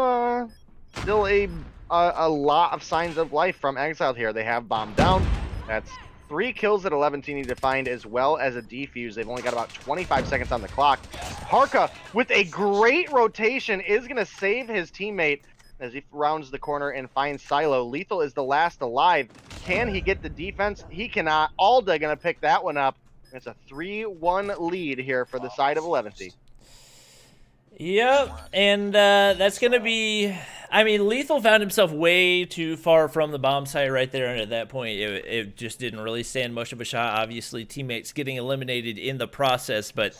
a lot of signs of life from Exiled here. They have bomb down. That's 3 kills that 11 need to find, as well as a defuse. They've only got about 25 seconds on the clock. Parka, with a great rotation, is going to save his teammate as he rounds the corner and finds Silo. Lethal is the last alive. Can he get the defense? He cannot. Alda going to pick that one up. It's a 3-1 lead here for the side of 11. Yep, and that's going to be... I mean, Lethal found himself way too far from the bomb site right there, and at that point, it just didn't really stand much of a shot. Obviously, teammates getting eliminated in the process, but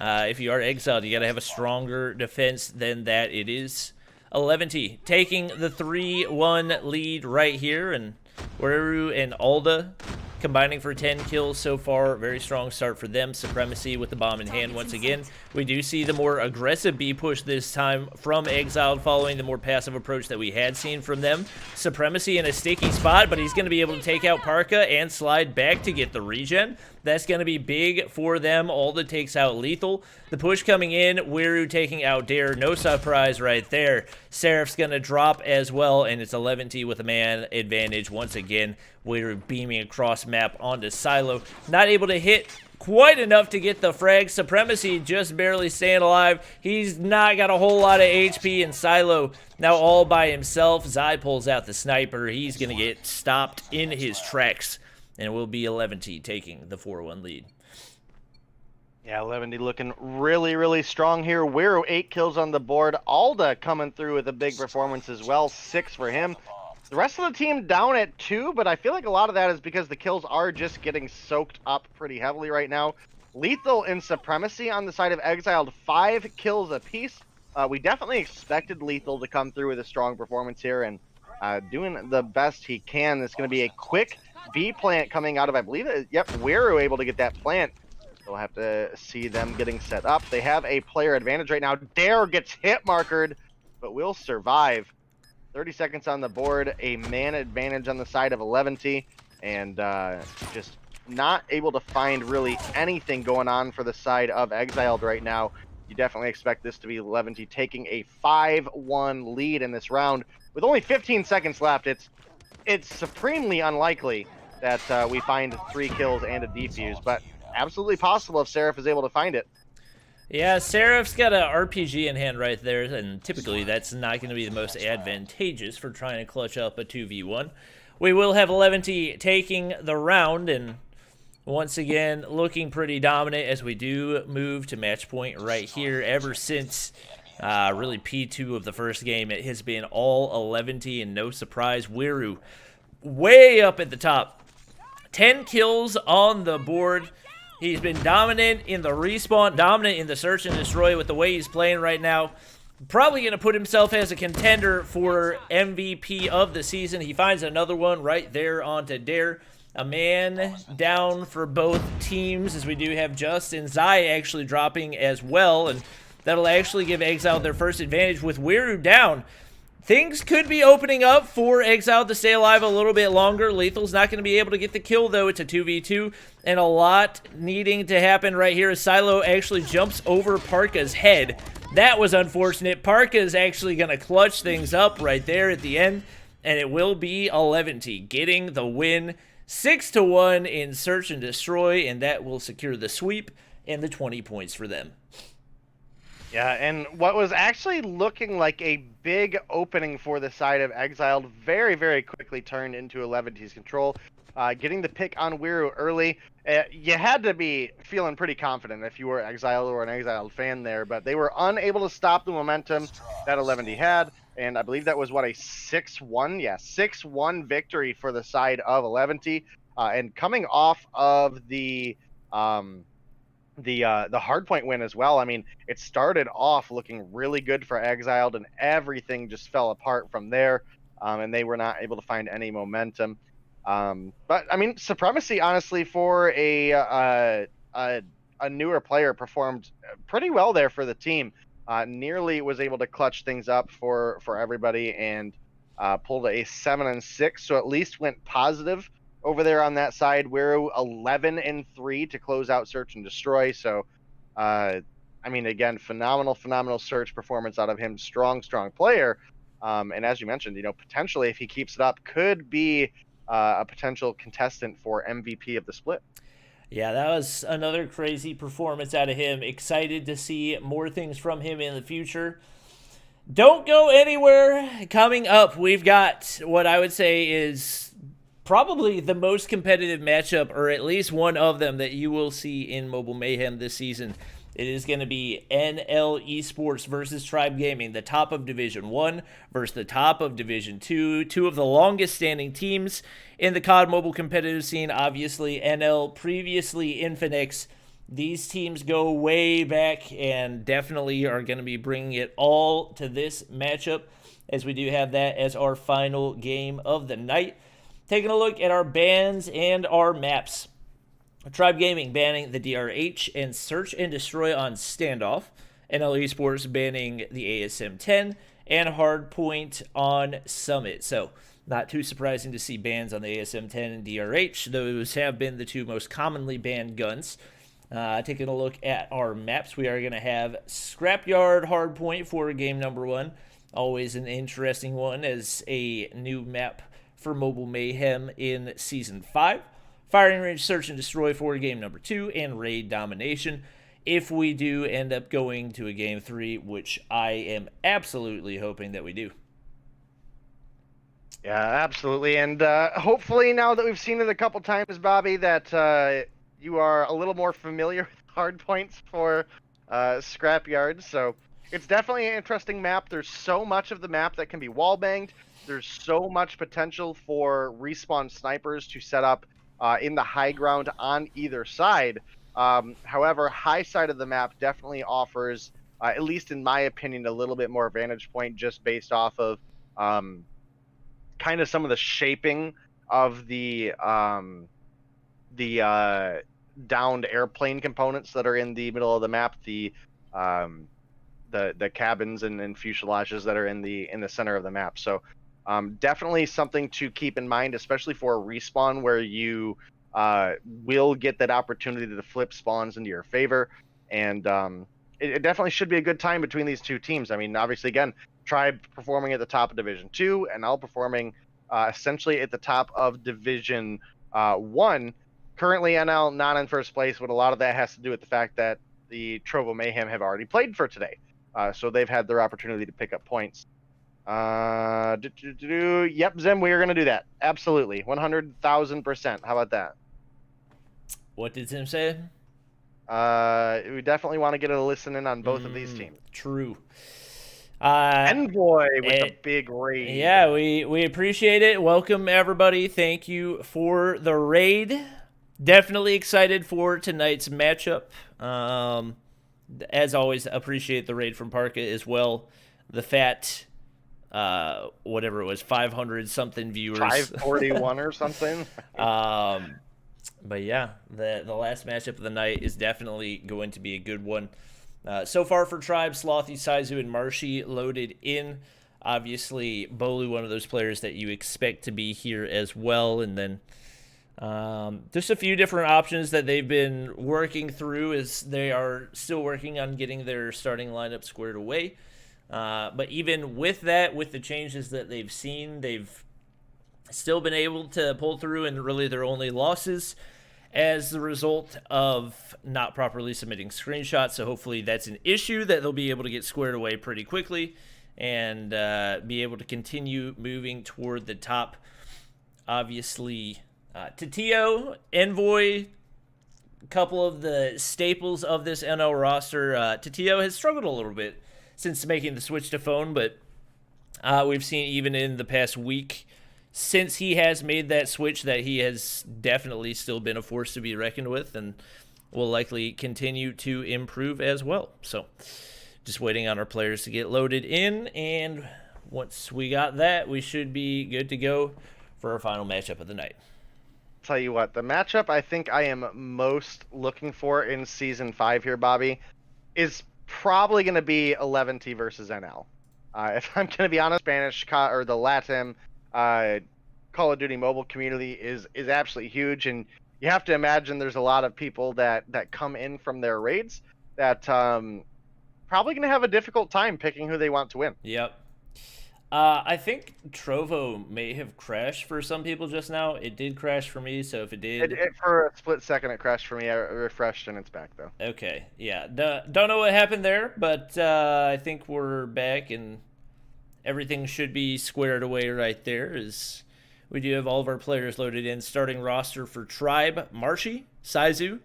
if you are Exiled, you got to have a stronger defense than that. It is 11 taking the 3-1 lead right here, and Weru and Alda combining for 10 kills so far. Very strong start for them. Supremacy with the bomb in hand once again. We do see the more aggressive B push this time from Exiled, following the more passive approach that we had seen from them. Supremacy in a sticky spot, but he's going to be able to take out Parka and slide back to get the regen. That's going to be big for them. Alda takes out Lethal. The push coming in, Weru taking out Dare. No surprise right there. Seraph's going to drop as well, and it's 11 with a man advantage once again. Weru beaming across map onto Silo. Not able to hit quite enough to get the frag. Supremacy just barely staying alive. He's not got a whole lot of HP, and Silo now all by himself. Zai pulls out the sniper. He's going to get stopped in his tracks, and it will be 11 taking the 4-1 lead. Yeah, 11 looking really, really strong here. Weru 8 kills on the board. Alda coming through with a big performance as well. 6 for him. The rest of the team down at 2, but I feel like a lot of that is because the kills are just getting soaked up pretty heavily right now. Lethal and Supremacy on the side of Exiled, 5 kills apiece. We definitely expected Lethal to come through with a strong performance here and doing the best he can. It's going to be a quick B plant coming out of, I believe, Weru able to get that plant. We'll have to see them getting set up. They have a player advantage right now. Dare gets hit markered, but will survive. 30 seconds on the board, a man advantage on the side of 11, and just not able to find really anything going on for the side of Exiled right now. You definitely expect this to be 11 taking a 5-1 lead in this round. With only 15 seconds left, it's supremely unlikely that we find 3 kills and a defuse, but absolutely possible if Seraph is able to find it. Yeah, Seraph's got an RPG in hand right there, and typically that's not going to be the most advantageous for trying to clutch up a 2v1. We will have 11 taking the round, and once again looking pretty dominant as we do move to match point right here. Ever since really P2 of the first game, it has been all 11, and no surprise, Weru way up at the top. 10 kills on the board. He's been dominant in the respawn, dominant in the search and destroy with the way he's playing right now. Probably going to put himself as a contender for MVP of the season. He finds another one right there onto Dare. A man down for both teams, as we do have Just and Zai actually dropping as well. And that'll actually give Exile their first advantage with Weru down. Things could be opening up for Exile to stay alive a little bit longer. Lethal's not going to be able to get the kill, though. It's a 2v2, and a lot needing to happen right here as Silo actually jumps over Parka's head. That was unfortunate. Parka is actually going to clutch things up right there at the end, and it will be 11 getting the win. 6-1 in Search and Destroy, and that will secure the sweep and the 20 points for them. Yeah, and what was actually looking like a big opening for the side of Exiled very, very quickly turned into 11's control. Getting the pick on Weru early, you had to be feeling pretty confident if you were Exiled or an Exiled fan there, but they were unable to stop the momentum that 11 had, and I believe that was, what, a 6-1? Yeah, 6-1 victory for the side of 11. And coming off of the the Hardpoint win as well. I mean, it started off looking really good for Exiled, and everything just fell apart from there, and they were not able to find any momentum. But I mean, Supremacy, honestly, for a newer player, performed pretty well there for the team. Nearly was able to clutch things up for everybody, and pulled a 7-6, so at least went positive over there on that side. We're 11-3 to close out Search and Destroy. So, I mean, again, phenomenal search performance out of him. Strong player. And as you mentioned, potentially if he keeps it up, could be a potential contestant for MVP of the split. Yeah, that was another crazy performance out of him. Excited to see more things from him in the future. Don't go anywhere. Coming up, we've got what I would say is probably the most competitive matchup, or at least one of them, that you will see in Mobile Mayhem this season. It is going to be NL Esports versus Tribe Gaming, the top of Division 1 versus the top of Division 2, two of the longest standing teams in the COD mobile competitive scene. Obviously, NL, previously Infinix. These teams go way back and definitely are going to be bringing it all to this matchup, as we do have that as our final game of the night. Taking a look at our bans and our maps. Tribe Gaming banning the DRH and Search and Destroy on Standoff. NL Esports banning the ASM-10 and Hardpoint on Summit. So, not too surprising to see bans on the ASM-10 and DRH. Those have been the two most commonly banned guns. Taking a look at our maps, we are going to have Scrapyard Hardpoint for game number 1. Always an interesting one as a new map for Mobile Mayhem in Season 5. Firing Range Search and Destroy for game number 2, and Raid Domination if we do end up going to a game 3, which I am absolutely hoping that we do. Yeah, absolutely. And hopefully now that we've seen it a couple times, Bobby, that you are a little more familiar with hard points for Scrapyard. So it's definitely an interesting map. There's so much of the map that can be wall banged. There's so much potential for respawn snipers to set up in the high ground on either side. However, high side of the map definitely offers, at least in my opinion, a little bit more vantage point, just based off of kind of some of the shaping of the downed airplane components that are in the middle of the map, the cabins and fuselages that are in the center of the map. So definitely something to keep in mind, especially for a respawn where you will get that opportunity to flip spawns into your favor. And it definitely should be a good time between these two teams. I mean, obviously, again, Tribe performing at the top of Division 2, and NL performing essentially at the top of Division 1. Currently, NL not in first place, but a lot of that has to do with the fact that the Trovo Mayhem have already played for today. So they've had their opportunity to pick up points. Yep, Zim, we are going to do that. Absolutely. 100,000%. How about that? What did Zim say? We definitely want to get a listen in on both of these teams. True. Envoy with a big raid. Yeah, we appreciate it. Welcome, everybody. Thank you for the raid. Definitely excited for tonight's matchup. As always, appreciate the raid from Parka as well. The fat, whatever it was, 500 something viewers. 541 or something. But yeah, the last matchup of the night is definitely going to be a good one. So far for Tribe, Slothy, Saizu, and Marshy loaded in. Obviously, Bolu, one of those players that you expect to be here as well. And then just a few different options that they've been working through as they are still working on getting their starting lineup squared away. But even with that, with the changes that they've seen, they've still been able to pull through, and really their only losses as the result of not properly submitting screenshots. So hopefully that's an issue that they'll be able to get squared away pretty quickly and be able to continue moving toward the top. Obviously, Tatio, Envoy, a couple of the staples of this NL roster. Tatio has struggled a little bit since making the switch to phone, but we've seen even in the past week since he has made that switch that he has definitely still been a force to be reckoned with, and will likely continue to improve as well. So just waiting on our players to get loaded in, and once we got that, we should be good to go for our final matchup of the night. Tell you what, the matchup I think I am most looking for in Season 5 here, Bobby, is probably going to be 11T versus NL. If I'm going to be honest, Spanish or the Latin Call of Duty mobile community is absolutely huge, and you have to imagine there's a lot of people that come in from their raids that probably going to have a difficult time picking who they want to win. Yep. I think Trovo may have crashed for some people just now. It did crash for me, so if it did... For a split second, it crashed for me. I refreshed, and it's back, though. Okay, yeah. Don't know what happened there, but I think we're back, and everything should be squared away right there, as we do have all of our players loaded in. Starting roster for Tribe, Marshy, Saizu,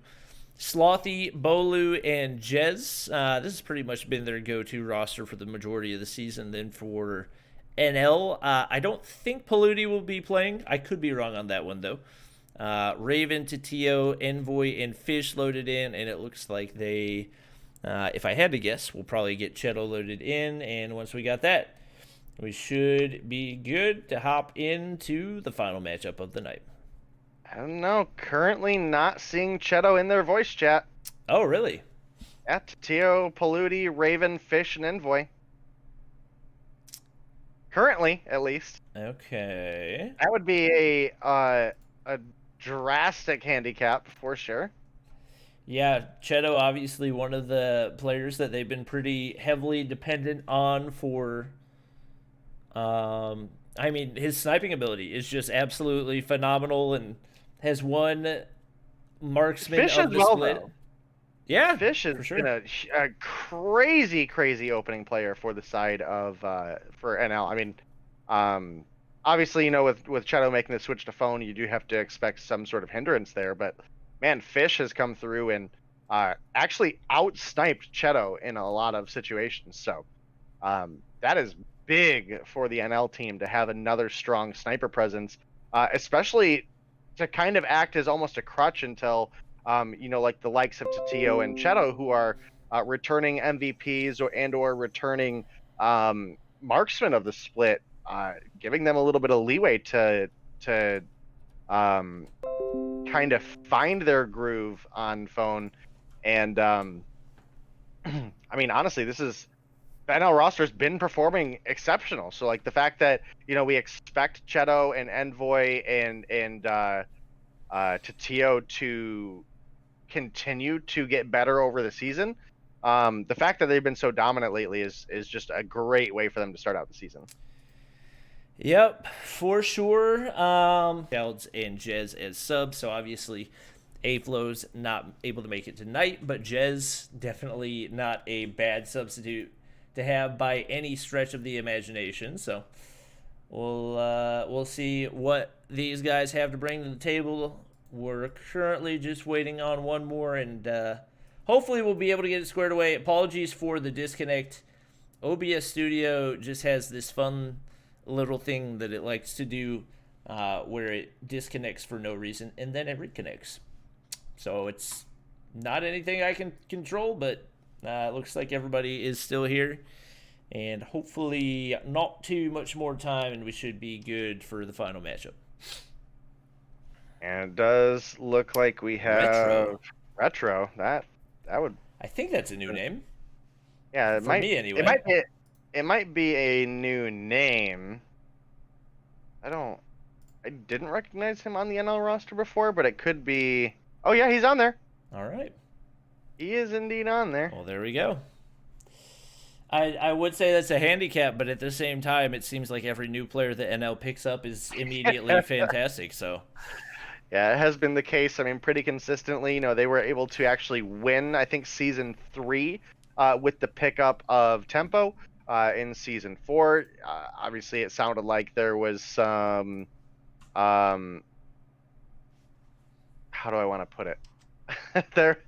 Slothy, Bolu, and Jez. This has pretty much been their go-to roster for the majority of the season. Then for NL, I don't think Paludi will be playing. I could be wrong on that one, though. Raven, Tatio, Envoy, and Fish loaded in, and it looks like they, if I had to guess, we'll probably get Cheto loaded in, and once we got that, we should be good to hop into the final matchup of the night. I don't know. Currently not seeing Cheto in their voice chat. Oh, really? Yeah, Tatio, Paludi, Raven, Fish, and Envoy. Currently, at least. Okay. That would be a drastic handicap for sure. Yeah, Cheto obviously one of the players that they've been pretty heavily dependent on for. I mean, his sniping ability is just absolutely phenomenal and has won marksman Fish of the well, split. though. Yeah, Fish has sure. been a crazy opening player for the side of for NL. I mean, obviously, you know, with Cheto making the switch to phone, you do have to expect some sort of hindrance there. But man, Fish has come through and actually out-sniped Cheto in a lot of situations. So that is big for the NL team to have another strong sniper presence, especially to kind of act as almost a crutch until, you know, like the likes of Tatio and Cheto, who are returning MVPs or returning marksmen of the split, giving them a little bit of leeway to kind of find their groove on phone. And I mean, honestly, the NL roster has been performing exceptional. So like the fact that, you know, we expect Cheto and Envoy and Tatio to continue to get better over the season. The fact that they've been so dominant lately is just a great way for them to start out the season. Yep, for sure. Clouds and Jez as subs, so obviously A-Flow's not able to make it tonight, but Jez definitely not a bad substitute to have by any stretch of the imagination. So we'll see what these guys have to bring to the table. We're currently just waiting on one more, and hopefully we'll be able to get it squared away. Apologies for the disconnect. OBS Studio just has this fun little thing that it likes to do where it disconnects for no reason and then it reconnects. So it's not anything I can control, but it looks like everybody is still here, and hopefully not too much more time, and we should be good for the final matchup. And it does look like we have Retro. That would. I think that's a new name. Yeah, for me anyway. It might be a new name. I didn't recognize him on the NL roster before, but it could be. Oh yeah, he's on there. All right. He is indeed on there. Well, there we go. I would say that's a handicap, but at the same time, it seems like every new player that NL picks up is immediately fantastic. So. Yeah, it has been the case. I mean, pretty consistently. You know, they were able to actually win, I think, Season 3 with the pickup of Tempo. In Season 4, obviously, it sounded like there was some, how do I want to put it? There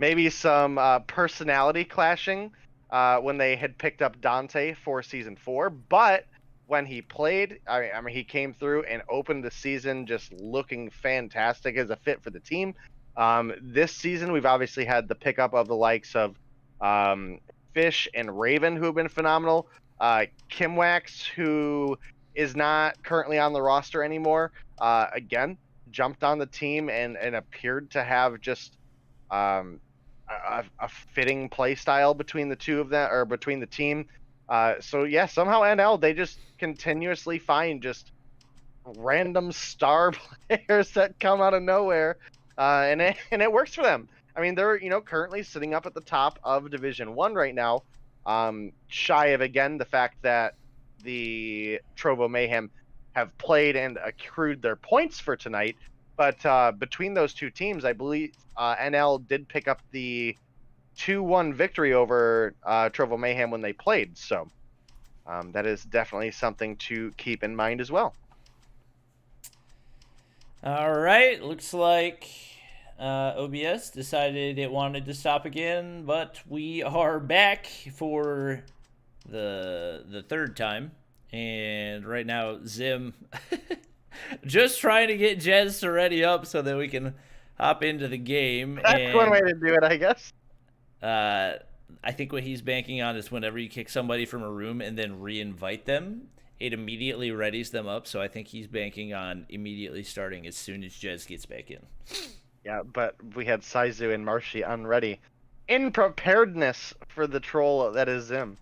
maybe some personality clashing when they had picked up Dante for Season 4, but when he played, I mean, he came through and opened the season just looking fantastic as a fit for the team. This season, we've obviously had the pickup of the likes of Fish and Raven, who have been phenomenal. Kimwax, who is not currently on the roster anymore, again, jumped on the team and appeared to have just a fitting play style between the two of them, or between the team. So yeah, somehow NL, they just continuously find just random star players that come out of nowhere, and it works for them. I mean, they're currently sitting up at the top of Division 1 right now, shy of, again, the fact that the Trovo Mayhem have played and accrued their points for tonight. But between those two teams, I believe NL did pick up the 2-1 victory over Trovo Mayhem when they played. So that is definitely something to keep in mind as well. All right, looks like OBS decided it wanted to stop again, but we are back for the third time. And right now, Zim just trying to get Jez to ready up so that we can hop into the game. That's one way to do it, I guess. I think what he's banking on is whenever you kick somebody from a room and then re-invite them, it immediately readies them up. So I think he's banking on immediately starting as soon as Jez gets back in. Yeah, but we had Saizu and Marshy unready. In preparedness for the troll that is Zim.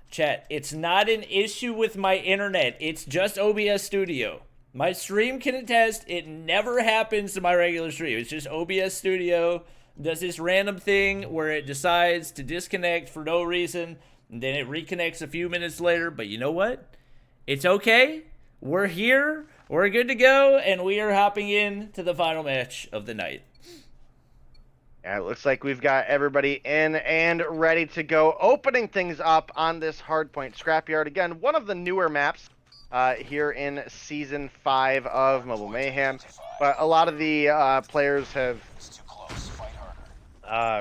Chat, it's not an issue with my internet. It's just OBS Studio. My stream can attest it never happens to my regular stream. It's just OBS Studio does this random thing where it decides to disconnect for no reason, and then it reconnects a few minutes later. But you know what? It's okay. We're here. We're good to go, and we are hopping in to the final match of the night. Yeah, it looks like we've got everybody in and ready to go. Opening things up on this Hardpoint Scrapyard. Again, one of the newer maps here in Season 5 of Mobile Mayhem. But a lot of the players have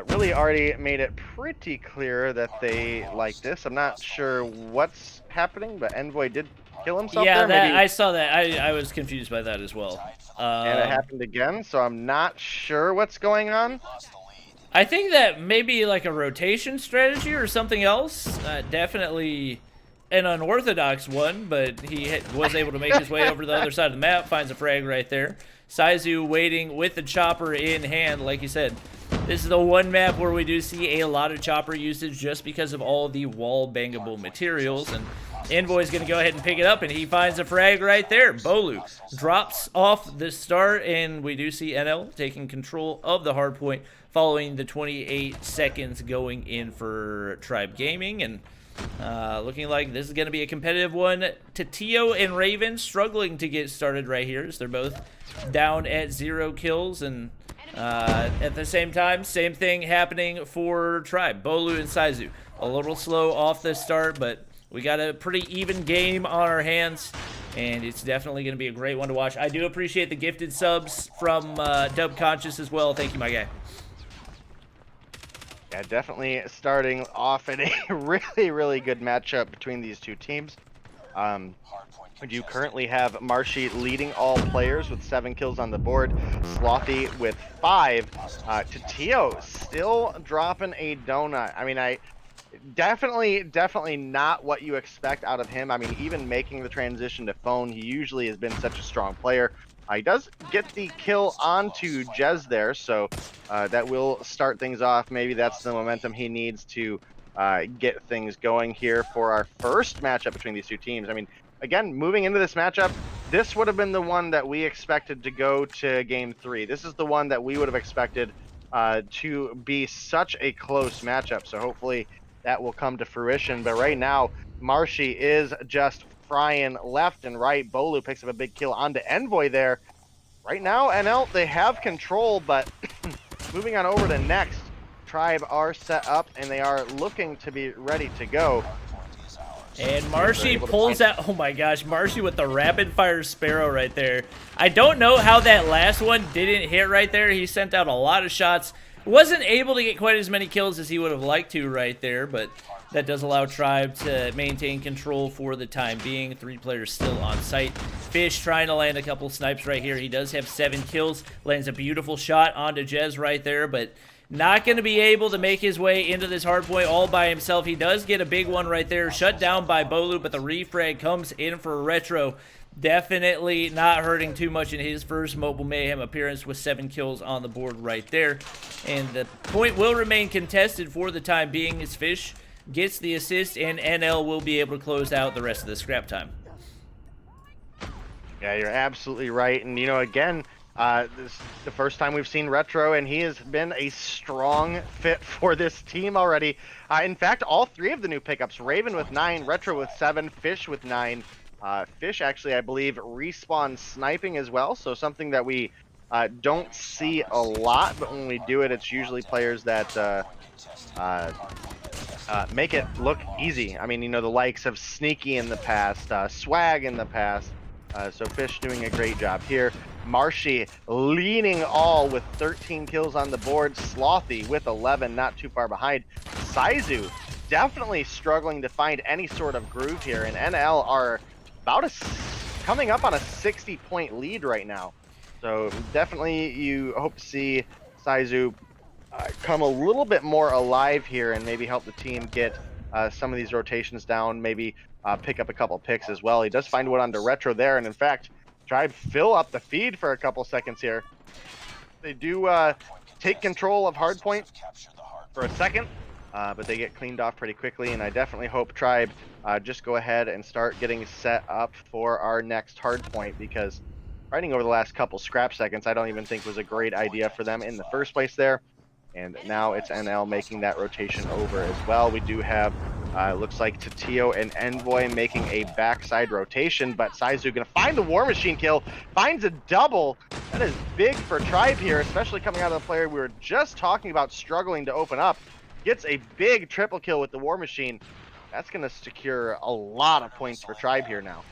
really already made it pretty clear that they like this. I'm not sure what's happening, but Envoy did kill himself yeah, there. I saw that. I was confused by that as well. And it happened again, so I'm not sure what's going on. I think that maybe like a rotation strategy or something else. Definitely an unorthodox one, but he was able to make his way over to the other side of the map, finds a frag right there. Saizu waiting with the chopper in hand, like you said. This is the one map where we do see a lot of chopper usage just because of all the wall bangable materials, and Envoy's going to go ahead and pick it up, and he finds a frag right there. Bolu drops off the start, and we do see NL taking control of the hardpoint following the 28 seconds going in for Tribe Gaming, and looking like this is going to be a competitive one. Tatio and Raven struggling to get started right here, as they're both down at 0 kills, and at the same time, same thing happening for Tribe. Bolu and Saizu a little slow off the start, but we got a pretty even game on our hands, and it's definitely going to be a great one to watch. I do appreciate the gifted subs from Dub Conscious as well. Thank you, my guy. Yeah, definitely starting off in a really, really good matchup between these two teams. You currently have Marshy leading all players with 7 kills on the board. Slothy with 5. Tatio still dropping a donut. I mean, definitely not what you expect out of him. I mean, even making the transition to phone, he usually has been such a strong player. He does get the kill onto Jez there, so that will start things off. Maybe that's the momentum he needs to get things going here for our first matchup between these two teams. I mean, again, moving into this matchup, this would have been the one that we expected to go to Game 3. This is the one that we would have expected to be such a close matchup, so hopefully that will come to fruition. But right now, Marshy is just frying left and right. Bolu picks up a big kill onto Envoy there. Right now, NL, they have control, but moving on over to next, Tribe are set up, and they are looking to be ready to go. And Marshy pulls out, oh my gosh, Marshy with the rapid fire Sparrow right there. I don't know how that last one didn't hit right there. He sent out a lot of shots. Wasn't able to get quite as many kills as he would have liked to right there, but That does allow Tribe to maintain control for the time being. 3 players still on site. Fish trying to land a couple snipes right here. He does have 7 kills. Lands a beautiful shot onto Jez right there, but not going to be able to make his way into this hardpoint all by himself. He does get a big one right there. Shut down by Bolu, but the refrag comes in for Retro. Definitely not hurting too much in his first Mobile Mayhem appearance with 7 kills on the board right there. And the point will remain contested for the time being as Fish gets the assist, and NL will be able to close out the rest of the scrap time. Yeah, you're absolutely right. And, you know, again, this is the first time we've seen Retro, and he has been a strong fit for this team already. In fact, all 3 of the new pickups, Raven with 9, Retro with 7, Fish with 9. Fish actually, I believe, respawn sniping as well, so something that we don't see a lot, but when we do it, it's usually players that make it look easy. I mean, you know, the likes of Sneaky in the past, Swag in the past, so Fish doing a great job here. Marshy leading all with 13 kills on the board, Slothy with 11, not too far behind. Saizu definitely struggling to find any sort of groove here, and NL are coming up on a 60-point lead right now. So definitely you hope to see Saizu come a little bit more alive here and maybe help the team get some of these rotations down, maybe pick up a couple picks as well. He does find one onto Retro there, and in fact, Tribe fill up the feed for a couple seconds here. They do take control of Hardpoint for a second, but they get cleaned off pretty quickly, and I definitely hope Tribe just go ahead and start getting set up for our next Hardpoint, because fighting over the last couple scrap seconds I don't even think was a great idea for them in the first place there. And now it's NL making that rotation over as well. We do have, looks like Tatio and Envoy making a backside rotation, but Saizu gonna find the War Machine kill, finds a double. That is big for Tribe here, especially coming out of the player we were just talking about struggling to open up. Gets a big triple kill with the War Machine. That's gonna secure a lot of points for Tribe here now.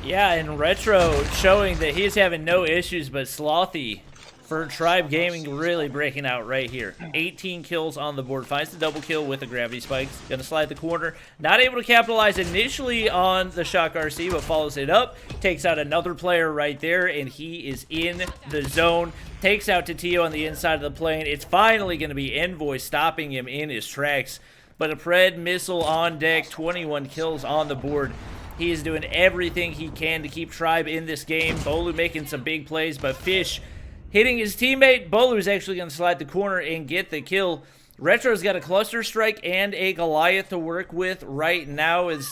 Yeah, and Retro showing that he's having no issues, but Slothy for Tribe Gaming really breaking out right here. 18 kills on the board. Finds the double kill with the gravity spikes. Gonna slide the corner. Not able to capitalize initially on the Shock RC, but follows it up. Takes out another player right there, and he is in the zone. Takes out Tatio on the inside of the plane. It's finally gonna be Envoy stopping him in his tracks. But a Pred missile on deck. 21 kills on the board. He is doing everything he can to keep Tribe in this game. Bolu making some big plays, but Fish hitting his teammate. Bolu's actually going to slide the corner and get the kill. Retro's got a cluster strike and a Goliath to work with right now, as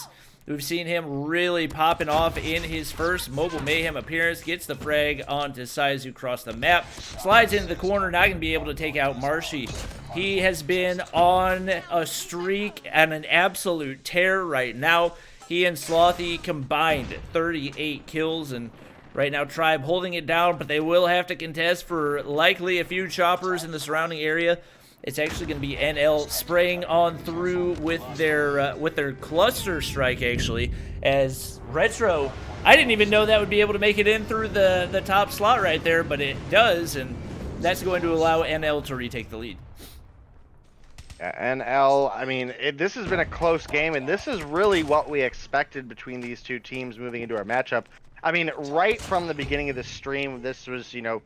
we've seen him really popping off in his first Mobile Mayhem appearance. Gets the frag onto Saizu across the map. Slides into the corner, not going to be able to take out Marshy. He has been on a streak and an absolute tear right now. He and Slothy combined 38 kills, and right now Tribe holding it down, but they will have to contest for likely a few choppers in the surrounding area. It's actually going to be NL spraying on through with their cluster strike, actually, as Retro, I didn't even know that would be able to make it in through the top slot right there, but it does, and that's going to allow NL to retake the lead. Yeah, NL, I mean, this has been a close game, and this is really what we expected between these two teams moving into our matchup. I mean, right from the beginning of the stream, this was, you know,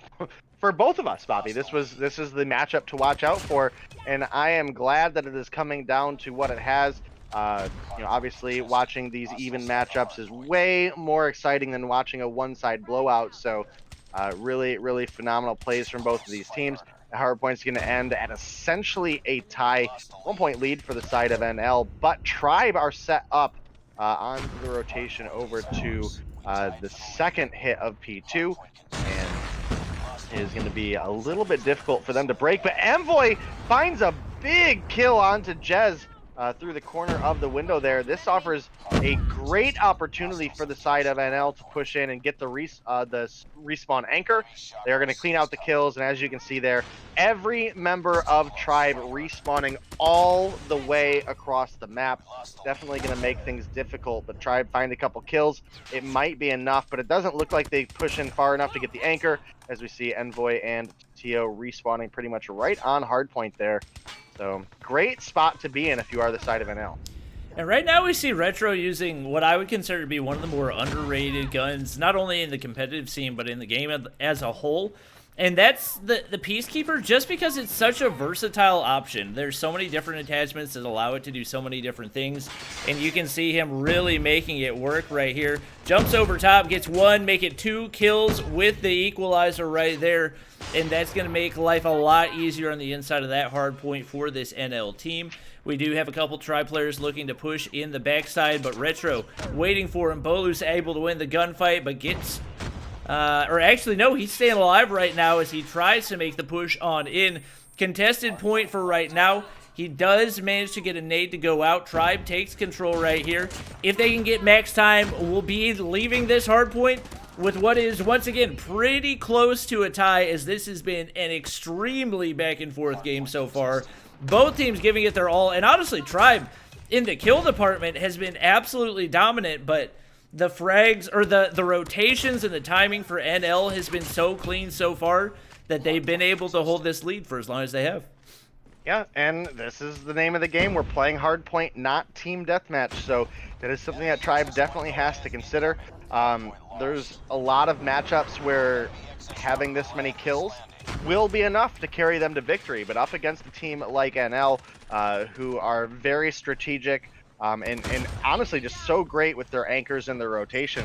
for both of us, Bobby, this is the matchup to watch out for, and I am glad that it is coming down to what it has. You know, obviously, watching these even matchups is way more exciting than watching a one-side blowout, so really, really phenomenal plays from both of these teams. The Hardpoint's going to end at essentially a tie, 1-point lead for the side of NL, but Tribe are set up on the rotation over to the second hit of P2, and it is going to be a little bit difficult for them to break, but Envoy finds a big kill onto Jez through the corner of the window there. This offers a great opportunity for the side of NL to push in and get the respawn anchor. They're going to clean out the kills, and as you can see there, every member of Tribe respawning all the way across the map. Definitely going to make things difficult, but Tribe find a couple kills. It might be enough, but it doesn't look like they push in far enough to get the anchor, as we see Envoy and TTO respawning pretty much right on Hardpoint there. So great spot to be in if you are the side of NL. And right now we see Retro using what I would consider to be one of the more underrated guns, not only in the competitive scene, but in the game as a whole. And that's the Peacekeeper, just because it's such a versatile option. There's so many different attachments that allow it to do so many different things. And you can see him really making it work right here. Jumps over top, gets one, make it 2 kills with the equalizer right there. And that's going to make life a lot easier on the inside of that hard point for this NL team. We do have a couple Tri players looking to push in the backside, but Retro waiting for him. Bolu's able to win the gunfight, but gets... or actually, no, he's staying alive right now as he tries to make the push on in. Contested point for right now. He does manage to get a nade to go out. Tribe takes control right here. If they can get max time, we'll be leaving this hard point with what is, once again, pretty close to a tie, as this has been an extremely back-and-forth game so far. Both teams giving it their all, and honestly, Tribe in the kill department has been absolutely dominant, but the frags, or the rotations and the timing for NL has been so clean so far that they've been able to hold this lead for as long as they have. Yeah, and this is the name of the game. We're playing Hardpoint, not Team Deathmatch, so that is something that Tribe definitely has to consider. There's a lot of matchups where having this many kills will be enough to carry them to victory, but up against a team like NL, who are very strategic, and honestly just so great with their anchors and their rotation,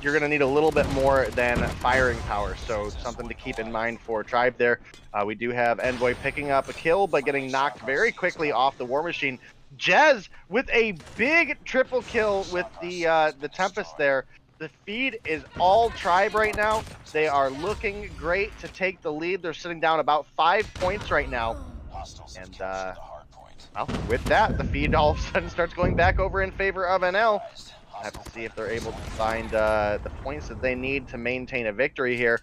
you're going to need a little bit more than firing power, so something to keep in mind for Tribe there. We do have Envoy picking up a kill, but getting knocked very quickly off the War Machine. Jez with a big triple kill with the Tempest there. The feed is all Tribe right now. They are looking great to take the lead. They're sitting down about 5 points right now. And well, with that, the feed all of a sudden starts going back over in favor of NL. I have to see if they're able to find the points that they need to maintain a victory here.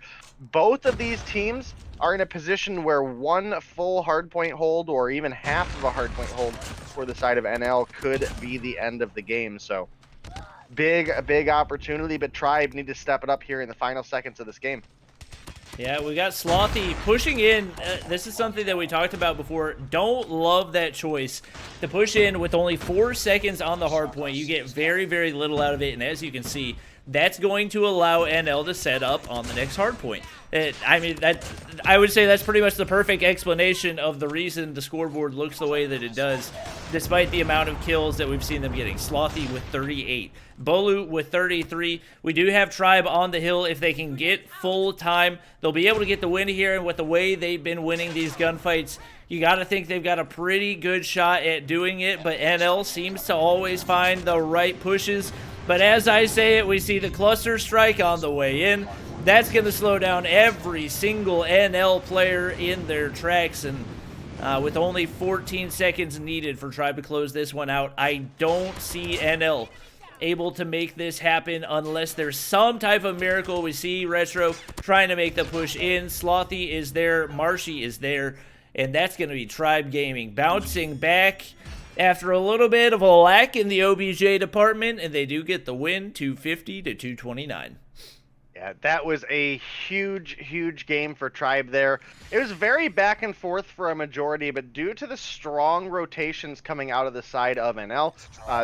Both of these teams are in a position where one full hardpoint hold or even half of a hardpoint hold for the side of NL could be the end of the game. So a big opportunity, but Tribe need to step it up here in the final seconds of this game. Yeah, we got Slothy pushing in. This is something that we talked about before. Don't love that choice to push in with only 4 seconds on the hard point. You get very, very little out of it, and as you can see, that's going to allow NL to set up on the next hard point. I mean, I would say that's pretty much the perfect explanation of the reason the scoreboard looks the way that it does, despite the amount of kills that we've seen them getting. Slothy with 38, Bolu with 33. We do have Tribe on the hill. If they can get full time, they'll be able to get the win here, and with the way they've been winning these gunfights, you got to think they've got a pretty good shot at doing it, but NL seems to always find the right pushes. But as I say it, we see the cluster strike on the way in. That's going to slow down every single NL player in their tracks. And with only 14 seconds needed for Tribe to close this one out, I don't see NL able to make this happen unless there's some type of miracle. We see Retro trying to make the push in. Slothy is there. Marshy is there. And that's going to be Tribe Gaming bouncing back after a little bit of a lack in the OBJ department, and they do get the win, 250 to 229. Yeah, that was a huge game for Tribe there. It was very back and forth for a majority, but due to the strong rotations coming out of the side of NL,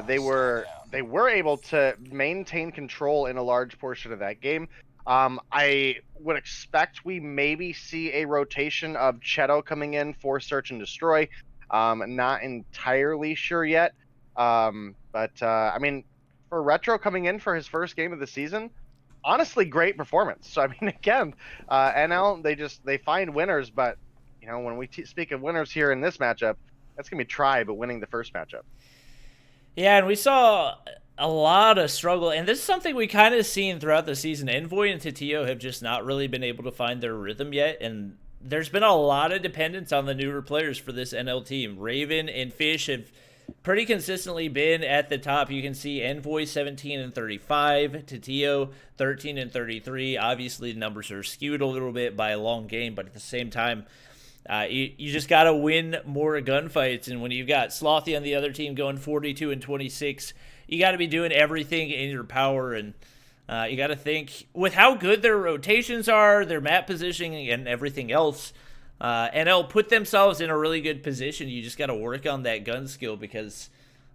they were able to maintain control in a large portion of that game. I would expect we maybe see a rotation of Cheto coming in for Search and Destroy. Not entirely sure yet, but I mean, for Retro coming in for his first game of the season, honestly, great performance. So I mean, again, NL, they find winners, but you know, when we speak of winners here in this matchup, that's gonna be Tribe winning the first matchup. Yeah, and we saw a lot of struggle, and this is something we kind of seen throughout the season. Envoy and Titio have just not really been able to find their rhythm yet, and there's been a lot of dependence on the newer players for this NL team. Raven and Fish have pretty consistently been at the top. You can see Envoy 17 and 35, Titio 13 and 33. Obviously, the numbers are skewed a little bit by a long game, but at the same time, you just got to win more gunfights. And when you've got Slothy on the other team going 42 and 26, you got to be doing everything in your power. And You got to think with how good their rotations are, their map positioning, and everything else. NL put themselves in a really good position. You just got to work on that gun skill because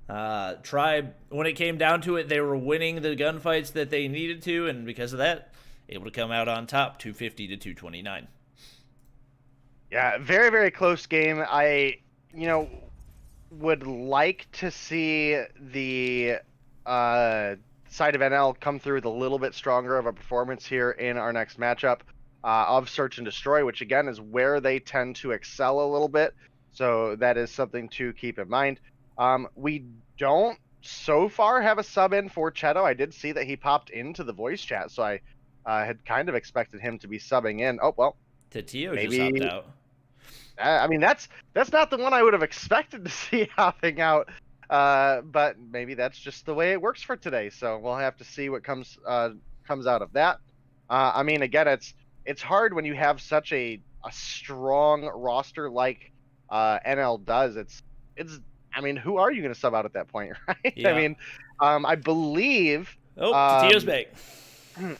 Tribe, when it came down to it, they were winning the gunfights that they needed to, and because of that, able to come out on top, 250 to 229. Yeah, very, very close game. I, would like to see the side of NL come through with a little bit stronger of a performance here in our next matchup of Search and Destroy, which again is where they tend to excel a little bit. So that is something to keep in mind. We don't so far have a sub in for Cheto. I did see that he popped into the voice chat, so I had kind of expected him to be subbing in. Oh, well. Tatio maybe just hopped out. I mean, that's not the one I would have expected to see hopping out, but maybe that's just the way it works for today. So we'll have to see what comes out of that. I mean, again, it's hard when you have such a strong roster like NL does. It's I mean, who are you going to sub out at that point, right? Yeah. I mean, I believe. Tatio's back.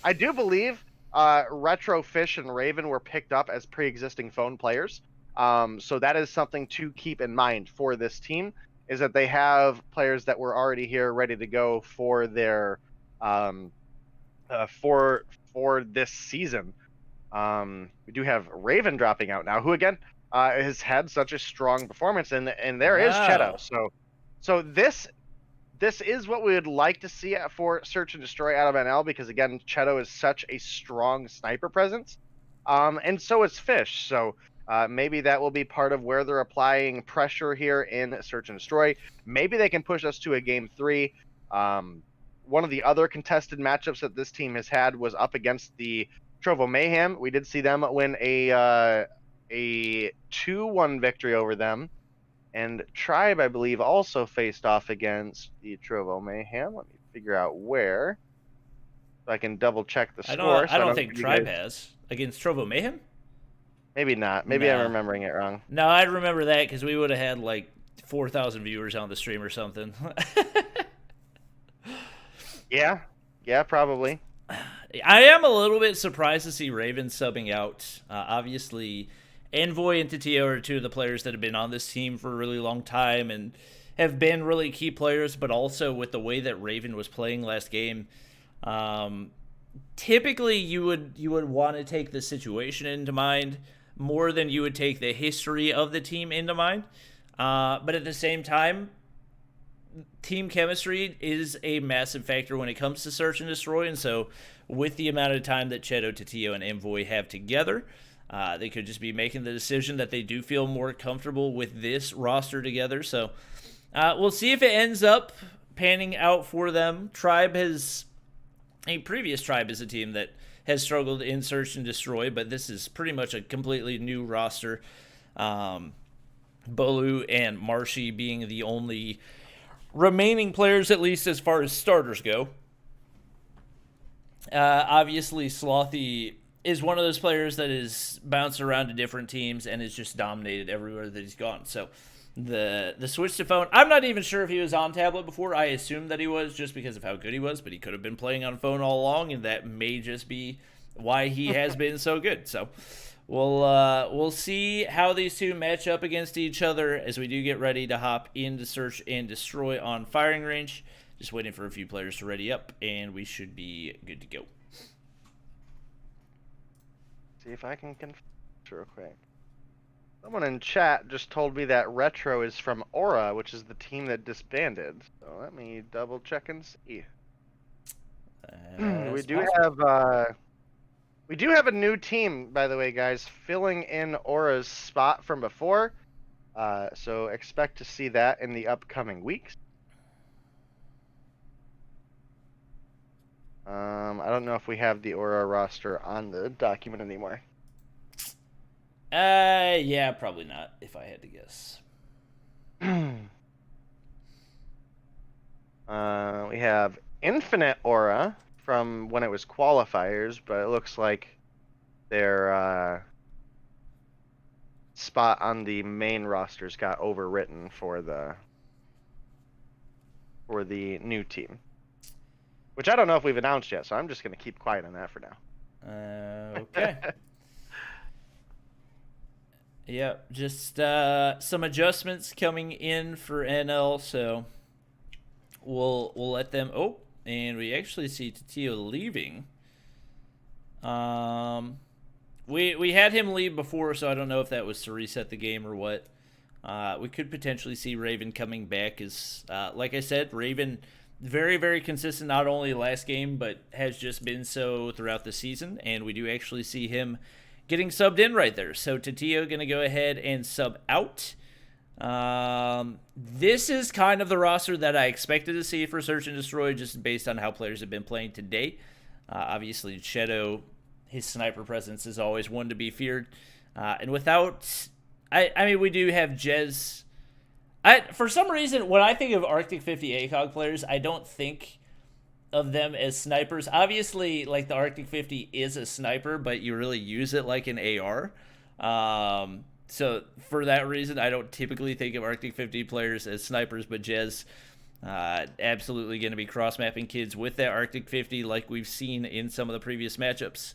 I do believe Retro, Fish, and Raven were picked up as pre-existing phone players. So that is something to keep in mind for this team, is that they have players that were already here ready to go for their for this season. We do have Raven dropping out now, who again has had such a strong performance, and there is Cheto. So this is what we would like to see for Search and Destroy out of NL, because again, Cheto is such a strong sniper presence, and so is Fish. So maybe that will be part of where they're applying pressure here in Search and Destroy. Maybe they can push us to a game 3. One of the other contested matchups that this team has had was up against the Trovo Mayhem. We did see them win a 2-1 victory over them. And Tribe, I believe, also faced off against the Trovo Mayhem. Let me figure out where, so I can double check the score. I don't think Tribe has against Trovo Mayhem. Maybe not. Maybe I'm remembering it wrong. No, I remember that because we would have had like 4,000 viewers on the stream or something. Yeah, probably. I am a little bit surprised to see Raven subbing out. Obviously, Envoy and Tatio are two of the players that have been on this team for a really long time and have been really key players, but also with the way that Raven was playing last game, typically you would want to take the situation into mind more than you would take the history of the team into mind. But at the same time, team chemistry is a massive factor when it comes to Search and Destroy, and so with the amount of time that Cheto, Tatio, and Envoy have together, they could just be making the decision that they do feel more comfortable with this roster together. So we'll see if it ends up panning out for them. Previous Tribe is a team that has struggled in Search and Destroy, but this is pretty much a completely new roster. Bolu and Marshy being the only remaining players, at least as far as starters go. Obviously, Slothy is one of those players that is bounced around to different teams and has just dominated everywhere that he's gone. So the switch to phone, I'm not even sure if he was on tablet before. I assumed that he was just because of how good he was, but he could have been playing on phone all along, and that may just be why he has been so good. So we'll see how these two match up against each other as we do get ready to hop into Search and Destroy on firing range. Just waiting for a few players to ready up, and we should be good to go. See if I can confirm real quick. Someone in chat just told me that Retro is from Aura, which is the team that disbanded. So let me double check and see. We do have a new team, by the way, guys, filling in Aura's spot from before. So expect to see that in the upcoming weeks. I don't know if we have the Aura roster on the document anymore. Yeah, probably not, if I had to guess. We have Infinite Aura from when it was qualifiers, but it looks like their spot on the main rosters got overwritten for the new team. which I don't know if we've announced yet, so I'm just going to keep quiet on that for now. Okay. Yep, just some adjustments coming in for NL, so we'll let them. Oh, and we actually see Tatio leaving. We had him leave before, so I don't know if that was to reset the game or what. We could potentially see Raven coming back. As like I said, Raven very, very consistent, not only last game, but has just been so throughout the season, and we do actually see him getting subbed in right there. So Tatio going to go ahead and sub out. This is kind of the roster that I expected to see for Search and Destroy, just based on how players have been playing today. Obviously, Shadow, his sniper presence is always one to be feared. And without... I mean, we do have Jez. For some reason, when I think of Arctic 50 ACOG players, I don't think of them as snipers. Obviously, like, the Arctic 50 is a sniper, but you really use it like an AR. So, for that reason, I don't typically think of Arctic 50 players as snipers, but Jez absolutely going to be cross-mapping kids with that Arctic 50 like we've seen in some of the previous matchups.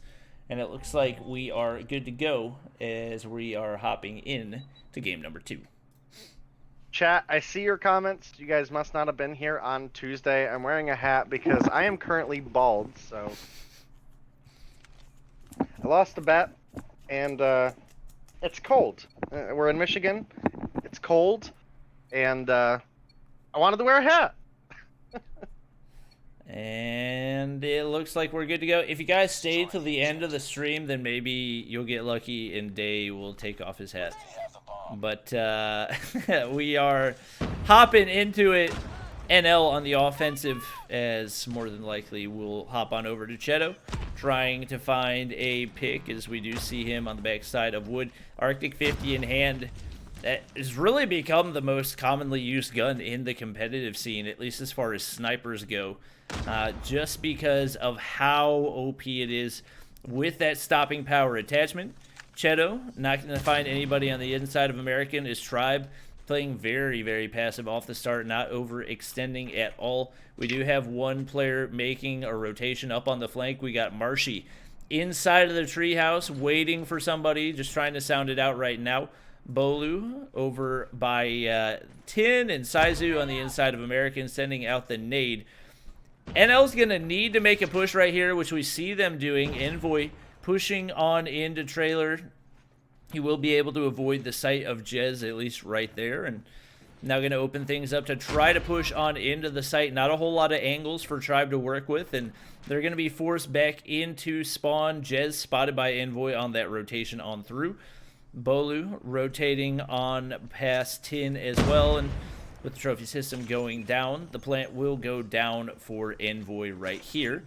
And it looks like we are good to go as we are hopping in to game number 2. Chat, I see your comments. You guys must not have been here on Tuesday. I'm wearing a hat because I am currently bald, so... I lost a bet, and it's cold. We're in Michigan. It's cold, and I wanted to wear a hat. And it looks like we're good to go. If you guys stay till the end of the stream, then maybe you'll get lucky and Day will take off his hat. But we are hopping into it. NL on the offensive, as more than likely we'll hop on over to Cheto, trying to find a pick, as we do see him on the backside of Wood. Arctic 50 in hand. That has really become the most commonly used gun in the competitive scene, at least as far as snipers go, just because of how OP it is with that stopping power attachment. Cheto not going to find anybody on the inside of American. Is Tribe playing very, very passive off the start, not overextending at all. We do have one player making a rotation up on the flank. We got Marshy inside of the treehouse waiting for somebody, just trying to sound it out right now. Bolu over by Tin, and Saizu on the inside of American sending out the nade. NL's going to need to make a push right here, which we see them doing. Envoy pushing on into trailer. He will be able to avoid the sight of Jez, at least right there. And now going to open things up to try to push on into the site. Not a whole lot of angles for Tribe to work with, and they're going to be forced back into spawn. Jez spotted by Envoy on that rotation on through. Bolu rotating on past Tin as well, and with the trophy system going down, the plant will go down for Envoy right here.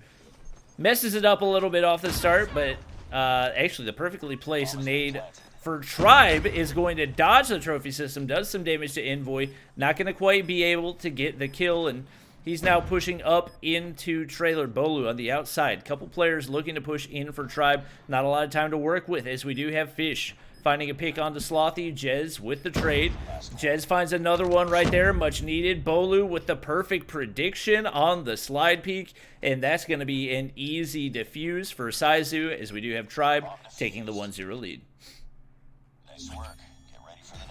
Messes it up a little bit off the start, but actually the perfectly placed nade for Tribe is going to dodge the trophy system, does some damage to Envoy, not going to quite be able to get the kill, and he's now pushing up into trailer. Bolu on the outside. Couple players looking to push in for Tribe. Not a lot of time to work with, as we do have Fish finding a pick onto Slothy. Jez with the trade. Jez finds another one right there, much needed. Bolu with the perfect prediction on the slide peek, and that's going to be an easy defuse for Saizu, as we do have Tribe taking the 1-0 lead.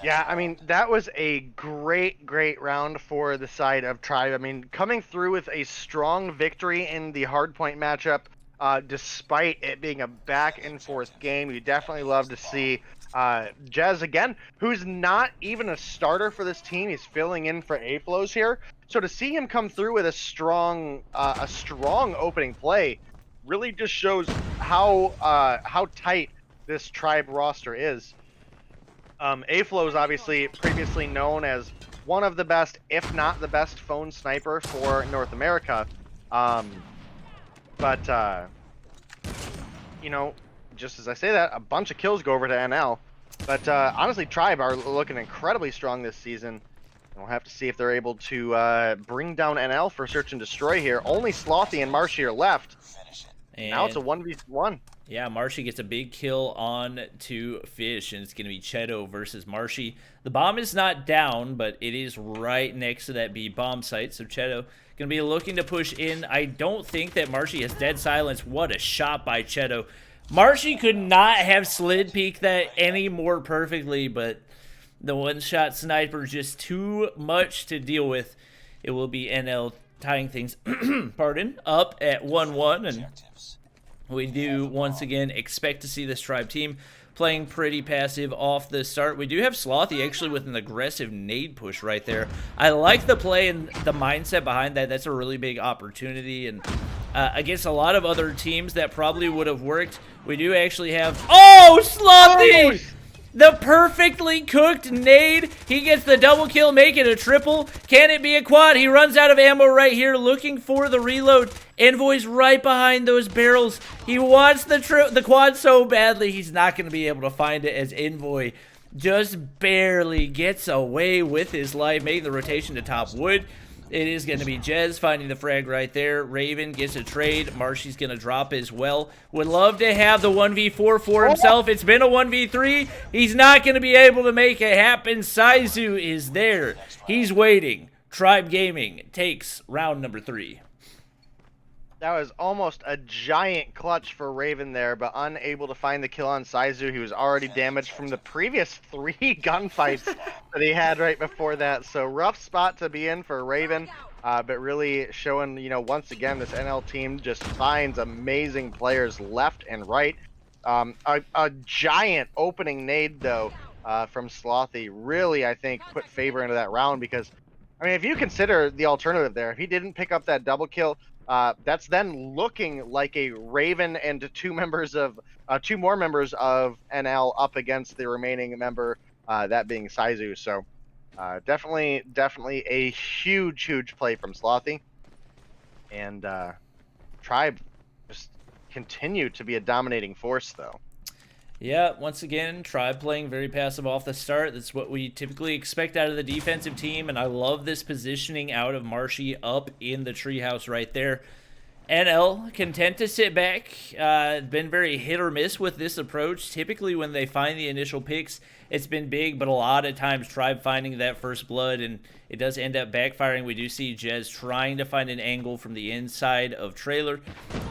Yeah, I mean, that was a great round for the side of Tribe. I mean, coming through with a strong victory in the Hardpoint matchup, despite it being a back-and-forth game. You definitely love to see Jez again, who's not even a starter for this team. He's filling in for A-Flows here. So to see him come through with a strong opening play really just shows how tight this Tribe roster is. A-Flows obviously previously known as one of the best, if not the best, phone sniper for North America. But you know, just as I say that, a bunch of kills go over to NL. But honestly, Tribe are looking incredibly strong this season. We'll have to see if they're able to bring down NL for Search and Destroy here. Only Slothy and Marshy are left. And now it's a 1v1. Yeah, Marshy gets a big kill on to Fish, and it's going to be Cheto versus Marshy. The bomb is not down, but it is right next to that B bomb site, so Cheto Going to be looking to push in. I don't think that Marshy has dead silence. What a shot by Cheto. Marshy could not have slid peeked that any more perfectly, but the one-shot sniper just too much to deal with. It will be NL tying things, pardon, up at 1-1, and we do once again expect to see this Tribe team playing pretty passive off the start. We do have Slothy actually with an aggressive nade push right there. I like the play and the mindset behind that. That's a really big opportunity, and against a lot of other teams that probably would have worked. We do actually have... Oh, Slothy! The perfectly cooked nade. He gets the double kill, make it a triple. Can it be a quad? He runs out of ammo right here, looking for the reload. Envoy's right behind those barrels. He wants the quad so badly, he's not going to be able to find it, as Envoy just barely gets away with his life, making the rotation to top wood. It is going to be Jez finding the frag right there. Raven gets a trade. Marshy's going to drop as well. Would love to have the 1v4 for himself. It's been a 1v3. He's not going to be able to make it happen. Saizu is there. He's waiting. Tribe Gaming takes round number 3. That was almost a giant clutch for Raven there, but unable to find the kill on Saizu. He was already damaged from the previous 3 gunfights that he had right before that. So rough spot to be in for Raven, but really showing, you know, once again, this NL team just finds amazing players left and right. A giant opening nade, though, from Slothy really, I think, put favor into that round because, I mean, if you consider the alternative there, if he didn't pick up that double kill, that's then looking like a Raven and 2 more members of NL up against the remaining member, that being Saizu. So definitely a huge play from Slothy. And Tribe just continue to be a dominating force, though. Yeah, once again, Tribe playing very passive off the start. That's what we typically expect out of the defensive team, and I love this positioning out of Marshy up in the treehouse right there. NL, content to sit back. Been very hit or miss with this approach. Typically, when they find the initial picks, it's been big, but a lot of times Tribe finding that first blood, and it does end up backfiring. We do see Jez trying to find an angle from the inside of trailer.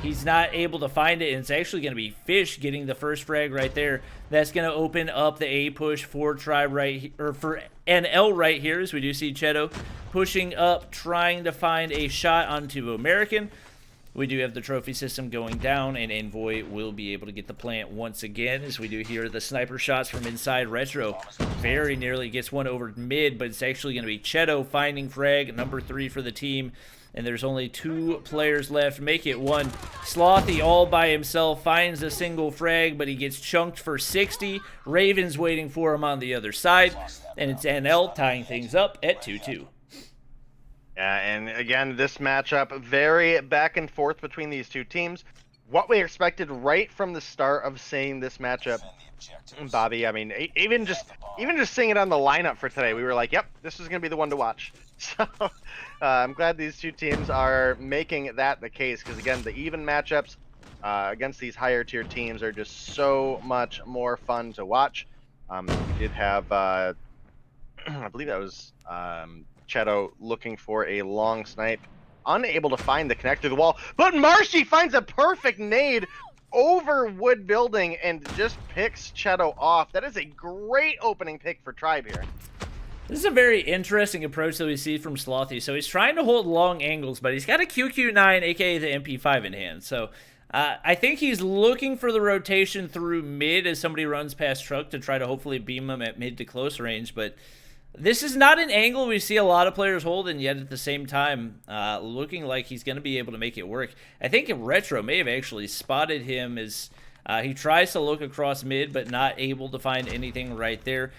He's not able to find it, and it's actually going to be Fish getting the first frag right there. That's going to open up the A push for Tribe for NL right here, as we do see Cheto pushing up, trying to find a shot onto American. We do have the trophy system going down, and Envoy will be able to get the plant once again, as we do hear the sniper shots from inside. Retro very nearly gets one over mid, but it's actually going to be Cheto finding frag, number 3 for the team, and there's only 2 players left. Make it 1. Slothy all by himself finds a single frag, but he gets chunked for 60. Raven's waiting for him on the other side, and it's NL tying things up at 2-2. Yeah, and again, this matchup, very back and forth between these 2 teams. What we expected right from the start of seeing this matchup, Bobby, I mean, even just seeing it on the lineup for today, we were like, yep, this is going to be the one to watch. So I'm glad these 2 teams are making that the case, because again, the even matchups against these higher tier teams are just so much more fun to watch. We did have, I believe that was... Cheto looking for a long snipe, unable to find the connect through the wall, but Marshy finds a perfect nade over wood building and just picks Cheto off. That is a great opening pick for Tribe here. This is a very interesting approach that we see from Slothy. So he's trying to hold long angles, but he's got a QQ9, aka the MP5 in hand. So I think he's looking for the rotation through mid as somebody runs past truck to try to hopefully beam him at mid to close range, but this is not an angle we see a lot of players hold, and yet at the same time, looking like he's going to be able to make it work. I think Retro may have actually spotted him as he tries to look across mid, but not able to find anything right there.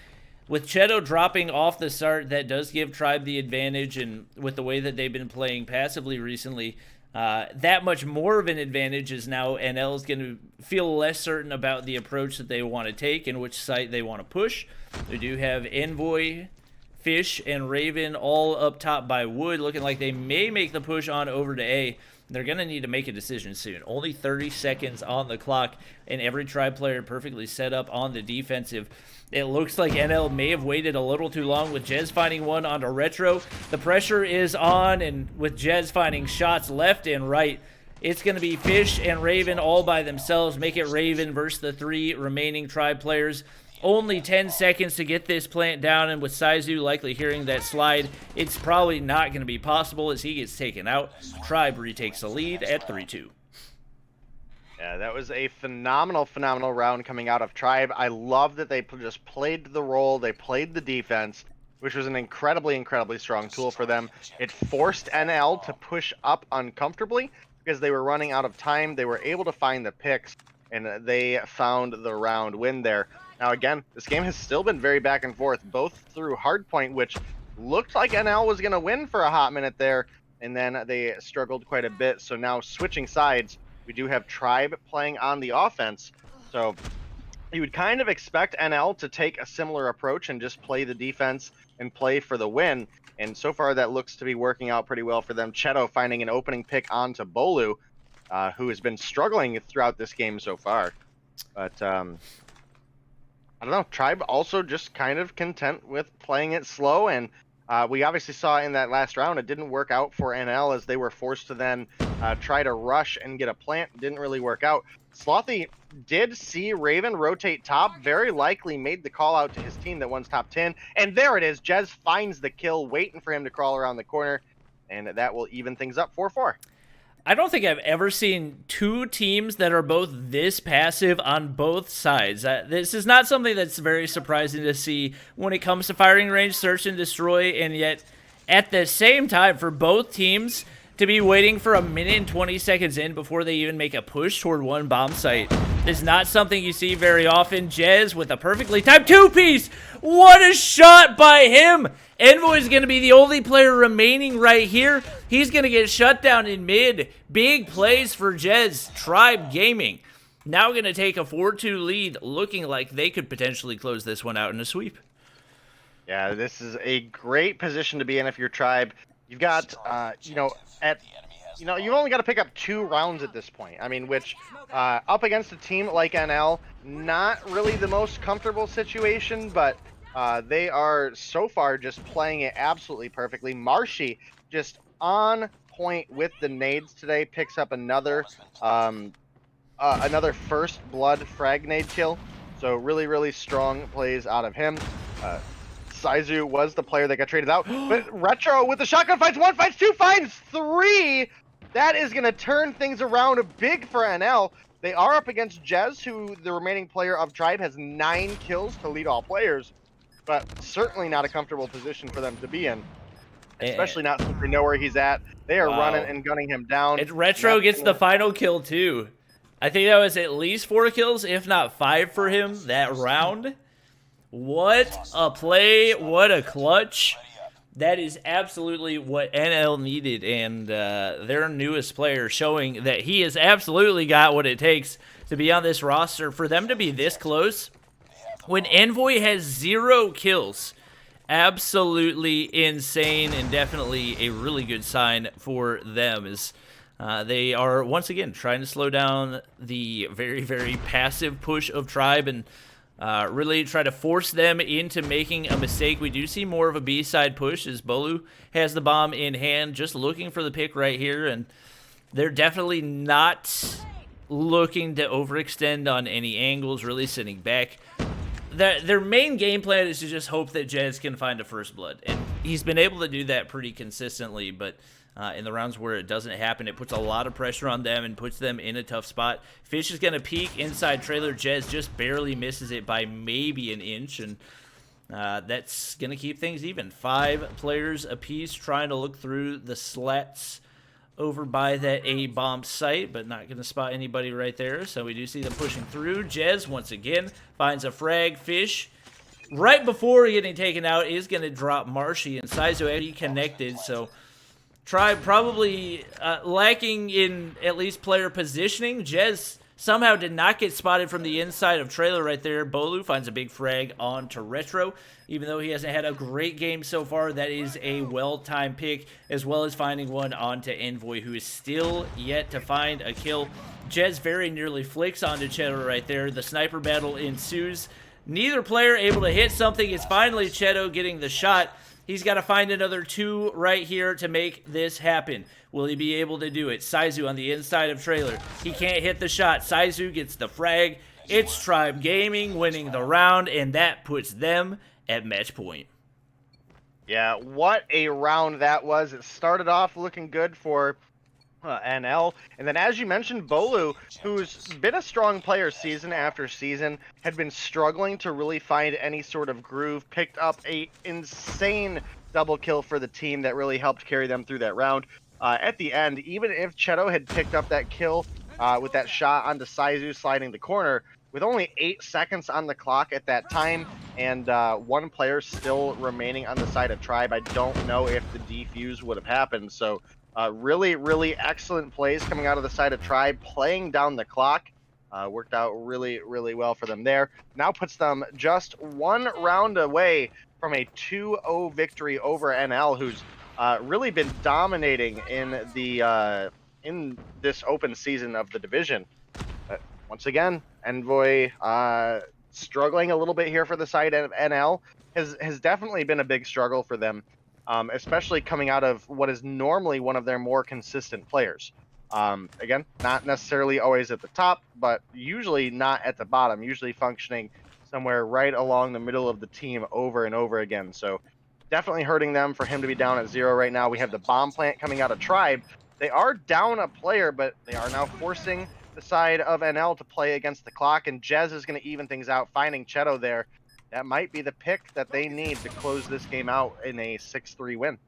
With Cheto dropping off the start, that does give Tribe the advantage, and with the way that they've been playing passively recently, that much more of an advantage is now NL is going to feel less certain about the approach that they want to take and which site they want to push. We do have Envoy, Fish, and Raven all up top by wood, looking like they may make the push on over to A. They're going to need to make a decision soon. Only 30 seconds on the clock, and every Tribe player perfectly set up on the defensive. It looks like NL may have waited a little too long with Jez finding one onto Retro. The pressure is on, and with Jez finding shots left and right, it's going to be Fish and Raven all by themselves. Make it Raven versus the 3 remaining Tribe players. Only 10 seconds to get this plant down, and with Saizu likely hearing that slide, it's probably not going to be possible as he gets taken out. Tribe retakes the lead at 3-2. Yeah, that was a phenomenal round coming out of Tribe. I love that they just played the role, they played the defense, which was an incredibly strong tool for them. It forced NL to push up uncomfortably because they were running out of time. They were able to find the picks, and they found the round win there. Now again, this game has still been very back and forth, both through Hardpoint, which looked like NL was going to win for a hot minute there, and then they struggled quite a bit. So now switching sides, we do have Tribe playing on the offense. So you would kind of expect NL to take a similar approach and just play the defense and play for the win. And so far that looks to be working out pretty well for them. Cheto finding an opening pick onto Bolu, who has been struggling throughout this game so far. But I don't know, Tribe also just kind of content with playing it slow, and we obviously saw in that last round it didn't work out for NL as they were forced to then try to rush and get a plant. Didn't really work out. Slothy did see Raven rotate top, very likely made the call out to his team that one's top 10, and there it is. Jez finds the kill, waiting for him to crawl around the corner, and that will even things up 4-4. I don't think I've ever seen 2 teams that are both this passive on both sides. This is not something that's very surprising to see when it comes to firing range, search and destroy, and yet at the same time for both teams to be waiting for 1 minute and 20 seconds in before they even make a push toward one bomb site is not something you see very often. Jez with a perfectly timed 2-piece. What a shot by him! Envoy is going to be the only player remaining right here. He's going to get shut down in mid. Big plays for Jez. Tribe Gaming now going to take a 4-2 lead, looking like they could potentially close this one out in a sweep. Yeah, this is a great position to be in if you're Tribe. You've got, you've only got to pick up 2 rounds at this point. I mean, which up against a team like NL, not really the most comfortable situation, but they are so far just playing it absolutely perfectly. Marshy just on point with the nades today, picks up another first blood frag nade kill. So really strong plays out of him. Saizu was the player that got traded out, but Retro with the shotgun finds 1, finds 2, finds 3. That is going to turn things around big for NL. They are up against Jez, who the remaining player of Tribe has 9 kills to lead all players, but certainly not a comfortable position for them to be in, especially not since they know where he's at. They are running and gunning him down. Retro gets the final kill too. I think that was at least 4 kills, if not 5 for him that round. What a play, what a clutch. That is absolutely what NL needed, and their newest player showing that he has absolutely got what it takes to be on this roster. For them to be this close, when Envoy has 0 kills, absolutely insane, and definitely a really good sign for them as they are once again trying to slow down the very passive push of Tribe and really try to force them into making a mistake. We do see more of a B-side push as Bolu has the bomb in hand, just looking for the pick right here, and they're definitely not looking to overextend on any angles, really sitting back. Their main game plan is to just hope that Jez can find a first blood, and he's been able to do that pretty consistently, but in the rounds where it doesn't happen, it puts a lot of pressure on them and puts them in a tough spot. Fish is going to peek inside trailer. Jez just barely misses it by maybe an inch, and that's going to keep things even. 5 players apiece trying to look through the slats over by that A-bomb site, but not going to spot anybody right there, so we do see them pushing through. Jez, once again, finds a frag. Fish, right before getting taken out, is going to drop Marshy, and Saizo already connected, so Tribe probably lacking in at least player positioning. Jez Somehow did not get spotted from the inside of trailer right there. Bolu finds a big frag onto Retro. Even though he hasn't had a great game so far, that is a well-timed pick, as well as finding one onto Envoy, who is still yet to find a kill. Jez very nearly flicks onto Cheto right there. The sniper battle ensues. Neither player able to hit something. It's finally Cheto getting the shot. He's got to find another 2 right here to make this happen. Will he be able to do it? Saizu on the inside of trailer. He can't hit the shot. Saizu gets the frag. It's Tribe Gaming winning the round, and that puts them at match point. Yeah, what a round that was. It started off looking good for NL, and then as you mentioned, Bolu, who's been a strong player season after season, had been struggling to really find any sort of groove, picked up a insane double kill for the team that really helped carry them through that round. At the end, even if Cheto had picked up that kill with that shot onto Saizu sliding the corner, with only 8 seconds on the clock at that time, and 1 player still remaining on the side of Tribe, I don't know if the defuse would have happened. So really, really excellent plays coming out of the side of Tribe, playing down the clock. Worked out really, really well for them there. Now puts them just 1 round away from a 2-0 victory over NL, who's really been dominating in the in this open season of the division. Once again, Envoy struggling a little bit here for the side of NL has definitely been a big struggle for them, especially coming out of what is normally one of their more consistent players. Again, not necessarily always at the top, but usually not at the bottom, usually functioning somewhere right along the middle of the team over and over again. So definitely hurting them for him to be down at 0 right now. We have the bomb plant coming out of Tribe. They are down a player, but they are now forcing the side of NL to play against the clock, and Jez is going to even things out, finding Cheto there. That might be the pick that they need to close this game out in a 6-3 win.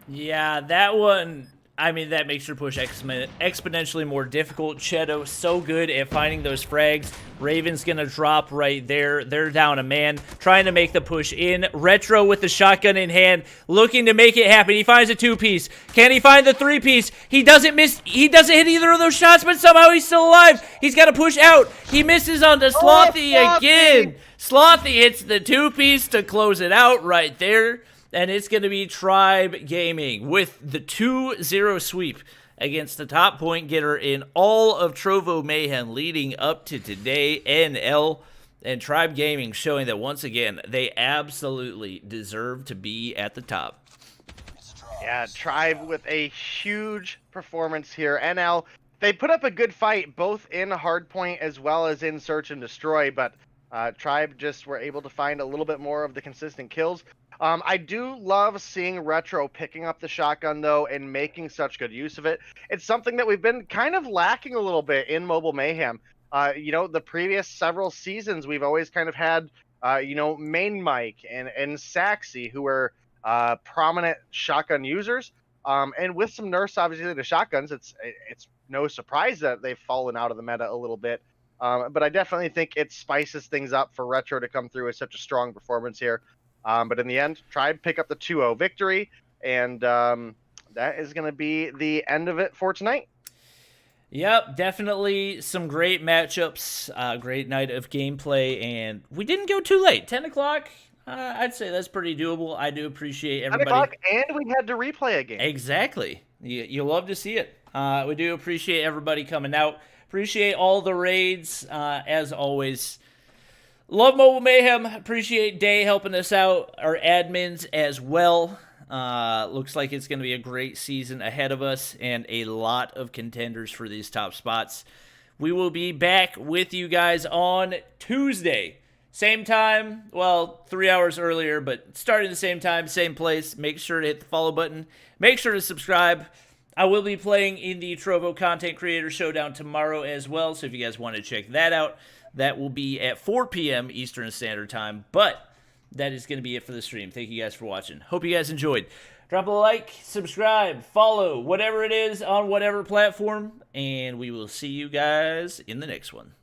Yeah, that one, I mean, that makes your push exponentially more difficult. Cheto, so good at finding those frags. Raven's going to drop right there. They're down a man, trying to make the push in. Retro with the shotgun in hand, looking to make it happen. He finds a 2-piece. Can he find the 3-piece? He doesn't miss. He doesn't hit either of those shots, but somehow he's still alive. He's got to push out. He misses onto Slothy again. Slothy hits the 2-piece to close it out right there. And it's going to be Tribe Gaming with the 2-0 sweep against the top point getter in all of Trovo Mayhem leading up to today, NL. And Tribe Gaming showing that once again, they absolutely deserve to be at the top. Yeah, Tribe with a huge performance here. NL, they put up a good fight both in Hardpoint as well as in Search and Destroy, but Tribe just were able to find a little bit more of the consistent kills. I do love seeing Retro picking up the shotgun, though, and making such good use of it. It's something that we've been kind of lacking a little bit in Mobile Mayhem. You know, the previous several seasons, we've always kind of had, you know, Main Mike and Saxy, who were prominent shotgun users. And with some nerfs, obviously, to shotguns, it's no surprise that they've fallen out of the meta a little bit. But I definitely think it spices things up for Retro to come through with such a strong performance here. But in the end, Tribe pick up the 2-0 victory, and that is going to be the end of it for tonight. Yep, definitely some great matchups, great night of gameplay, and we didn't go too late. 10 o'clock, I'd say that's pretty doable. I do appreciate everybody. 10 o'clock, and we had to replay a game. Exactly. You love to see it. We do appreciate everybody coming out. Appreciate all the raids, as always. Love Mobile Mayhem. Appreciate Day helping us out. Our admins as well. Looks like it's going to be a great season ahead of us and a lot of contenders for these top spots. We will be back with you guys on Tuesday. Same time, well, 3 hours earlier, but starting the same time, same place. Make sure to hit the follow button. Make sure to subscribe. I will be playing in the Trovo Content Creator Showdown tomorrow as well, so if you guys want to check that out, that will be at 4 p.m. Eastern Standard Time. But that is going to be it for the stream. Thank you guys for watching. Hope you guys enjoyed. Drop a like, subscribe, follow, whatever it is on whatever platform. And we will see you guys in the next one.